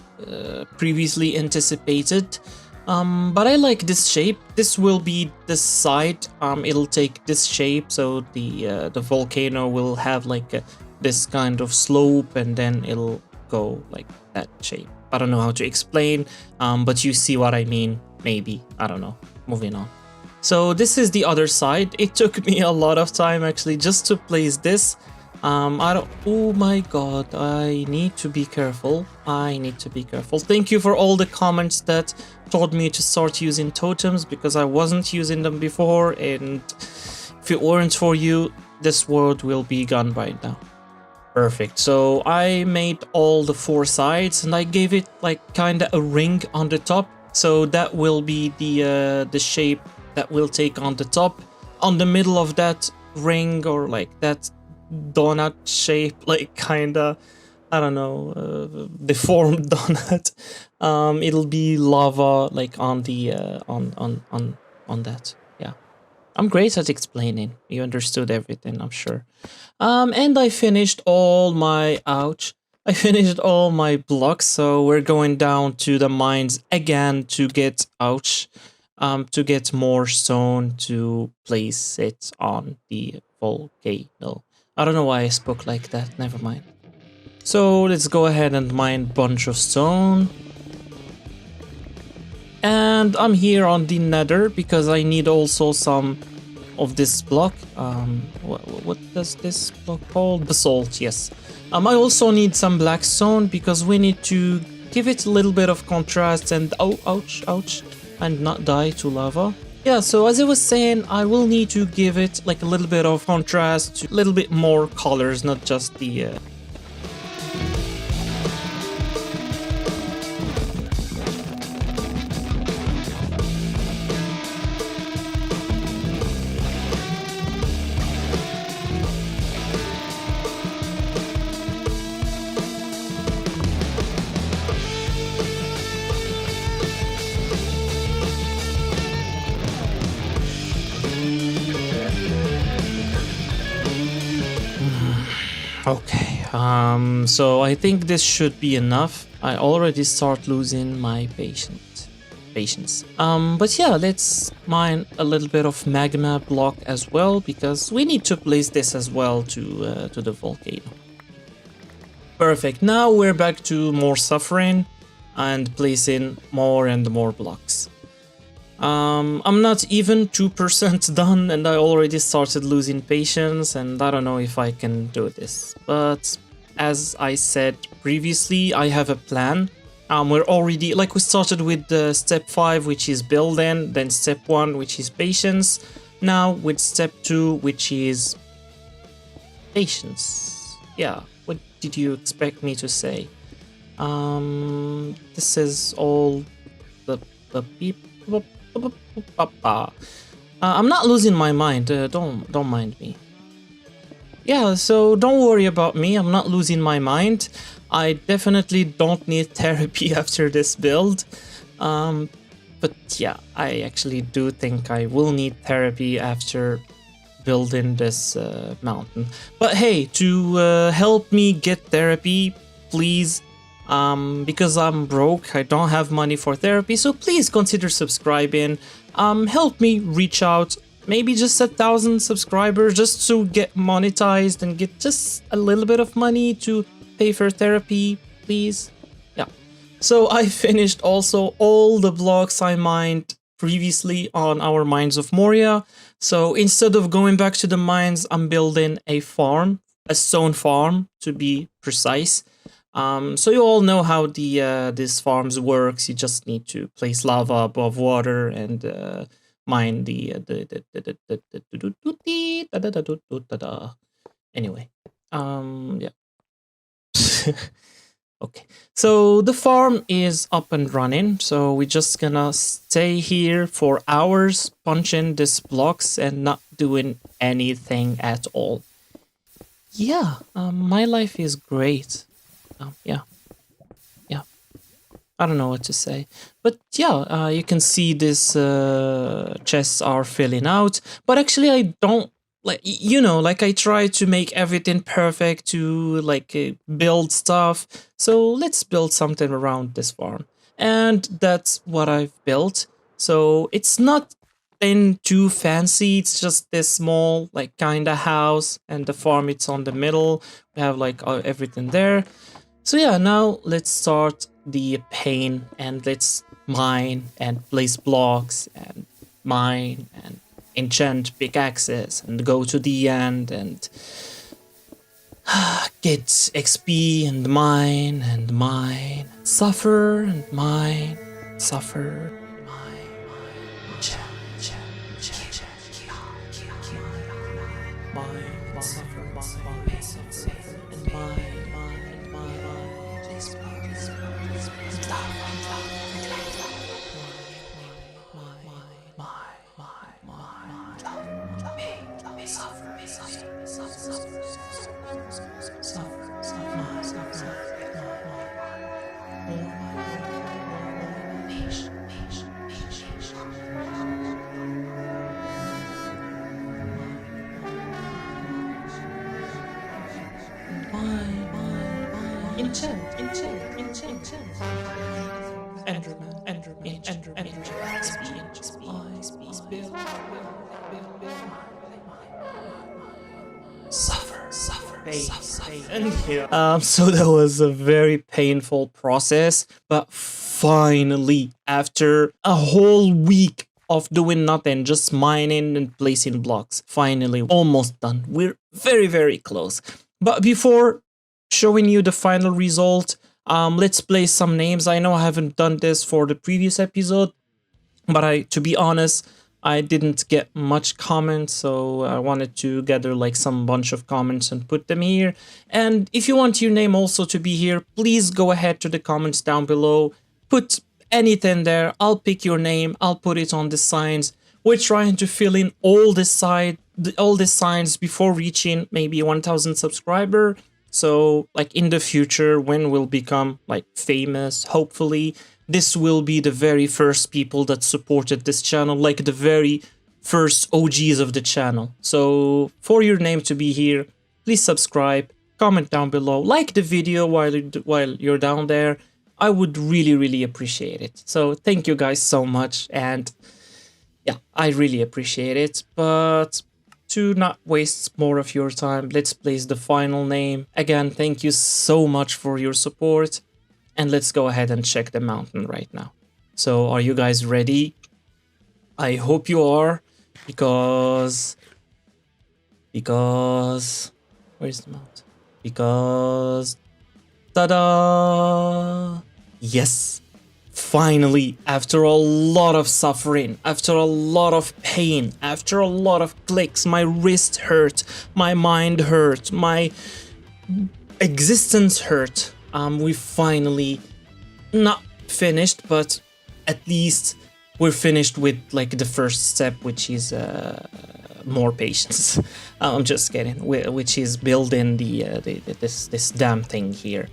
previously anticipated, but I like this shape. This will be the side, it'll take this shape, so the volcano will have like this kind of slope, and then it'll go like that shape. I don't know how to explain, but you see what I mean, maybe. I don't know. Moving on. So this is the other side. It took me a lot of time actually just to place this. Oh my god, I need to be careful. I need to be careful. Thank you for all the comments that told me to start using totems, because I wasn't using them before, and if it weren't for you, this world will be gone by now. Perfect. So I made all the 4 sides, and I gave it like kind of a ring on the top. So that will be the shape that will take on the top. On the middle of that ring, or like that donut shape, like kind of, I don't know, deformed donut. It'll be lava like on the on that. Yeah. I'm great at explaining. You understood everything, I'm sure. And I finished all my, I finished all my blocks, so we're going down to the mines again to get, to get more stone to place it on the volcano. I don't know why I spoke like that, never mind. So let's go ahead and mine a bunch of stone. And I'm here on the nether because I need also some of this block. What does this block called? Basalt, yes. I also need some black stone because we need to give it a little bit of contrast and ouch, and not die to lava. Yeah, so as I was saying, I will need to give it like a little bit of contrast, a little bit more colors, not just the Okay, so I think this should be enough. I already start losing my patience. But yeah, let's mine a little bit of magma block as well, because we need to place this as well to the volcano. Perfect, now we're back to more suffering and placing more and more blocks. I'm not even 2% done, and I already started losing patience, and I don't know if I can do this. But as I said previously, I have a plan. We're already, like, we started with step 5, which is building, then step 1, which is patience. Now with step 2, which is patience. Yeah, with did you expect me to say? This is all the beep. I'm not losing my mind. Don't mind me. Yeah, so don't worry about me. I'm not losing my mind. I definitely don't need therapy after this build. But yeah, I actually do think I will need therapy after building this mountain. But hey, to help me get therapy, please, because I'm broke, I don't have money for therapy, so please consider subscribing. Help me reach out, maybe just 1,000 subscribers, just to get monetized and get just a little bit of money to pay for therapy, please. Yeah. So I finished also all the blocks I mined previously on our Mines of Moria. So instead of going back to the mines, I'm building a farm, a stone farm to be precise. So you all know how this farms works. You just need to place lava above water and mine anyway. Yeah. Okay, so the farm is up and running, so we're just gonna stay here for hours punching these blocks and not doing anything at all. Yeah, my life is great. Yeah, I don't know what to say, but yeah, you can see this chests are filling out, but actually I don't like, you know, like I try to make everything perfect to like build stuff. So let's build something around this farm. And that's what I've built. So it's not too fancy. It's just this small like kind of house, and the farm it's on the middle. We have like everything there. So yeah, now let's start the pain and let's mine and place blocks and mine and enchant pickaxes and go to the end and get XP and mine, suffer and mine, suffer, mine, so that was a very painful process, but finally, after a whole week of doing nothing, just mining and placing blocks, finally, almost done. We're very, very close. But before showing you the final result, let's place some names. I know I haven't done this for the previous episode, but to be honest, I didn't get much comments, so I wanted to gather like some bunch of comments and put them here. And if you want your name also to be here, please go ahead to the comments down below. Put anything there. I'll pick your name. I'll put it on the signs. We're trying to fill in all the signs before reaching maybe 1,000 subscriber. So like in the future, when we'll become like famous, hopefully, this will be the very first people that supported this channel, like the very first OGs of the channel. So for your name to be here, please subscribe, comment down below, like the video while you're down there. I would really, really appreciate it. So thank you guys so much. And yeah, I really appreciate it. But to not waste more of your time, let's place the final name. Again, thank you so much for your support. And let's go ahead and check the mountain right now. So are you guys ready? I hope you are, because where's the mountain? Because ta-da! Yes, finally, after a lot of suffering, after a lot of pain, after a lot of clicks, my wrist hurt, my mind hurt, my existence hurt. We finally not finished, but at least we're finished with like the first step, which is more patience. I'm just kidding. Which is building this damn thing here.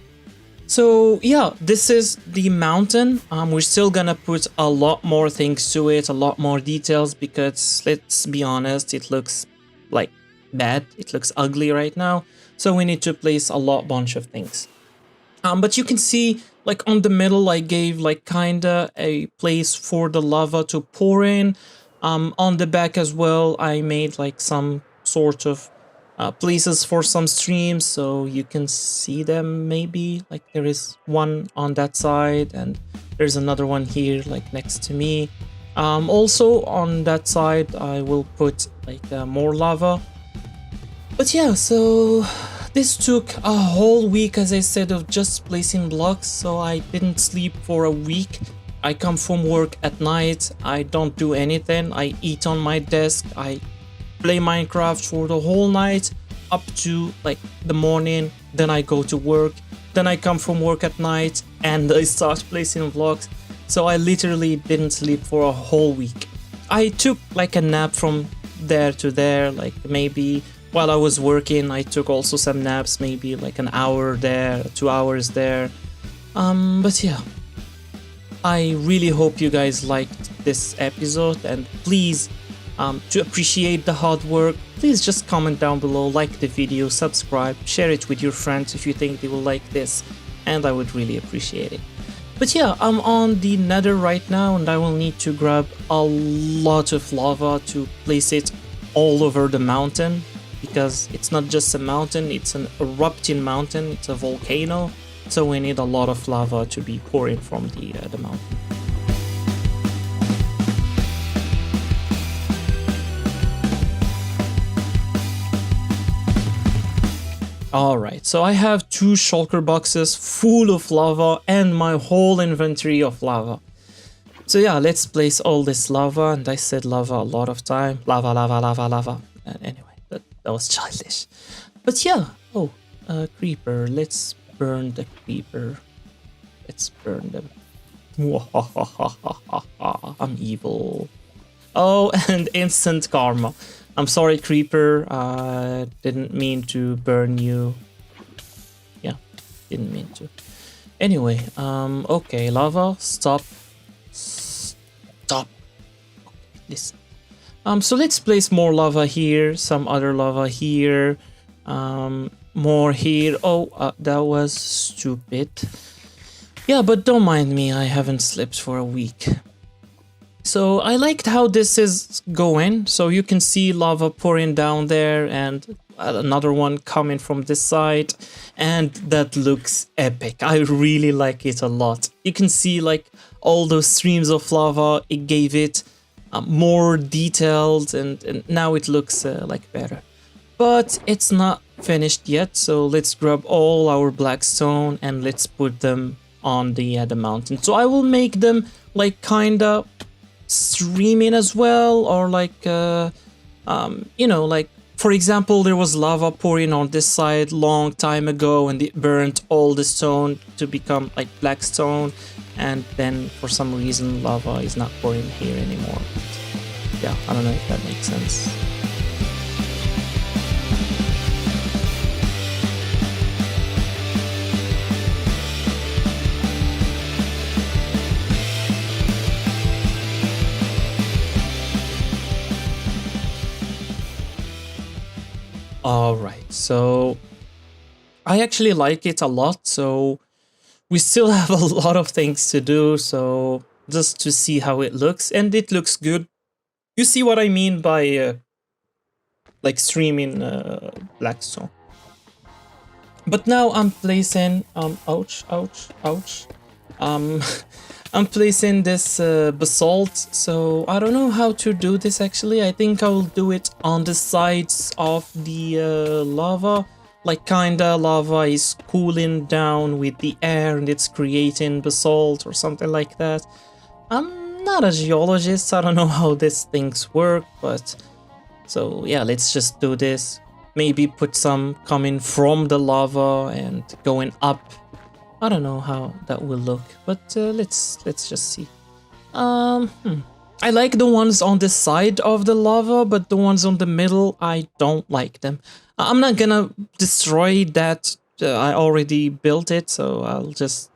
So yeah, this is the mountain. We're still gonna put a lot more things to it, a lot more details, because let's be honest, it looks like bad. It looks ugly right now. So we need to place a bunch of things. But you can see, like on the middle, I gave like kinda a place for the lava to pour in. On the back as well, I made like some sort of places for some streams, so you can see them maybe. Like there is one on that side, and there's another one here, like next to me. Also on that side, I will put like more lava. But yeah, so this took a whole week, as I said, of just placing blocks, so I didn't sleep for a week. I come from work at night, I don't do anything, I eat on my desk, I play Minecraft for the whole night up to like the morning, then I go to work, then I come from work at night and I start placing blocks. So I literally didn't sleep for a whole week. I took like a nap from there to there, like maybe while I was working, I took also some naps, maybe like an hour there, 2 hours there. But yeah, I really hope you guys liked this episode, and please, to appreciate the hard work, please just comment down below, like the video, subscribe, share it with your friends if you think they will like this, and I would really appreciate it. But yeah, I'm on the nether right now, and I will need to grab a lot of lava to place it all over the mountain, because it's not just a mountain, it's an erupting mountain, it's a volcano, so we need a lot of lava to be pouring from the mountain. Alright, so I have 2 shulker boxes full of lava and my whole inventory of lava. So yeah, let's place all this lava, and I said lava a lot of time. Lava, lava, lava, lava. Anyway, that was childish. But yeah, oh, creeper. Let's burn the creeper. Let's burn them. I'm evil. Oh, and instant karma. I'm sorry, creeper. Didn't mean to burn you. Yeah, didn't mean to. Anyway, okay, lava, stop. Stop. Okay, listen. So let's place more lava here, some other lava here, more here. Oh, that was stupid. Yeah, but don't mind me, I haven't slept for a week. So I liked how this is going. So you can see lava pouring down there and another one coming from this side, and that looks epic. I really like it a lot. You can see like all those streams of lava, it gave it more detailed, and now it looks like better. But it's not finished yet, so let's grab all our black stone and let's put them on the mountain. So I will make them like kinda streaming as well, or like you know, like for example, there was lava pouring on this side long time ago and it burnt all the stone to become like black stone, and then for some reason lava is not pouring here anymore. Yeah, I don't know if that makes sense. Alright, so I actually like it a lot, so we still have a lot of things to do, so just to see how it looks, and it looks good. You see what I mean by like streaming blackstone. But now I'm placing ouch, ouch, ouch. I'm placing this basalt, so I don't know how to do this actually. I think I will do it on the sides of the lava. Like kinda lava is cooling down with the air and it's creating basalt or something like that. I'm not a geologist, I don't know how these things work, but so yeah, let's just do this. maybe put some coming from the lava and going up. I don't know how that will look, but let's just see. I like the ones on the side of the lava, but the ones on the middle, I don't like them. I'm not gonna destroy that. I already built it, so I'll just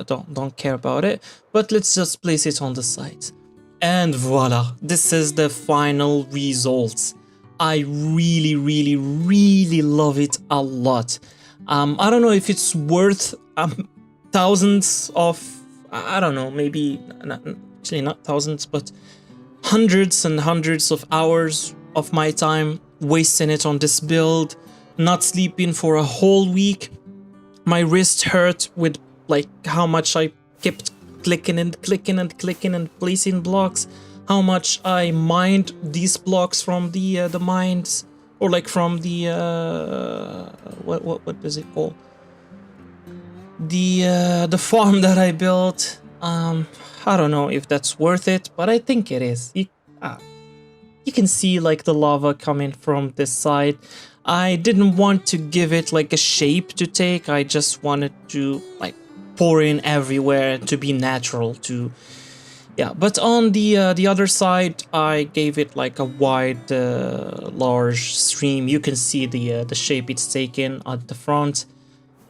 don't care about it. But let's just place it on the sides. And voila, this is the final results. I really, really, really love it a lot. I don't know if it's worth thousands of, I don't know, maybe actually not thousands, but hundreds and hundreds of hours of my time wasting it on this build, not sleeping for a whole week. My wrist hurt with like how much I kept clicking and clicking and clicking and placing blocks, how much I mined these blocks from the mines, or like from the what does it call, the farm that I built. I don't know if that's worth it, but I think it is. You can see like the lava coming from this side. I didn't want to give it like a shape to take. I just wanted to like pour in everywhere to be natural to, yeah. But on the other side, I gave it like a wide, large stream. You can see the shape it's taken at the front.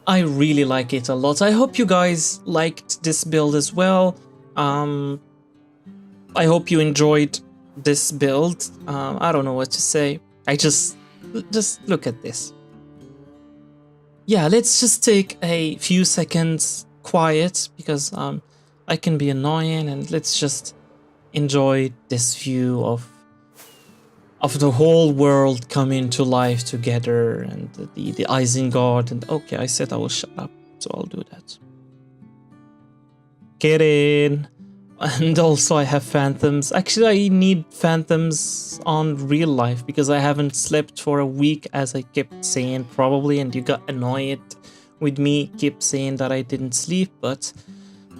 I really like it a lot. I hope you guys liked this build as well. I hope you enjoyed this build. I don't know what to say. I just look at this. Yeah, let's just take a few seconds quiet because I can be annoying, and let's just enjoy this view of the whole world coming to life together, and the Isengard. And okay, I said I will shut up, so I'll do that. Kidding. And also I have phantoms. Actually, I need phantoms on real life because I haven't slept for a week, as I kept saying probably, and you got annoyed with me keep saying that I didn't sleep. But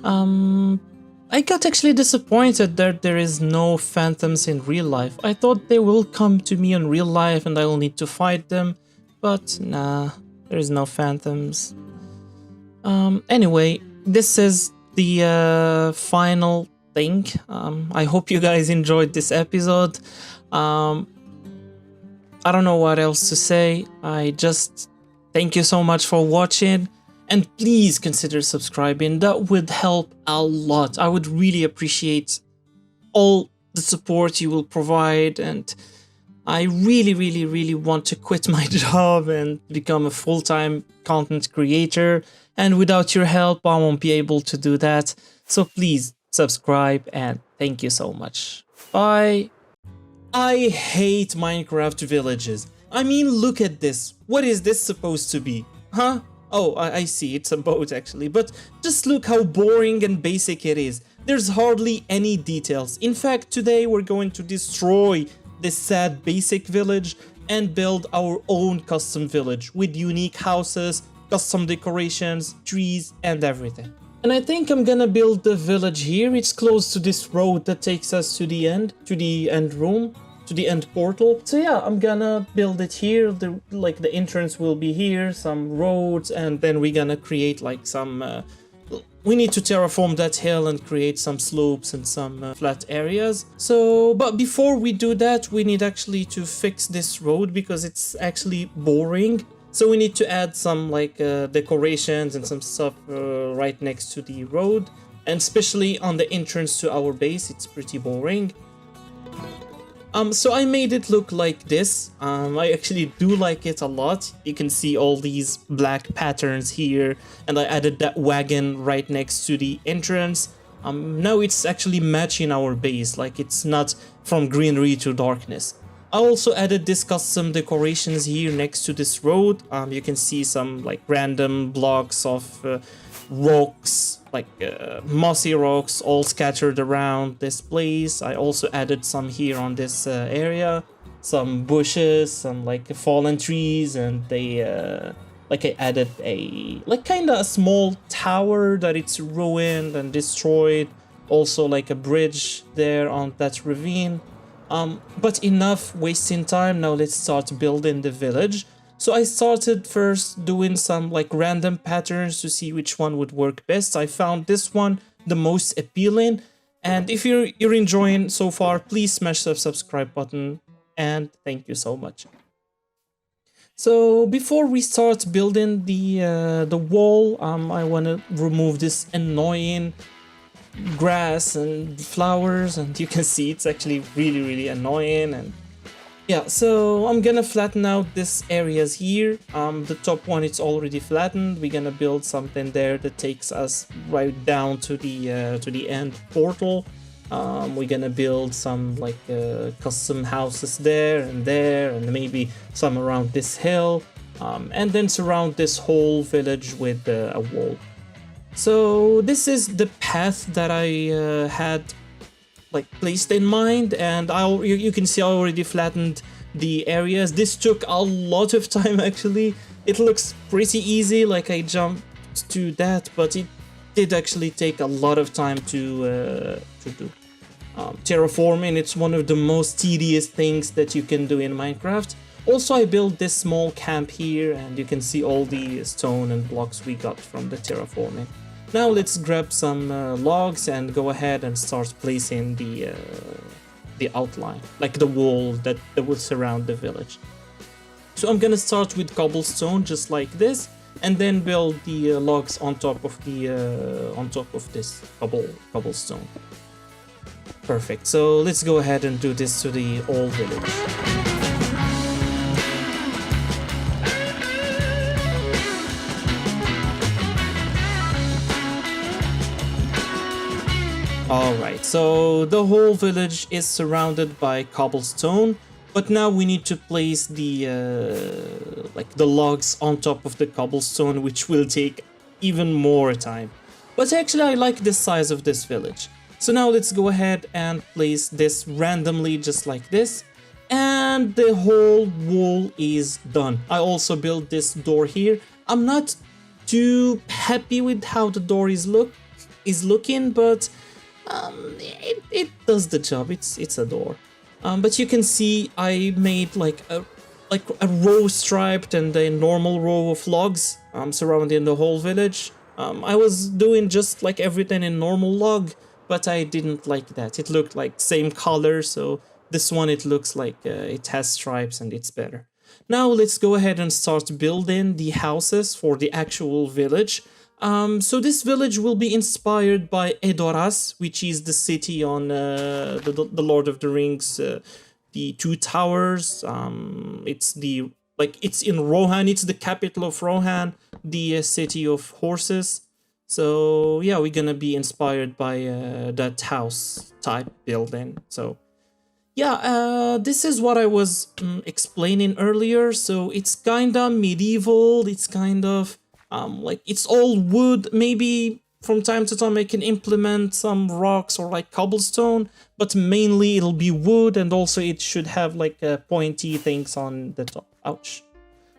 I got actually disappointed that there is no phantoms in real life. I thought they will come to me in real life and I will need to fight them, but nah, there is no phantoms. Anyway, this is the final thing. I hope you guys enjoyed this episode. I don't know what else to say. I just thank you so much for watching, and please consider subscribing. That would help a lot. I would really appreciate all the support you will provide, and I really, really, really want to quit my job and become a full-time content creator, and without your help I won't be able to do that. So please subscribe, and thank you so much. Bye. I hate Minecraft villages. I mean, look at this. What is this supposed to be? Huh? Oh, I see. It's a boat actually. But just look how boring and basic it is. There's hardly any details. In fact, today we're going to destroy this sad basic village and build our own custom village with unique houses, custom decorations, trees, and everything. And I think I'm gonna build the village here. It's close to this road that takes us to the end room, to the end portal. So yeah, I'm gonna build it here. The entrance will be here, some roads, and then we're gonna create like some we need to terraform that hill and create some slopes and some flat areas. So, but before we do that, we need actually to fix this road because it's actually boring. So we need to add some like decorations and some stuff right next to the road, and especially on the entrance to our base, it's pretty boring. So I made it look like this. I actually do like it a lot. You can see all these black patterns here, and I added that wagon right next to the entrance. Now it's actually matching our base, like it's not from greenery to darkness. I also added this custom decorations here next to this road. You can see some like random blocks of rocks, like mossy rocks all scattered around this place. I also added some here on this area, some bushes, some like fallen trees, and they like I added a like kind of a small tower that it's ruined and destroyed, also like a bridge there on that ravine. But enough wasting time, now let's start building the village. So I started first doing some like random patterns to see which one would work best. I found this one the most appealing. And if you're enjoying so far, please smash the subscribe button. And thank you so much. So before we start building the wall, I want to remove this annoying grass and flowers, and you can see it's actually really annoying. And yeah, so I'm gonna flatten out these areas here. The top one, it's already flattened. We're gonna build something there that takes us right down to the end portal. We're gonna build some like custom houses there, and maybe some around this hill, and then surround this whole village with a wall. So this is the path that I had like placed in mind, and you can see I already flattened the areas. This took a lot of time actually. It looks pretty easy, like I jumped to that, but it did actually take a lot of time to do. Terraforming, it's one of the most tedious things that you can do in Minecraft. Also, I built this small camp here, and you can see all the stone and blocks we got from the terraforming. Now let's grab some logs and go ahead and start placing the outline, like the wall that will surround the village. So I'm gonna start with cobblestone, just like this, and then build the logs on top of this cobblestone. Perfect. So let's go ahead and do this to the old village. Alright, so the whole village is surrounded by cobblestone, but now we need to place the logs on top of the cobblestone, which will take even more time. But actually I like the size of this village. So now let's go ahead and place this randomly, just like this, and the whole wall is done. I also built this door here. I'm not too happy with how the door is looking, but it does the job. It's a door. But you can see I made like a row striped and a normal row of logs surrounding the whole village. I was doing just like everything in normal log, but I didn't like that. It looked like same color, so this one it looks like it has stripes and it's better. Now let's go ahead and start building the houses for the actual village. So this village will be inspired by Edoras, which is the city on the Lord of the Rings, the Two Towers. It's in Rohan. It's the capital of Rohan, the city of horses. So yeah, we're gonna be inspired by that house type building. So yeah, this is what I was explaining earlier. So it's kinda medieval. It's kind of like it's all wood. Maybe from time to time I can implement some rocks or like cobblestone, but mainly it'll be wood, and also it should have like pointy things on the top. Ouch.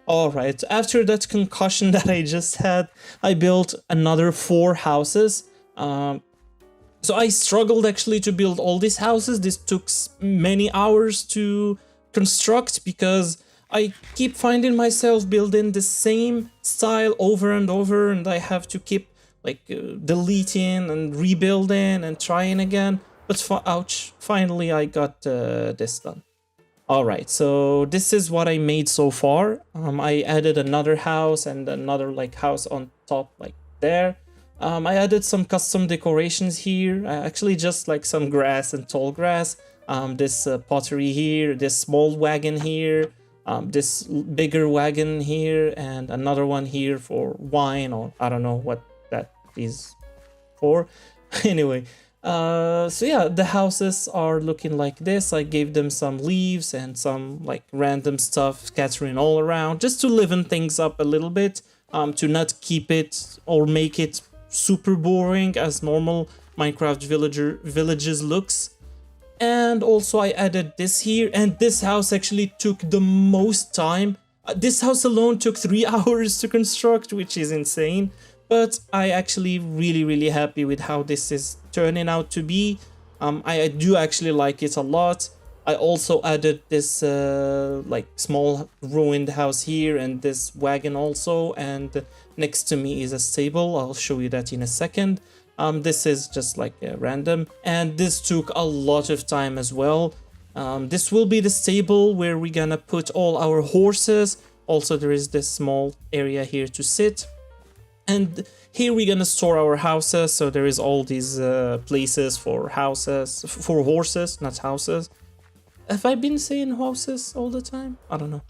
Alright, after that concussion that I just had, I built another 4 houses. So I struggled actually to build all these houses. This took many hours to construct because I keep finding myself building the same style over and over, and I have to keep like deleting and rebuilding and trying again. But ouch, finally I got this done. Alright, so this is what I made so far. I added another house and another like house on top like there. I added some custom decorations here, actually just like some grass and tall grass. This pottery here, this small wagon here, this bigger wagon here, and another one here for wine, or I don't know what that is for. Anyway. So yeah, the houses are looking like this. I gave them some leaves and some like random stuff scattering all around, just to liven things up a little bit, to not keep it or make it super boring as normal Minecraft villages looks. And also I added this here, and this house actually took the most time. This house alone took 3 hours to construct, which is insane. But I actually really happy with how this is turning out to be. I do actually like it a lot. I also added this like small ruined house here and this wagon also, and next to me is a stable. I'll show you that in a second. This is just like random, and this took a lot of time as well. This will be the stable where we're gonna put all our horses. Also, there is this small area here to sit. And here we're gonna store our houses. So there is all these places for houses, for horses, not houses. Have I been saying houses all the time? I don't know.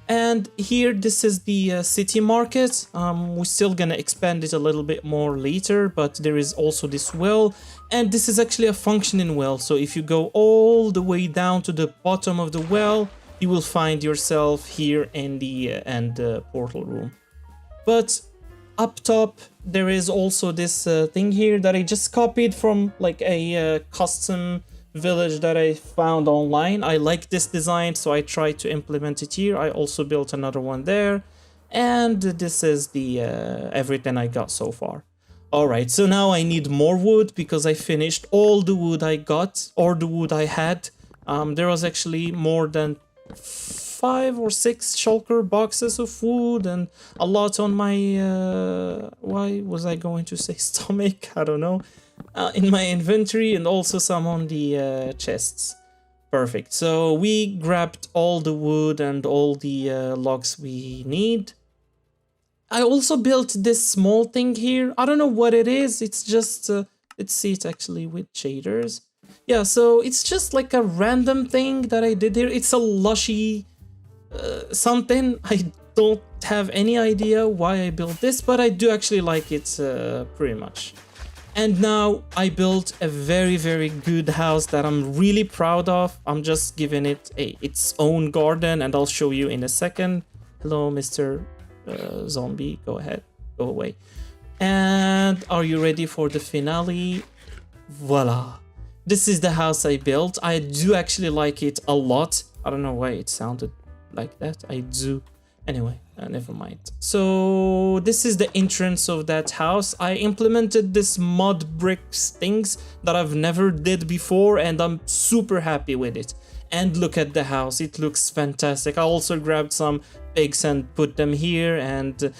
And here, this is the city market. We're still gonna expand it a little bit more later, but there is also this well. And this is actually a functioning well. So if you go all the way down to the bottom of the well, you will find yourself here in the end portal room. But up top, there is also this thing here that I just copied from like a custom village that I found online. I like this design, so I tried to implement it here. I also built another one there, and this is the everything I got so far. Alright, so now I need more wood because I finished all the wood I got, or the wood I had. There was actually more than 5 or 6 shulker boxes of wood and a lot on my why was I going to say stomach? I don't know. In my inventory, and also some on the chests. Perfect. So we grabbed all the wood and all the logs we need. I also built this small thing here. I don't know what it is. It's just let's see it actually with shaders. Yeah, so it's just like a random thing that I did here. It's a lushy something. I don't have any idea why I built this, but I do actually like it pretty much. And now I built a very, very good house that I'm really proud of. I'm just giving it its own garden, and I'll show you in a second. Hello, Mr. Zombie. Go ahead. Go away. And are you ready for the finale? Voila. This is the house I built. I do actually like it a lot. I don't know why it sounded like that. I do. Anyway, never mind. So this is the entrance of that house. I implemented this mud bricks things that I've never did before, and I'm super happy with it. And look at the house. It looks fantastic. I also grabbed some pigs and put them here, and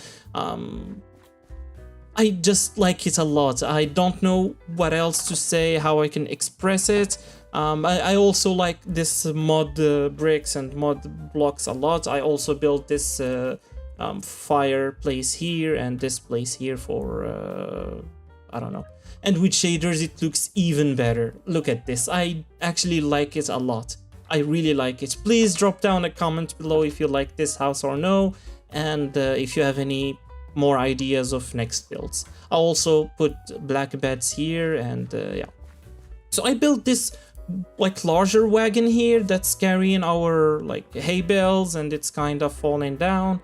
I just like it a lot. I don't know what else to say, how I can express it. I also like this mud bricks and mud blocks a lot. I also built this fireplace here and this place here for, I don't know. And with shaders, it looks even better. Look at this. I actually like it a lot. I really like it. Please drop down a comment below if you like this house or no. And if you have any more ideas of next builds. I also put black beds here, and yeah. So I built this like larger wagon here that's carrying our like hay bales, and it's kind of falling down.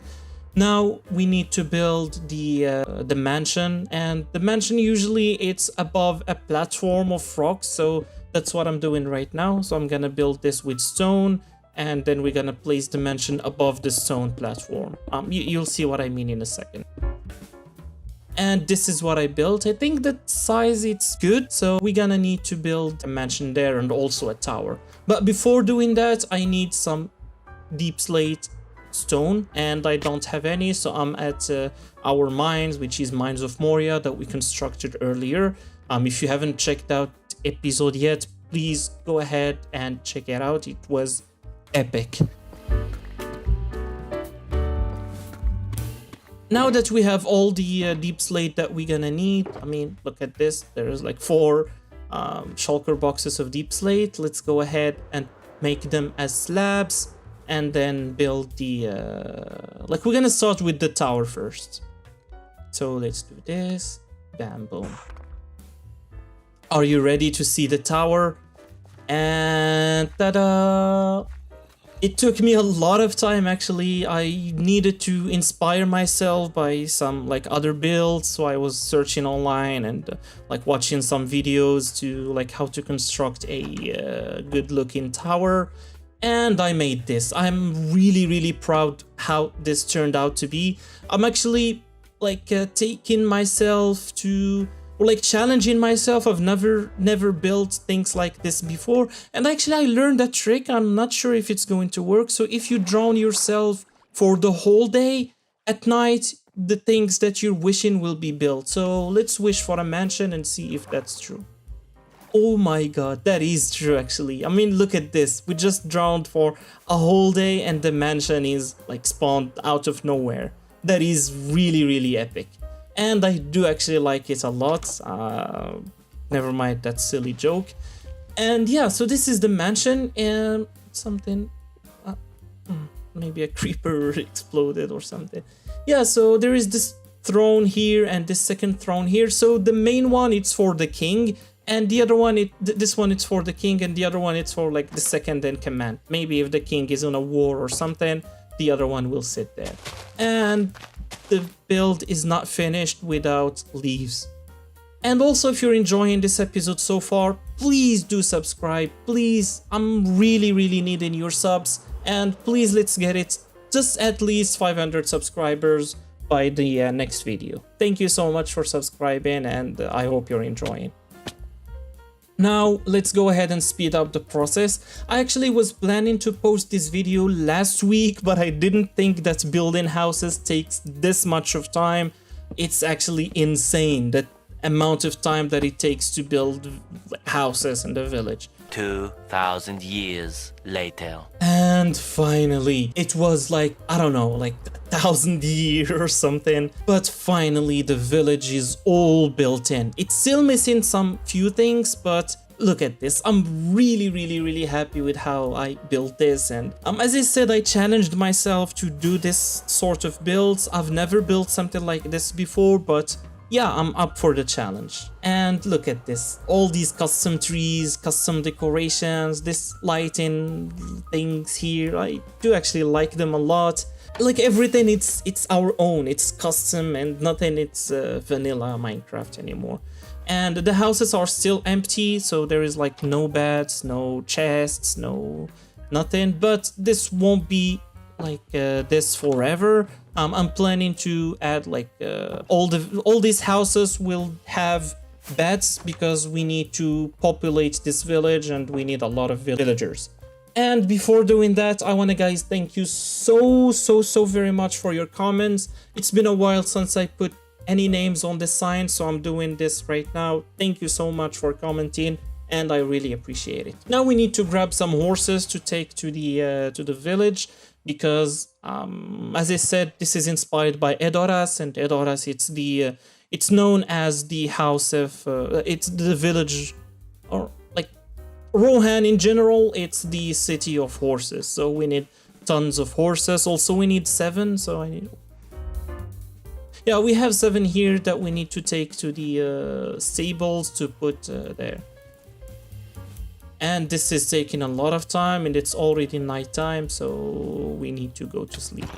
Now we need to build the mansion, and the mansion usually it's above a platform of rocks, so that's what I'm doing right now. So I'm gonna build this with stone, and then we're gonna place the mansion above the stone platform. You'll see what I mean in a second. And this is what I built. I think the size it's good, so we're gonna need to build a mansion there and also a tower. But before doing that, I need some deep slate stone, and I don't have any, so I'm at our mines, which is Mines of Moria that we constructed earlier. If you haven't checked out episode yet, please go ahead and check it out. It was epic. Now that we have all the deep slate that we're gonna need, I mean, look at this. There's like 4 shulker boxes of deep slate. Let's go ahead and make them as slabs, and then build the like we're gonna start with the tower first. So let's do this. Bam, boom. Are you ready to see the tower? And ta-da! It took me a lot of time actually. I needed to inspire myself by some like other builds, so I was searching online and like watching some videos to like how to construct a good looking tower, and I made this. I'm really proud how this turned out to be. I'm actually like taking myself to or like challenging myself. I've never built things like this before, and actually I learned that trick. I'm not sure if it's going to work. So if you drown yourself for the whole day, at night the things that you're wishing will be built. So let's wish for a mansion and see if that's true. Oh my god, that is true actually. I mean, look at this. We just drowned for a whole day and the mansion is like spawned out of nowhere. That is really epic. And I do actually like it a lot. Never mind that silly joke. And yeah, so this is the mansion, and something... maybe a creeper exploded or something. Yeah, so there is this throne here and this second throne here. So the main one, it's for the king, and the other one, this one it's for the king, and the other one it's for like the second in command. Maybe if the king is on a war or something, the other one will sit there. And the build is not finished without leaves. And also, if you're enjoying this episode so far, please do subscribe. Please, I'm really needing your subs. And please, let's get it just at least 500 subscribers by the next video. Thank you so much for subscribing, and I hope you're enjoying. Now, let's go ahead and speed up the process. I actually was planning to post this video last week, but I didn't think that building houses takes this much of time. It's actually insane, the amount of time that it takes to build houses in the village. 2,000 years later. And finally, it was like, I don't know, like 1,000 years or something. But finally, the village is all built in. It's still missing some few things, but look at this. I'm really happy with how I built this. And as I said, I challenged myself to do this sort of builds. I've never built something like this before, but yeah, I'm up for the challenge. And look at this, all these custom trees, custom decorations, this lighting things here, I do actually like them a lot. Like everything, it's our own, it's custom, and nothing it's vanilla Minecraft anymore. And the houses are still empty, so there is like no beds, no chests, no nothing. But this won't be like this forever. I'm planning to add like all these houses will have beds, because we need to populate this village and we need a lot of villagers. And before doing that, I want to guys thank you so very much for your comments. It's been a while since I put any names on the sign, so I'm doing this right now. Thank you so much for commenting, and I really appreciate it. Now we need to grab some horses to take to the village, because as I said, this is inspired by Edoras, and Edoras, it's known as the house of it's the village, or like Rohan in general, it's the city of horses. So we need tons of horses. Also we need 7, so I need... Yeah, we have 7 here that we need to take to the stables to put there. And this is taking a lot of time, and it's already nighttime, so we need to go to sleep.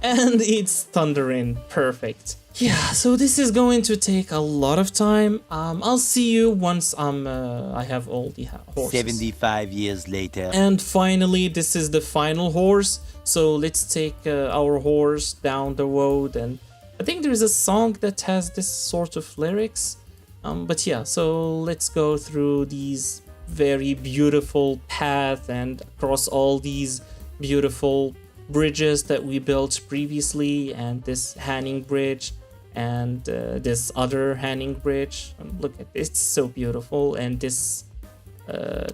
And it's thundering. Perfect. Yeah, so this is going to take a lot of time. I'll see you once I have all the horses. 75 years later. And finally, this is the final horse. So let's take our horse down the road, and I think there's a song that has this sort of lyrics. But yeah, so let's go through these very beautiful paths and across all these beautiful bridges that we built previously, and this hanging bridge and this other hanging bridge. Look at this, it's so beautiful. And this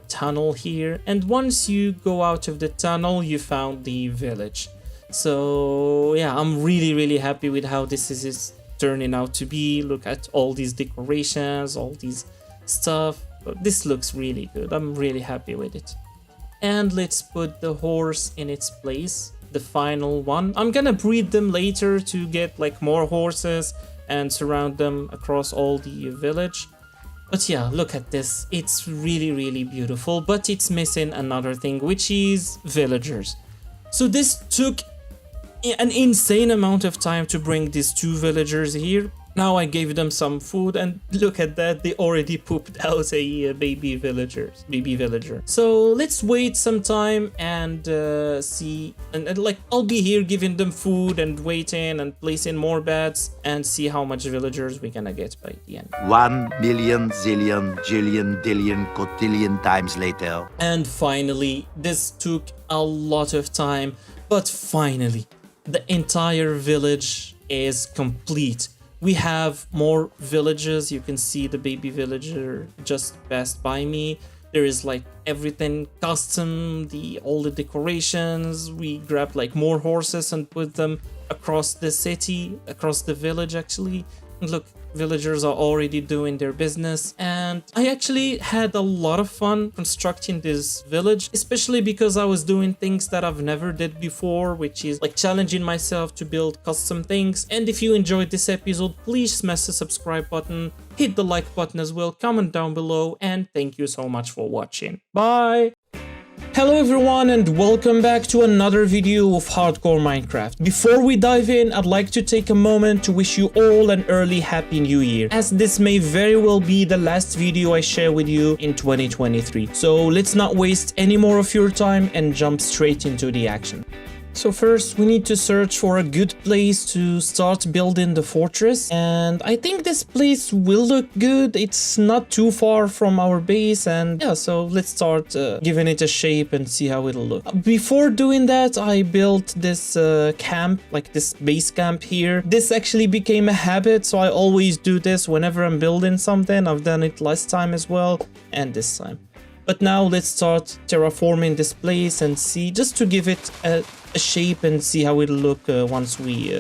tunnel here, and once you go out of the tunnel, you found the village. So yeah, I'm really happy with how this is turning out to be. Look at all these decorations, all these stuff. This looks really good. I'm really happy with it. And let's put the horse in its place, the final one. I'm gonna breed them later to get like more horses and surround them across all the village. But yeah, look at this. It's really beautiful, but it's missing another thing, which is villagers. So this took an insane amount of time to bring these 2 villagers here. Now I gave them some food, and look at that, they already pooped out a baby villager. So let's wait some time and see, and like I'll be here giving them food and waiting and placing more beds and see how much villagers we're gonna get by the end. 1 million zillion jillion dillion cotillion times later. And finally, this took a lot of time, but finally, the entire village is complete. We have more villages. You can see the baby villager just passed by me. There is like everything custom, all the decorations. We grabbed like more horses and put them across the city, across the village actually. And look, villagers are already doing their business, and I actually had a lot of fun constructing this village, especially because I was doing things that I've never did before, which is like challenging myself to build custom things. And if you enjoyed this episode, please smash the subscribe button, hit the like button as well, comment down below, and thank you so much for watching. Bye! Hello everyone and welcome back to another video of Hardcore Minecraft. Before we dive in, I'd like to take a moment to wish you all an early Happy New Year, as this may very well be the last video I share with you in 2023. So let's not waste any more of your time and jump straight into the action. So first, we need to search for a good place to start building the fortress, and I think this place will look good. It's not too far from our base, and yeah, so let's start giving it a shape and see how it'll look. Before doing that, I built this camp, like this base camp here. This actually became a habit, so I always do this whenever I'm building something. I've done it last time as well, and this time. But now let's start terraforming this place and see, just to give it a shape and see how it'll look once we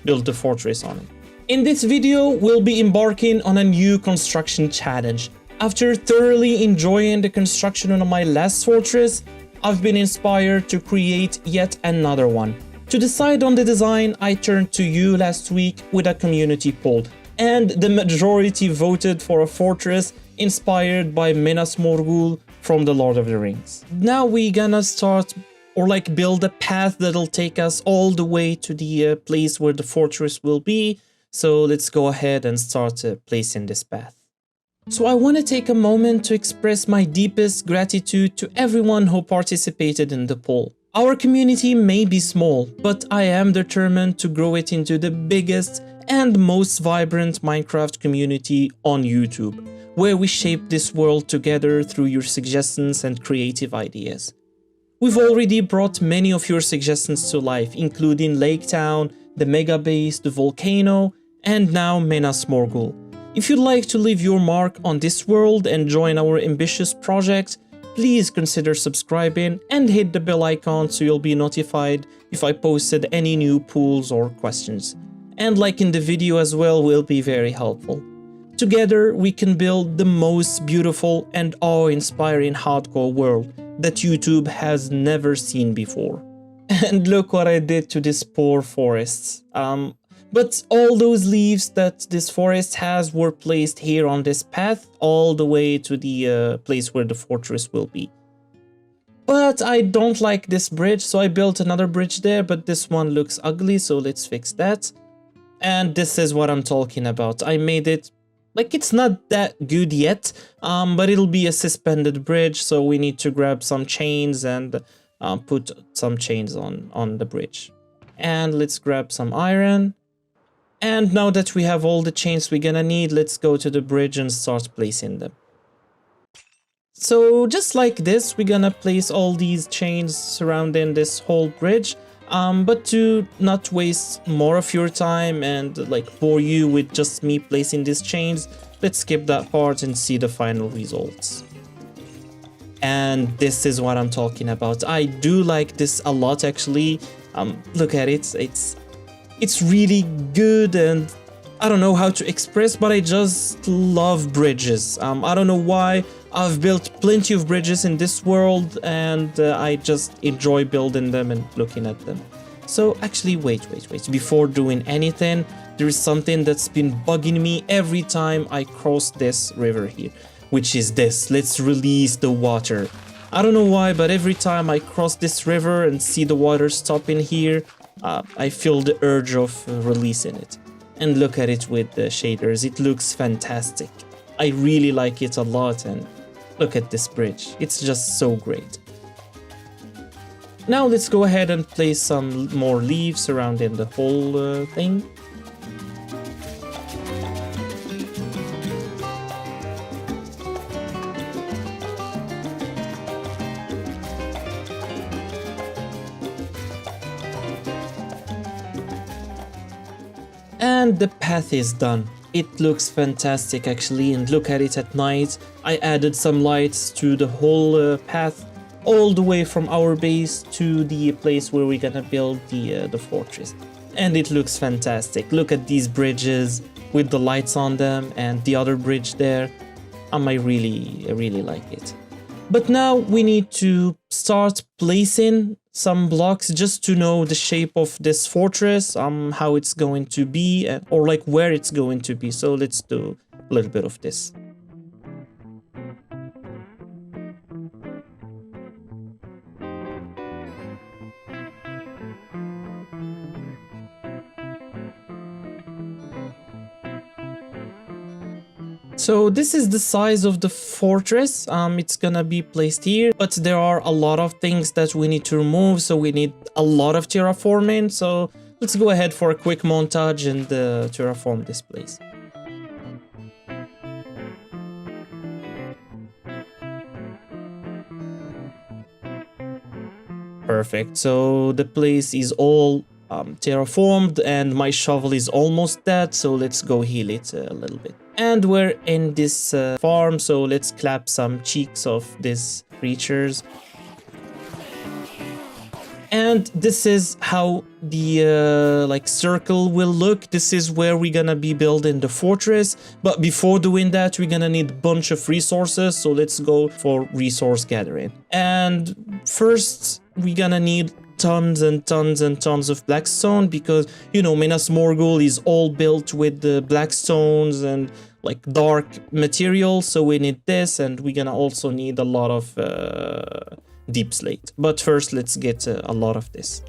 build the fortress on it. In this video, we'll be embarking on a new construction challenge. After thoroughly enjoying the construction of my last fortress, I've been inspired to create yet another one. To decide on the design, I turned to you last week with a community poll, and the majority voted for a fortress inspired by Minas Morgul from the Lord of the Rings. Now we're gonna start, or like build a path that'll take us all the way to the place where the fortress will be. So let's go ahead and start placing this path. So I want to take a moment to express my deepest gratitude to everyone who participated in the poll. Our community may be small, but I am determined to grow it into the biggest and most vibrant Minecraft community on YouTube, where we shape this world together through your suggestions and creative ideas. We've already brought many of your suggestions to life, including Lake Town, the Mega Base, the Volcano, and now Minas Morgul. If you'd like to leave your mark on this world and join our ambitious project, please consider subscribing and hit the bell icon so you'll be notified if I posted any new polls or questions. And liking the video as well will be very helpful. Together, we can build the most beautiful and awe-inspiring hardcore world that YouTube has never seen before. And look what I did to this poor forest. But all those leaves that this forest has were placed here on this path all the way to the place where the fortress will be. But I don't like this bridge, so I built another bridge there, but this one looks ugly, so let's fix that. And this is what I'm talking about. I made it, like, it's not that good yet, but it'll be a suspended bridge, so we need to grab some chains and put some chains on the bridge. And let's grab some iron. And now that we have all the chains we're gonna need, let's go to the bridge and start placing them. So just like this, we're gonna place all these chains surrounding this whole bridge. But to not waste more of your time and like bore you with just me placing these chains, let's skip that part and see the final results. And this is what I'm talking about. I do like this a lot actually. Look at it, it's really good, and I don't know how to express, but I just love bridges. I don't know why. I've built plenty of bridges in this world, and I just enjoy building them and looking at them. So actually, wait. Before doing anything, there is something that's been bugging me every time I cross this river here, which is this. Let's release the water. I don't know why, but every time I cross this river and see the water stopping here, I feel the urge of releasing it. And look at it with the shaders, it looks fantastic. I really like it a lot, and look at this bridge, it's just so great. Now let's go ahead and place some more leaves surrounding the whole thing. And the path is done. It looks fantastic actually, and look at it at night. I added some lights to the whole path, all the way from our base to the place where we're gonna build the fortress. And it looks fantastic. Look at these bridges with the lights on them, and the other bridge there. I really like it. But now we need to start placing some blocks just to know the shape of this fortress, how it's going to be, or like where it's going to be. So let's do a little bit of this. So this is the size of the fortress. It's gonna be placed here, but there are a lot of things that we need to remove, so we need a lot of terraforming. So let's go ahead for a quick montage and terraform this place. Perfect, so the place is all terraformed and my shovel is almost dead, so let's go heal it a little bit. And we're in this farm, so let's clap some cheeks of these creatures. And this is how the like circle will look. This is where we're gonna be building the fortress. But before doing that, we're gonna need a bunch of resources, so let's go for resource gathering. And first, we're gonna need tons and tons and tons of blackstone, because you know Minas Morgul is all built with the blackstones and like dark material, so we need this, and we're gonna also need a lot of deep slate. But first let's get a lot of this.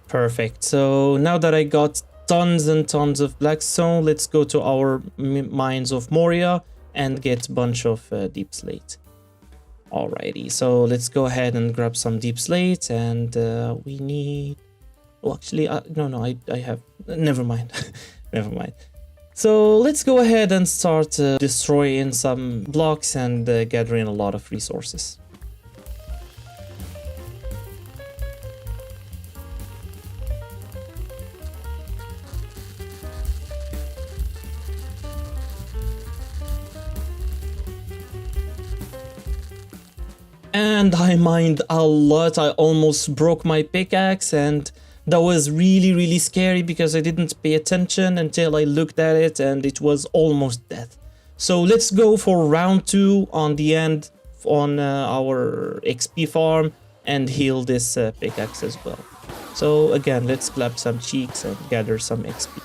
Perfect. So now that I got tons and tons of blackstone, let's go to our Mines of Moria and get a bunch of deep slate. Alrighty, so let's go ahead and grab some deep slate, and we need... Oh, actually, no, I have... Never mind. Never mind. So let's go ahead and start destroying some blocks and gathering a lot of resources. And I mined a lot. I almost broke my pickaxe, and that was really scary because I didn't pay attention until I looked at it and it was almost death. So let's go for round 2 on the end on our XP farm and heal this pickaxe as well. So again, let's clap some cheeks and gather some XP.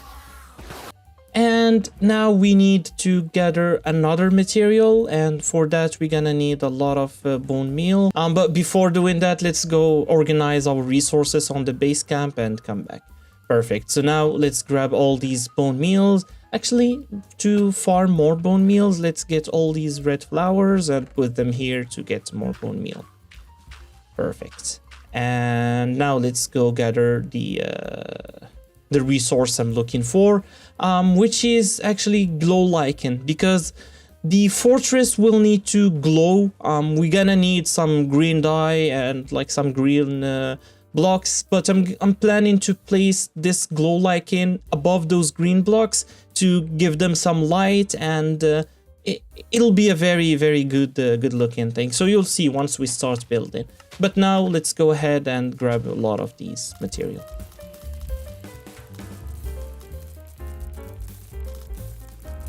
And now we need to gather another material, and for that we're gonna need a lot of bone meal. But before doing that, let's go organize our resources on the base camp and come back. Perfect. So now let's grab all these bone meals. Actually, to farm more bone meals, let's get all these red flowers and put them here to get more bone meal. Perfect. And now let's go gather the resource I'm looking for, which is actually glow lichen, because the fortress will need to glow. We're gonna need some green dye and like some green blocks, but I'm planning to place this glow lichen above those green blocks to give them some light, and it'll be a very good good looking thing. So you'll see once we start building. But now let's go ahead and grab a lot of these material.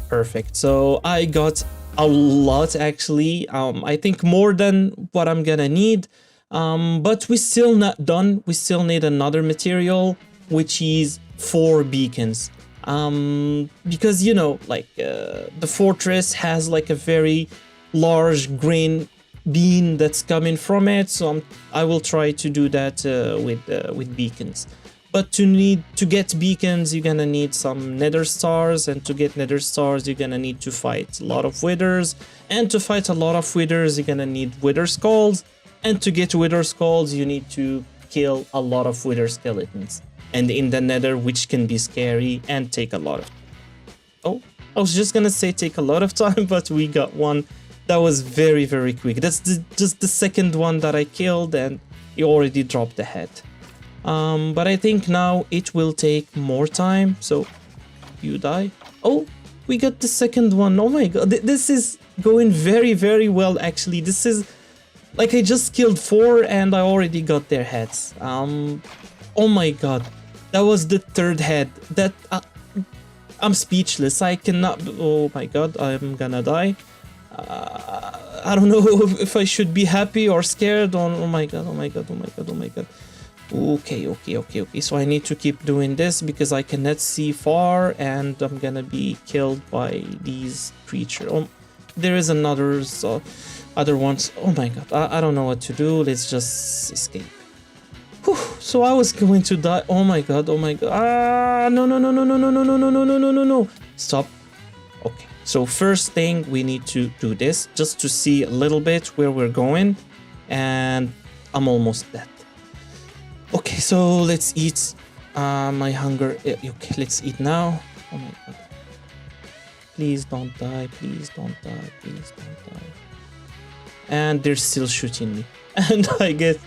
Perfect. So I got a lot actually. I think more than what I'm gonna need. But we're still not done. We still need another material, which is 4 beacons. Because you know, like the fortress has like a very large green beam that's coming from it, so I will try to do that with beacons. But to get beacons, you're gonna need some nether stars, and to get nether stars, you're gonna need to fight a lot of withers, and to fight a lot of withers, you're gonna need wither skulls, and to get wither skulls, you need to kill a lot of wither skeletons. And in the nether, which can be scary and take a lot of... Oh, I was just gonna say take a lot of time, but we got one that was very, very quick. That's just the second one that I killed, and he already dropped the head. But I think now it will take more time, so you die. Oh, we got the second one. Oh my god, this is going very, very well, actually. This is... like, I just killed 4 and I already got their heads. Oh my god. That was the third head. That I'm speechless. I cannot... oh my god, I'm gonna die. I don't know if I should be happy or scared. Oh my god, oh my god, oh my god, oh my god. Okay. So I need to keep doing this because I cannot see far and I'm gonna be killed by these creatures. Oh, there is another... other ones. Oh my god, I don't know what to do. Let's just escape. Whew. So I was going to die. Oh my god, oh my god. No. Stop. Okay, so first thing, we need to do this just to see a little bit where we're going, and I'm almost dead. Okay, so let's eat. My hunger... okay, let's eat now. Oh my god. Please don't die, please don't die, please don't die. And they're still shooting me. And I get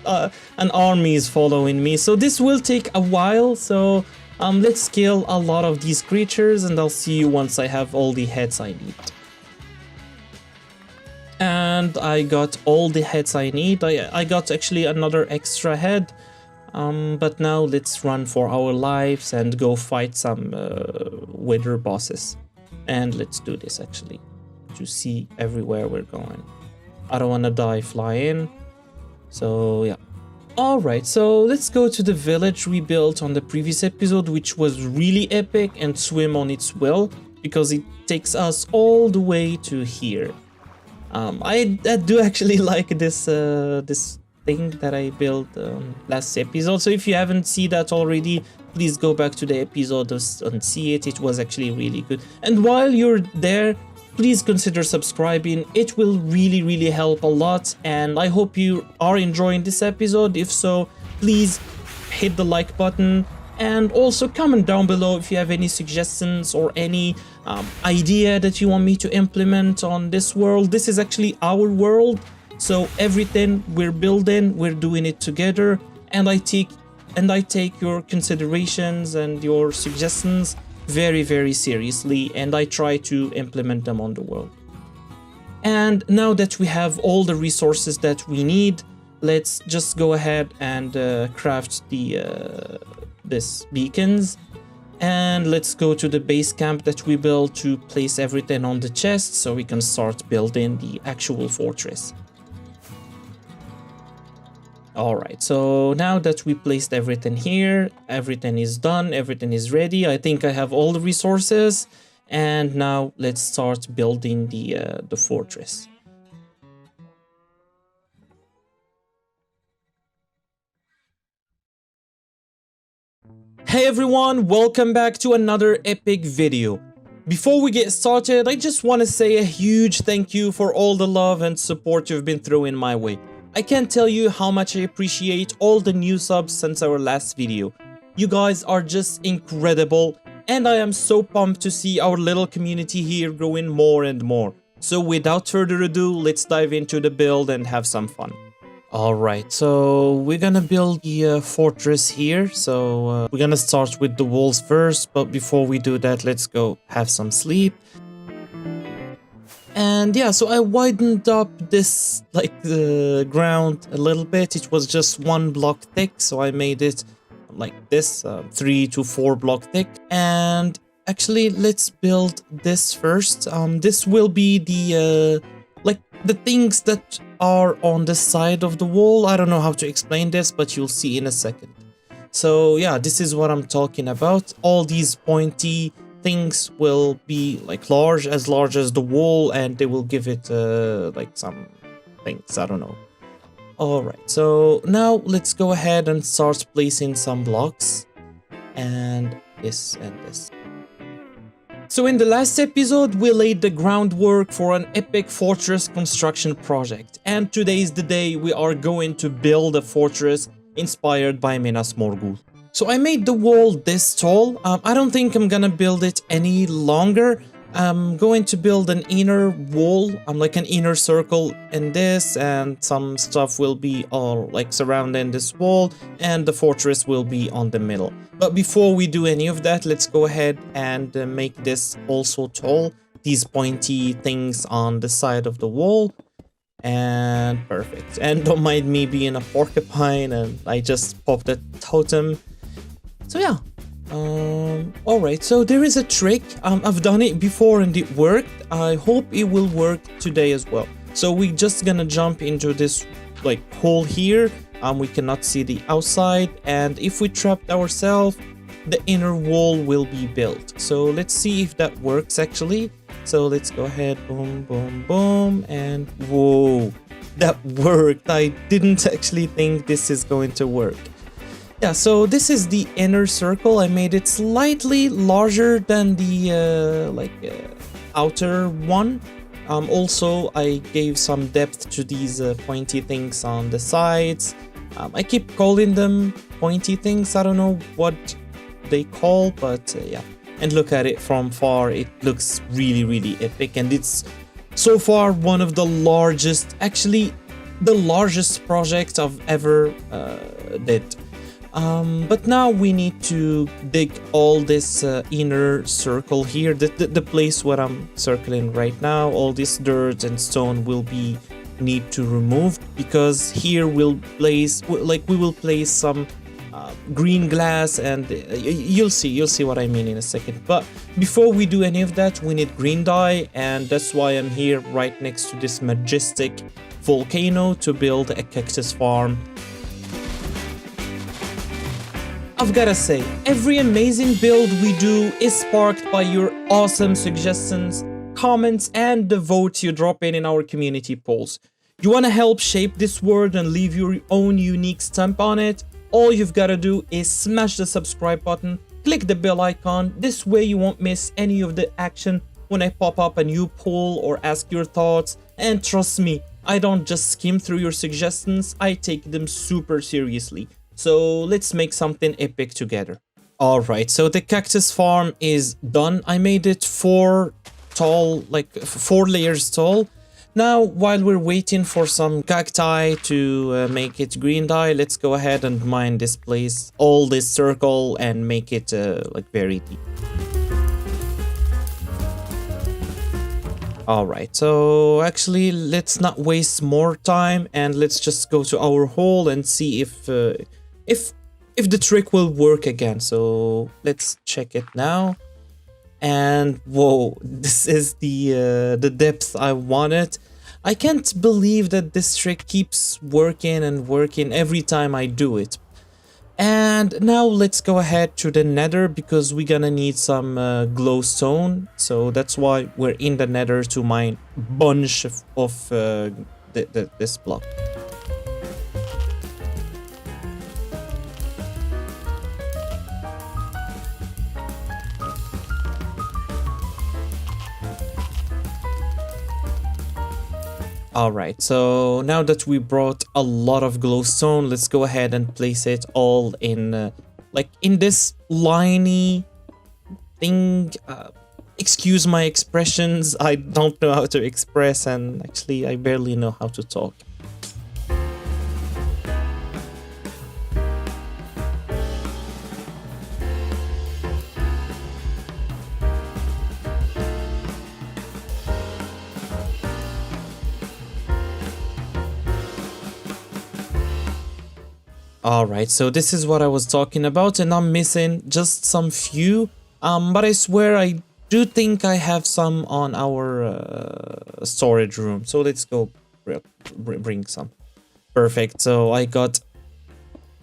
an army is following me. So this will take a while. So let's kill a lot of these creatures and I'll see you once I have all the heads I need. And I got all the heads I need. I got actually another extra head. But now let's run for our lives and go fight some wither bosses. And let's do this actually to see everywhere we're going. I don't want to die flying. So yeah. Alright, so let's go to the village we built on the previous episode, which was really epic, and swim on its will, because it takes us all the way to here. I do actually like this this thing that I built last episode. So if you haven't seen that already, please go back to the episode and see it. It was actually really good. And while you're there, please consider subscribing. It will really, really help a lot. And I hope you are enjoying this episode. If so, please hit the like button. And also comment down below if you have any suggestions or any idea that you want me to implement on this world. This is actually our world. So everything we're building, we're doing it together. And I take your considerations and your suggestions very, very seriously, and I try to implement them on the world. And now that we have all the resources that we need, let's just go ahead and craft the this beacons, and let's go to the base camp that we built to place everything on the chest so we can start building the actual fortress. Alright, so now that we placed everything here, everything is done, everything is ready. I think I have all the resources, and now let's start building the fortress. Hey everyone, welcome back to another epic video. Before we get started, I just want to say a huge thank you for all the love and support you've been throwing my way. I can't tell you how much I appreciate all the new subs since our last video. You guys are just incredible, and I am so pumped to see our little community here growing more and more. So without further ado, let's dive into the build and have some fun. Alright, so we're gonna build the fortress here. So we're gonna start with the walls first, but before we do that, let's go have some sleep. And yeah, so I widened up this, like, the ground a little bit. It was just 1 block thick, so I made it like this, 3 to 4 block thick. And actually, let's build this first. This will be the, like, the things that are on the side of the wall. I don't know how to explain this, but you'll see in a second. So yeah, this is what I'm talking about. All these pointy things will be like large as the wall, and they will give it like some things, I don't know. Alright, so now let's go ahead and start placing some blocks, and this and this. So in the last episode, we laid the groundwork for an epic fortress construction project, and today is the day we are going to build a fortress inspired by Minas Morgul. So I made the wall this tall. I don't think I'm gonna build it any longer. I'm going to build an inner wall, like an inner circle in this, and some stuff will be all like surrounding this wall, and the fortress will be on the middle. But before we do any of that, let's go ahead and make this also tall. These pointy things on the side of the wall. And perfect. And don't mind me being a porcupine, and I just popped a totem. So yeah. Alright, so there is a trick. I've done it before and it worked. I hope it will work today as well. So we're just gonna jump into this like hole here. We cannot see the outside, and if we trapped ourselves, the inner wall will be built. So let's see if that works actually. So let's go ahead, boom, boom, boom, and whoa, that worked. I didn't actually think this is going to work. Yeah, so this is the inner circle. I made it slightly larger than the outer one. Also, I gave some depth to these pointy things on the sides. I keep calling them pointy things. I don't know what they call, but yeah. And look at it from far. It looks really, really epic. And it's so far one of the largest, actually the largest project I've ever did. But now we need to dig all this inner circle here, the place where I'm circling right now. All this dirt and stone will be need to remove, because here we'll place we will place some green glass, and you'll see what I mean in a second. But before we do any of that, we need green dye, and that's why I'm here right next to this majestic volcano to build a cactus farm. I've gotta say, every amazing build we do is sparked by your awesome suggestions, comments, and the votes you drop in our community polls. You wanna help shape this world and leave your own unique stamp on it? All you've gotta do is smash the subscribe button, click the bell icon. This way you won't miss any of the action when I pop up a new poll or ask your thoughts. And trust me, I don't just skim through your suggestions, I take them super seriously. So let's make something epic together. Alright, so the cactus farm is done. I made it 4 layers tall. Now, while we're waiting for some cacti to make it green dye, let's go ahead and mine this place, all this circle, and make it like very deep. Alright, so actually let's not waste more time, and let's just go to our hole and see if the trick will work again. So let's check it now. And whoa, this is the depth I wanted. I can't believe that this trick keeps working and working every time I do it. And now let's go ahead to the nether, because we're gonna need some glowstone. So that's why we're in the nether, to mine a bunch of this block. Alright, so now that we brought a lot of glowstone, let's go ahead and place it all in in this liney thing. Excuse my expressions, I don't know how to express, and actually I barely know how to talk. Alright, so this is what I was talking about, and I'm missing just some few, but I swear I do think I have some on our storage room. So let's go bring some. Perfect, so I got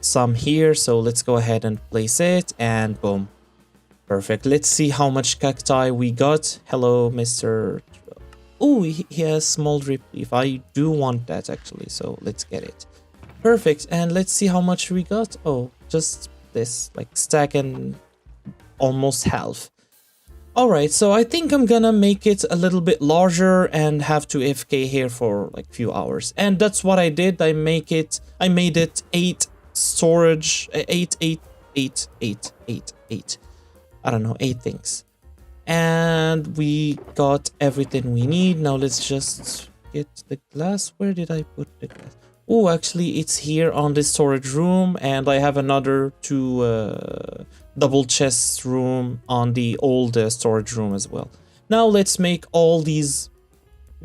some here, so let's go ahead and place it, and boom. Perfect. Let's see how much cacti we got. Hello, Mr. Oh, he has small drip leaf. I do want that actually, so let's get it. Perfect. And let's see how much we got. Oh, just this, like stack and almost half. Alright, so I think I'm gonna make it a little bit larger and have to AFK here for like few hours. And that's what I did. I made it 8 storage, 8. I don't know, 8 things. And we got everything we need. Now let's just get the glass. Where did I put the glass? Oh, actually it's here on the storage room, and I have another 2 double chest room on the old storage room as well. Now let's make all these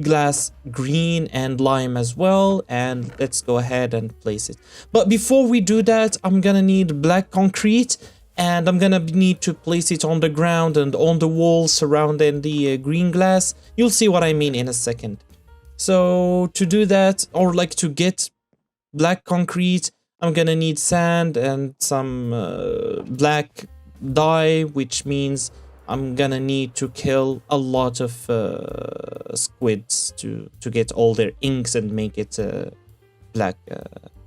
glass green and lime as well, and let's go ahead and place it. But before we do that, I'm gonna need black concrete, and I'm gonna need to place it on the ground and on the walls surrounding the green glass. You'll see what I mean in a second. So to do that, or like to get black concrete, I'm gonna need sand and some black dye, which means I'm gonna need to kill a lot of squids to get all their inks and make it black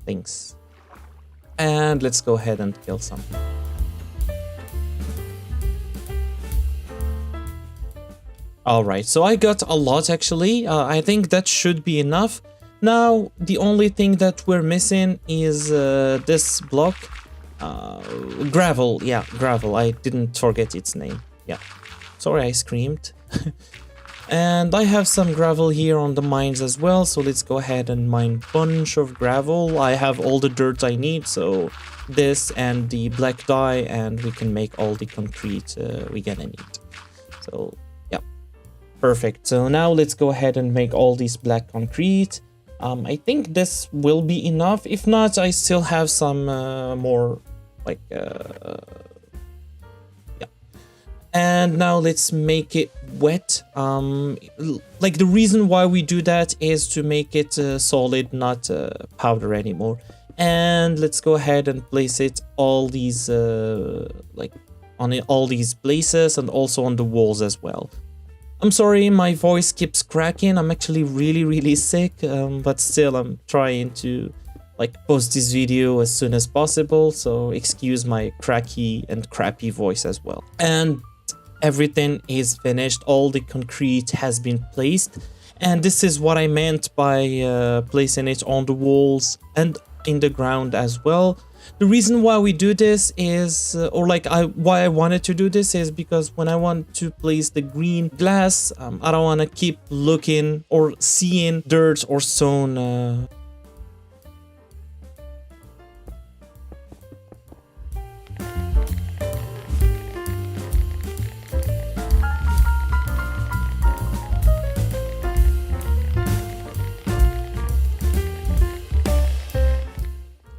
things. And let's go ahead and kill some. Alright, so I got a lot actually. I think that should be enough. Now, the only thing that we're missing is this block. Gravel, yeah, gravel. I didn't forget its name. Yeah, sorry I screamed. And I have some gravel here on the mines as well, so let's go ahead and mine a bunch of gravel. I have all the dirt I need, so this and the black dye, and we can make all the concrete we're gonna need. So yeah, perfect. So now let's go ahead and make all these black concrete. I think this will be enough. If not, I still have some more like yeah. And now let's make it wet. Like the reason why we do that is to make it solid, not powder anymore. And let's go ahead and place it all these like on all these places, and also on the walls as well. I'm sorry, my voice keeps cracking. I'm actually really sick, but still I'm trying to like post this video as soon as possible, so excuse my cracky and crappy voice as well. And everything is finished. All the concrete has been placed, and this is what I meant by placing it on the walls and in the ground as well. The reason why we do this is, why I wanted to do this is because when I want to place the green glass, I don't want to keep looking or seeing dirt or stone.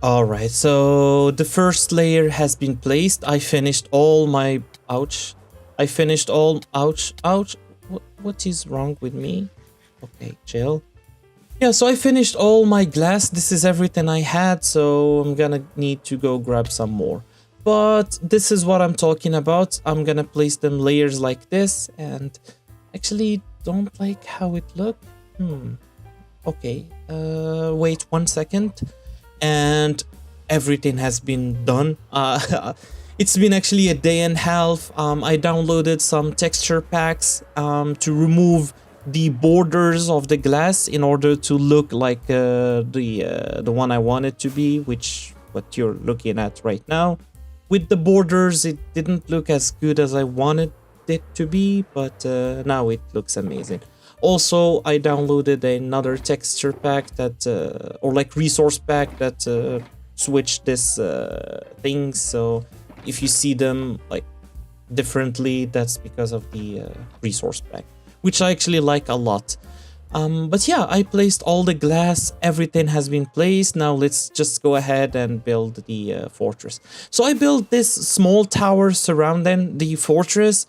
Alright, so the first layer has been placed. I finished all my... Ouch. I finished all... Ouch. Ouch. What is wrong with me? Okay, chill. Yeah, so I finished all my glass. This is everything I had, so I'm gonna need to go grab some more. But this is what I'm talking about. I'm gonna place them layers like this, and actually don't like how it looked. Okay, wait 1 second. And everything has been done. It's been actually a day and a half. I downloaded some texture packs to remove the borders of the glass in order to look like the one I want it to be, which what you're looking at right now. With the borders, it didn't look as good as I wanted it to be, but now it looks amazing. Also, I downloaded another texture pack that, or like resource pack that switched this things. So if you see them like differently, that's because of the resource pack, which I actually like a lot. But yeah, I placed all the glass. Everything has been placed. Now let's just go ahead and build the fortress. So I built this small tower surrounding the fortress.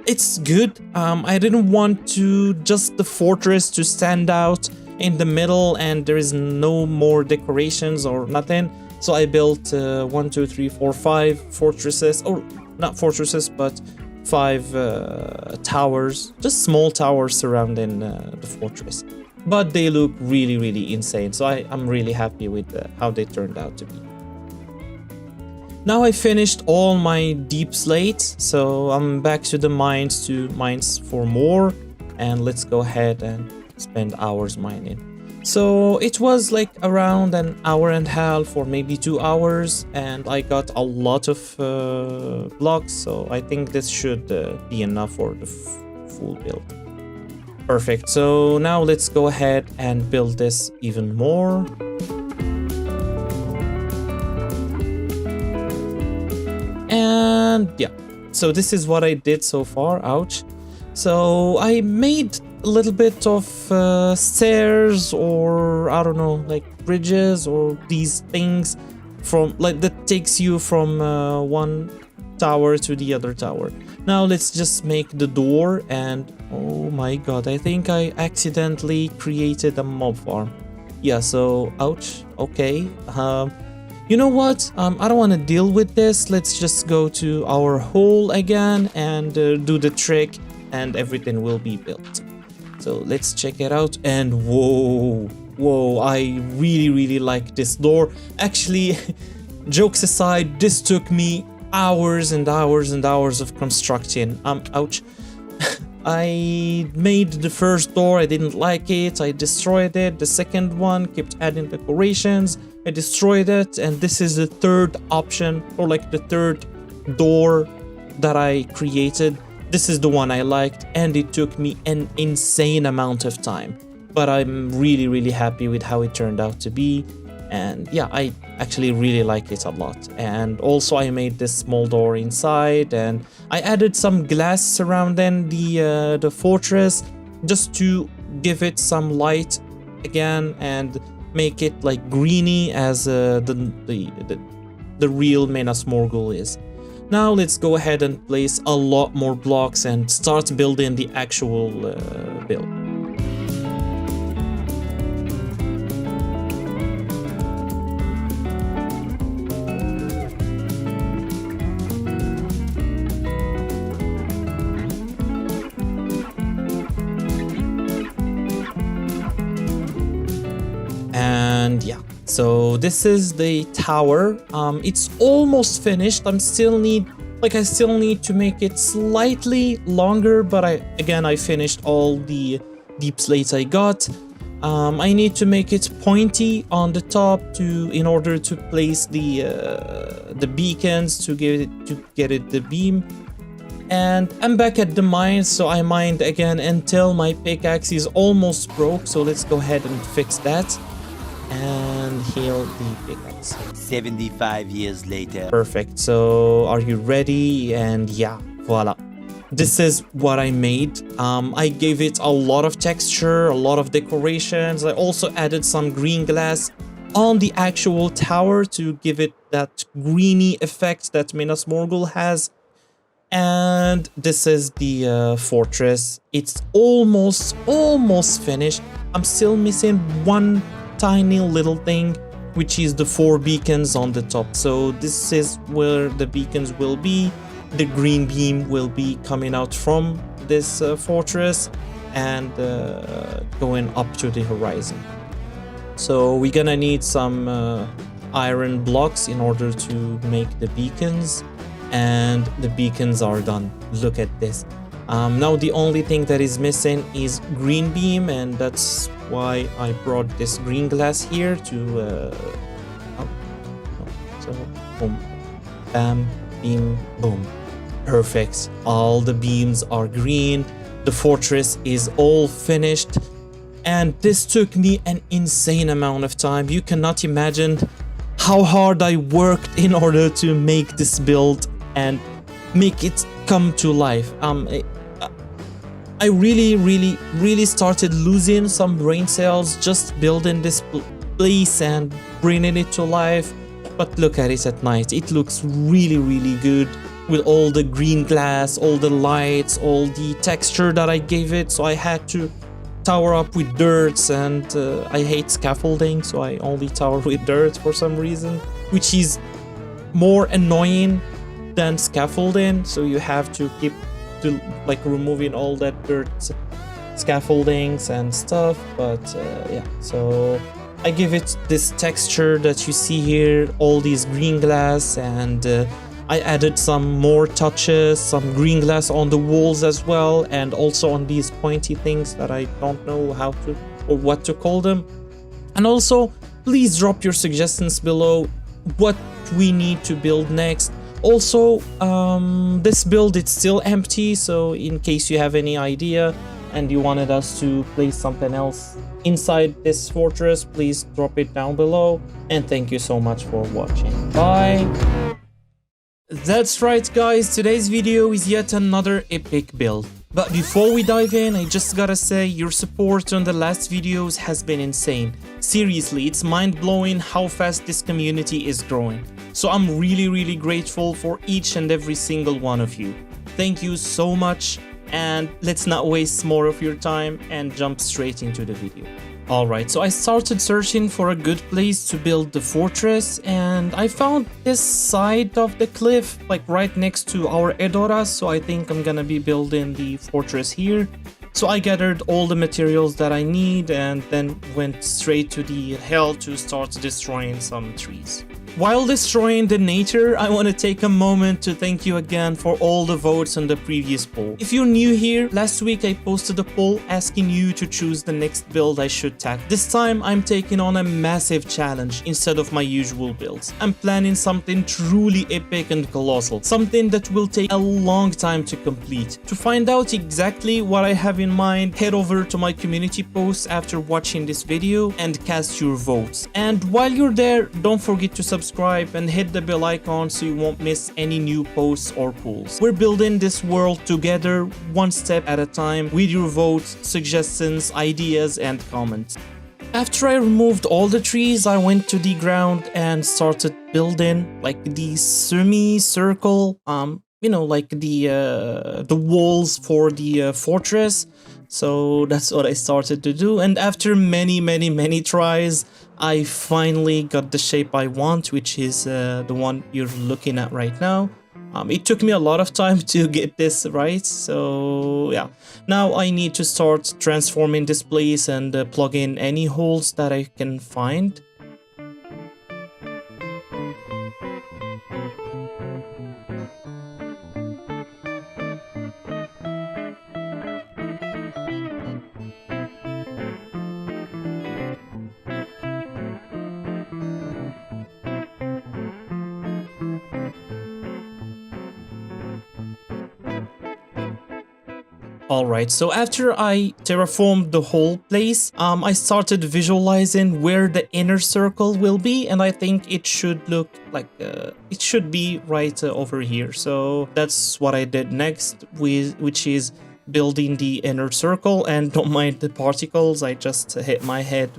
It's good. I didn't want to just the fortress to stand out in the middle and there is no more decorations or nothing. So I built 1, 2, 3, 4, 5 fortresses, or not fortresses, but 5 towers, just small towers surrounding the fortress. But they look really, really insane. So I'm really happy with how they turned out to be. Now I finished all my deep slates, so I'm back to the mines to mines for more, and let's go ahead and spend hours mining. So it was like around an hour and a half or maybe 2 hours, and I got a lot of blocks, so I think this should be enough for the full build. Perfect, so now let's go ahead and build this even more. And yeah, so this is what I did so far. Ouch. So I made a little bit of stairs, or I don't know, like bridges or these things from like that takes you from one tower to the other tower. Now let's just make the door, and oh my god, I think I accidentally created a mob farm. Yeah, so ouch. Okay. You know what? I don't want to deal with this. Let's just go to our hole again and do the trick, and everything will be built. So let's check it out. And whoa, I really like this door. Actually, jokes aside, this took me hours and hours and hours of constructing. Ouch. I made the first door, I didn't like it, I destroyed it. The second one kept adding decorations, I destroyed it, and this is the third option, or like the third door that I created. This is the one I liked, and it took me an insane amount of time. But I'm really happy with how it turned out to be. And yeah, I actually really like it a lot. And also I made this small door inside, and I added some glass surrounding the fortress just to give it some light again and make it like greeny as the real Minas Morgul is. Now let's go ahead and place a lot more blocks and start building the actual build. And yeah, so this is the tower. It's almost finished. I still need to make it slightly longer, but I finished all the deep slates I got. I need to make it pointy on the top in order to place the beacons to get it the beam. And I'm back at the mine, so I mined again until my pickaxe is almost broke. So let's go ahead and fix that and heal the pickaxe. 75 years later. Perfect. So are you ready? And yeah, voila. This is what I made. I gave it a lot of texture, a lot of decorations. I also added some green glass on the actual tower to give it that greeny effect that Minas Morgul has. And this is the fortress. It's almost finished. I'm still missing one tiny little thing, which is the 4 beacons on the top. So this is where the beacons will be. The green beam will be coming out from this fortress and going up to the horizon. So we're gonna need some iron blocks in order to make the beacons, and the beacons are done. Look at this. Now the only thing that is missing is green beam, and that's why I brought this green glass here to so boom, bam, beam, boom. Perfect. All the beams are green. The fortress is all finished, and this took me an insane amount of time. You cannot imagine how hard I worked in order to make this build and make it come to life. I really started losing some brain cells just building this place and bringing it to life. But look at it at night. It looks really good with all the green glass, all the lights, all the texture that I gave it. So I had to tower up with dirt, and I hate scaffolding, so I only tower with dirt for some reason, which is more annoying than scaffolding, so you have to keep like removing all that dirt scaffoldings and stuff. But yeah, so I give it this texture that you see here, all these green glass, and I added some more touches, some green glass on the walls as well, and also on these pointy things that I don't know how to or what to call them. And also, please drop your suggestions below what we need to build next. Also, this build is still empty, so in case you have any idea and you wanted us to place something else inside this fortress, please drop it down below. And thank you so much for watching. Bye! That's right guys, today's video is yet another epic build. But before we dive in, I just gotta say your support on the last videos has been insane. Seriously, it's mind-blowing how fast this community is growing. So I'm really grateful for each and every single one of you. Thank you so much, and let's not waste more of your time and jump straight into the video. Alright, so I started searching for a good place to build the fortress, and I found this side of the cliff, like right next to our Edoras, so I think I'm gonna be building the fortress here. So I gathered all the materials that I need and then went straight to the hill to start destroying some trees. While destroying the nature, I want to take a moment to thank you again for all the votes on the previous poll. If you're new here, last week I posted a poll asking you to choose the next build I should tackle. This time I'm taking on a massive challenge instead of my usual builds. I'm planning something truly epic and colossal, something that will take a long time to complete. To find out exactly what I have in mind, head over to my community post after watching this video and cast your votes. And while you're there, don't forget to subscribe and hit the bell icon so you won't miss any new posts or polls. We're building this world together, one step at a time, with your votes, suggestions, ideas, and comments. After I removed all the trees, I went to the ground and started building like the semi-circle, you know, like the walls for the fortress. So that's what I started to do, and after many tries, I finally got the shape I want, which is the one you're looking at right now. It took me a lot of time to get this right, so yeah. Now I need to start transforming this place and plug in any holes that I can find. Alright, so after I terraformed the whole place, I started visualizing where the inner circle will be, and I think it should look like, it should be right over here. So that's what I did next, which is building the inner circle, and don't mind the particles, I just hit my head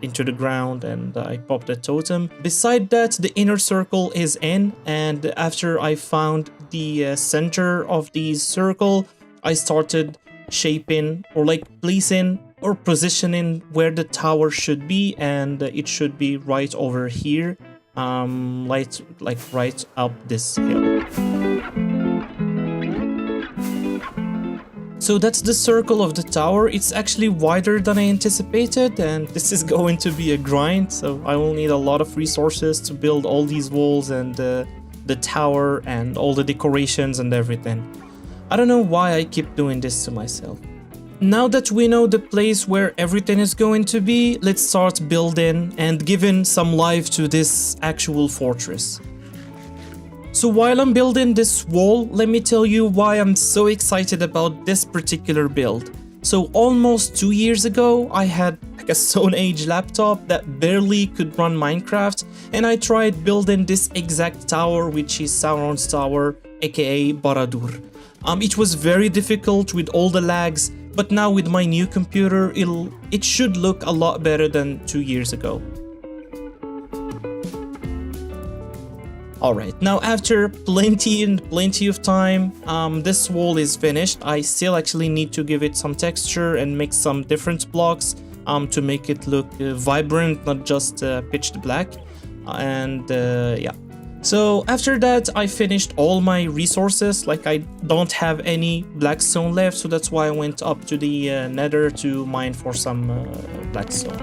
into the ground and I popped a totem. Beside that, the inner circle is in, and after I found the center of the circle, I started shaping or like placing or positioning where the tower should be, and it should be right over here, like right up this hill. So that's the circle of the tower. It's actually wider than I anticipated, and this is going to be a grind, so I will need a lot of resources to build all these walls and the tower and all the decorations and everything. I don't know why I keep doing this to myself. Now that we know the place where everything is going to be, let's start building and giving some life to this actual fortress. So while I'm building this wall, let me tell you why I'm so excited about this particular build. So almost 2 years ago, I had like a Stone Age laptop that barely could run Minecraft, and I tried building this exact tower, which is Sauron's tower, aka Barad-dûr. It was very difficult with all the lags, but now with my new computer, it should look a lot better than 2 years ago. Alright, now after plenty of time, this wall is finished. I still actually need to give it some texture and make some different blocks to make it look vibrant, not just pitched black. Yeah. So after that, I finished all my resources. Like, I don't have any blackstone left, so that's why I went up to the nether to mine for some blackstone.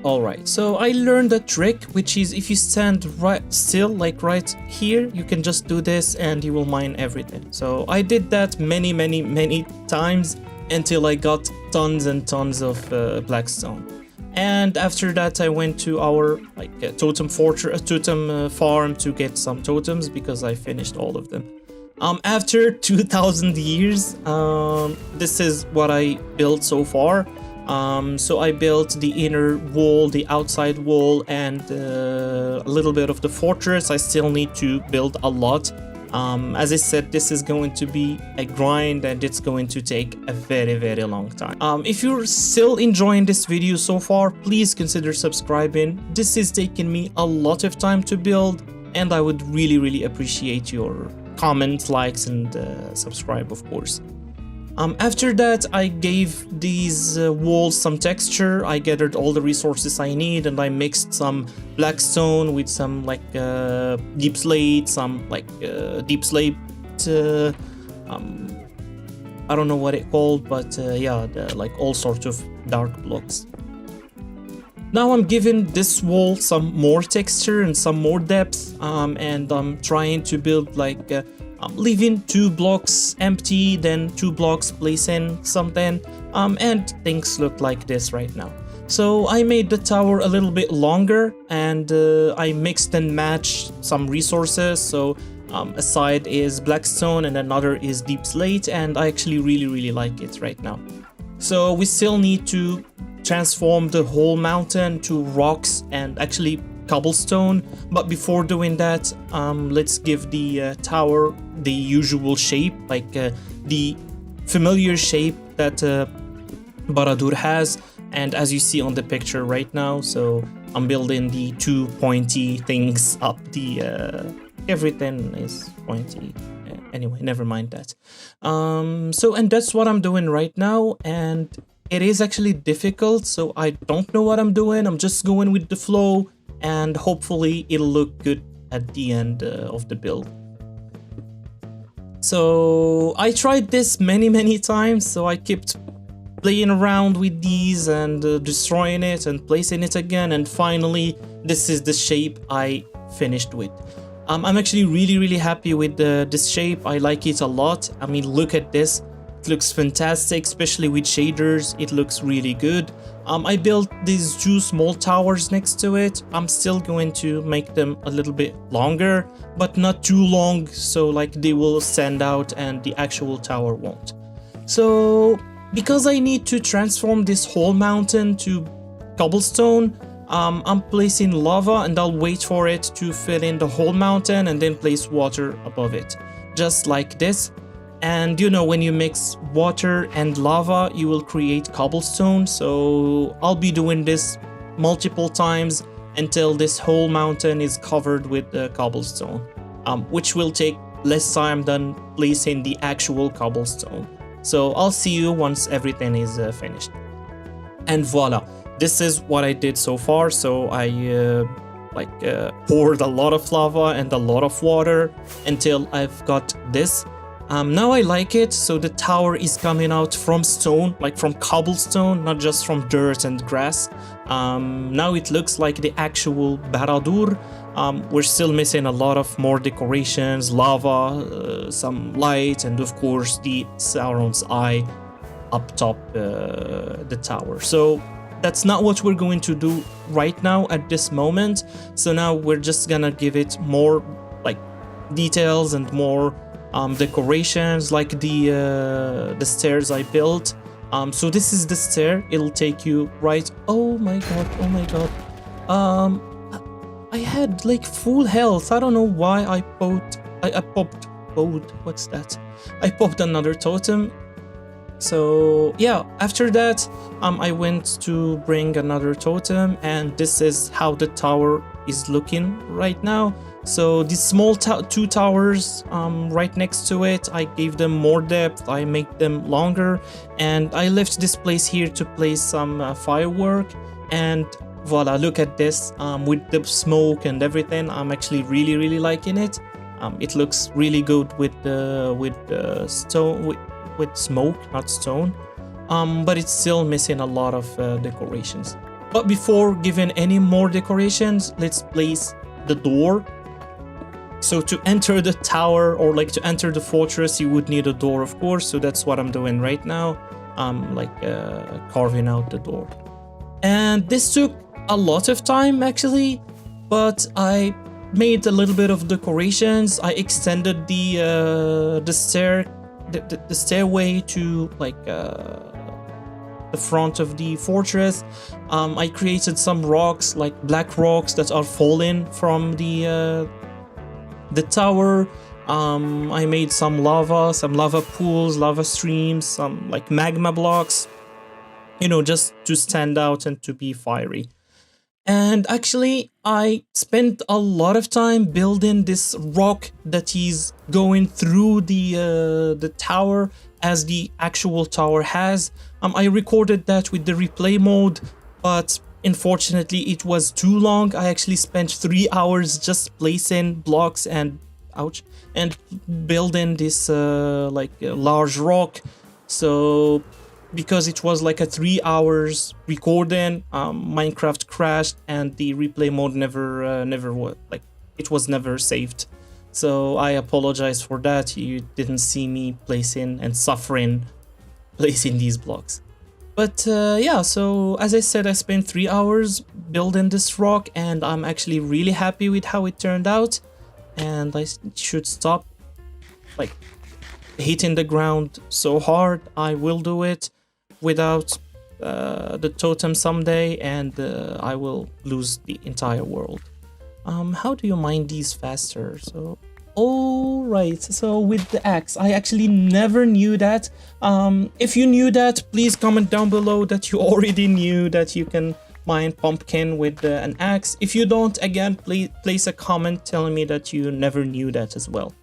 Alright, so I learned a trick, which is if you stand right still, like right here, you can just do this and you will mine everything. So I did that many times until I got tons and tons of blackstone. And after that, I went to our totem farm to get some totems because I finished all of them. After 2000 years, this is what I built so far. So I built the inner wall, the outside wall, and a little bit of the fortress. I still need to build a lot. As I said, this is going to be a grind and it's going to take a very long time. If you're still enjoying this video so far, please consider subscribing. This is taking me a lot of time to build, and I would really appreciate your comments, likes, and subscribe, of course. After that, I gave these walls some texture. I gathered all the resources I need, and I mixed some blackstone with some deep slate, some deep slate. I don't know what it called, but yeah, all sorts of dark blocks. Now I'm giving this wall some more texture and some more depth, and I'm trying to build leaving 2 blocks empty, then 2 blocks place in something, and things look like this right now. So I made the tower a little bit longer, and I mixed and matched some resources. So a side is blackstone and another is deep slate, and I actually really like it right now. So we still need to transform the whole mountain to rocks and actually cobblestone, but before doing that, let's give the tower the usual shape, the familiar shape that Barad-dûr has, and as you see on the picture right now. So I'm building the 2 pointy things up the everything is pointy. Anyway, never mind that. And that's what I'm doing right now, and it is actually difficult, so I don't know what I'm doing. I'm just going with the flow, and hopefully it'll look good at the end of the build. So I tried this many times, so I kept playing around with these and destroying it and placing it again, and finally this is the shape I finished with. I'm actually really happy with this shape. I like it a lot. I mean, look at this. It looks fantastic, especially with shaders. It looks really good. I built these 2 small towers next to it. I'm still going to make them a little bit longer, but not too long, so they will stand out and the actual tower won't. So because I need to transform this whole mountain to cobblestone, I'm placing lava, and I'll wait for it to fill in the whole mountain and then place water above it, just like this. And you know, when you mix water and lava, you will create cobblestone. So I'll be doing this multiple times until this whole mountain is covered with cobblestone, which will take less time than placing the actual cobblestone. So I'll see you once everything is finished. And voila, this is what I did so far. So I poured a lot of lava and a lot of water until I've got this. Now I like it, so the tower is coming out from stone, from cobblestone, not just from dirt and grass. Now it looks like the actual Barad-dûr. We're still missing a lot of more decorations, lava, some light, and of course the Sauron's eye up top the tower. So that's not what we're going to do right now at this moment. So now we're just gonna give it more details and more decorations, like the stairs I built. So this is the stair. It'll take you right. Oh my god. I had full health. I don't know why I popped explode. What's that? I popped another totem. So yeah, after that, I went to bring another totem, and this is how the tower is looking right now. So these small two towers right next to it, I gave them more depth, I made them longer, and I left this place here to place some firework. And voila, look at this, with the smoke and everything. I'm actually really liking it. It looks really good with the stone, with smoke, not stone, but it's still missing a lot of decorations. But before giving any more decorations, let's place the door. So to enter the tower, or like to enter the fortress, you would need a door, of course. So that's what I'm doing right now. I'm like carving out the door. And this took a lot of time actually, but I made a little bit of decorations. I extended the stairway to like the front of the fortress. I created some rocks, like black rocks that are falling from the tower. I made some lava pools, lava streams, some like magma blocks, you know, just to stand out and to be fiery. And actually, I spent a lot of time building this rock that is going through the tower, as the actual tower has. I recorded that with the replay mode, but unfortunately it was too long. I actually spent 3 hours just placing blocks and building this large rock. So because it was like a 3 hours recording, Minecraft crashed and the replay mode never was, like, it was never saved. So I apologize for that. You didn't see me placing and suffering placing these blocks. But yeah, so as I said, I spent 3 hours building this rock, and I'm actually really happy with how it turned out. And I should stop like hitting the ground so hard. I will do it without the totem someday, and I will lose the entire world. How do you mine these faster? So, all right. So with the axe, I actually never knew that. If you knew that, please comment down below that you already knew that you can mine pumpkin with an axe. If you don't, again, please place a comment telling me that you never knew that as well.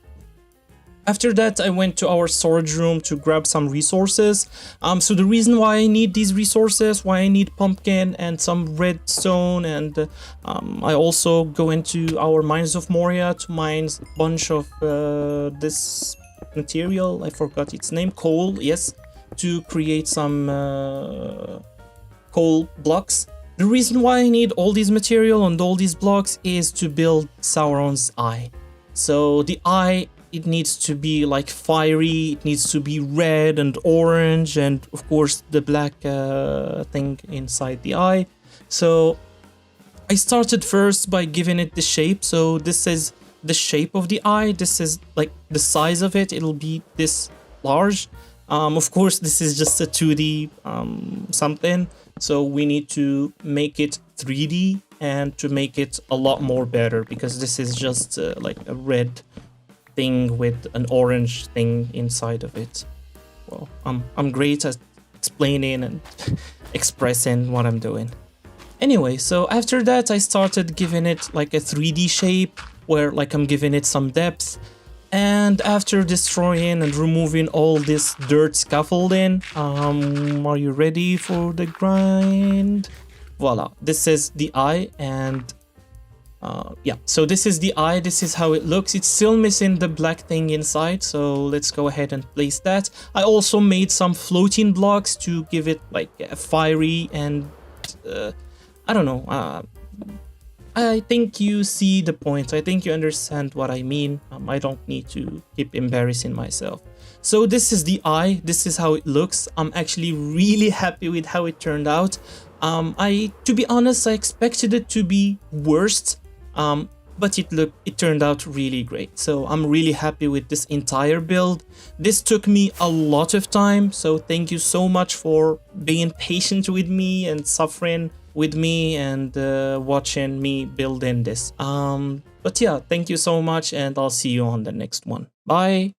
After that, I went to our storage room to grab some resources. So the reason why I need these resources, why I need pumpkin and some redstone, and I also go into our Mines of Moria to mine a bunch of this material. I forgot its name, coal, yes, to create some coal blocks. The reason why I need all these material and all these blocks is to build Sauron's eye. So the eye, it needs to be like fiery, it needs to be red and orange, and of course the black thing inside the eye. So I started first by giving it the shape. So this is the shape of the eye, this is like the size of it, it'll be this large. Of course this is just a 2D something, so we need to make it 3D and to make it a lot more better, because this is just like a red thing with an orange thing inside of it. Well, I'm great at explaining and expressing what I'm doing. Anyway, so after that I started giving it like a 3D shape, where like I'm giving it some depth. And after destroying and removing all this dirt scaffolding, are you ready for the grind? Voila, this is the eye, and yeah, so this is the eye, this is how it looks. It's still missing the black thing inside, so let's go ahead and place that. I also made some floating blocks to give it like a fiery and I don't know, I think you see the point, I think you understand what I mean. I don't need to keep embarrassing myself. So this is the eye, this is how it looks. I'm actually really happy with how it turned out. To be honest, I expected it to be worse, but it turned out really great. So I'm really happy with this entire build. This took me a lot of time, so thank you so much for being patient with me and suffering with me and watching me building this. But yeah, thank you so much, and I'll see you on the next one. Bye.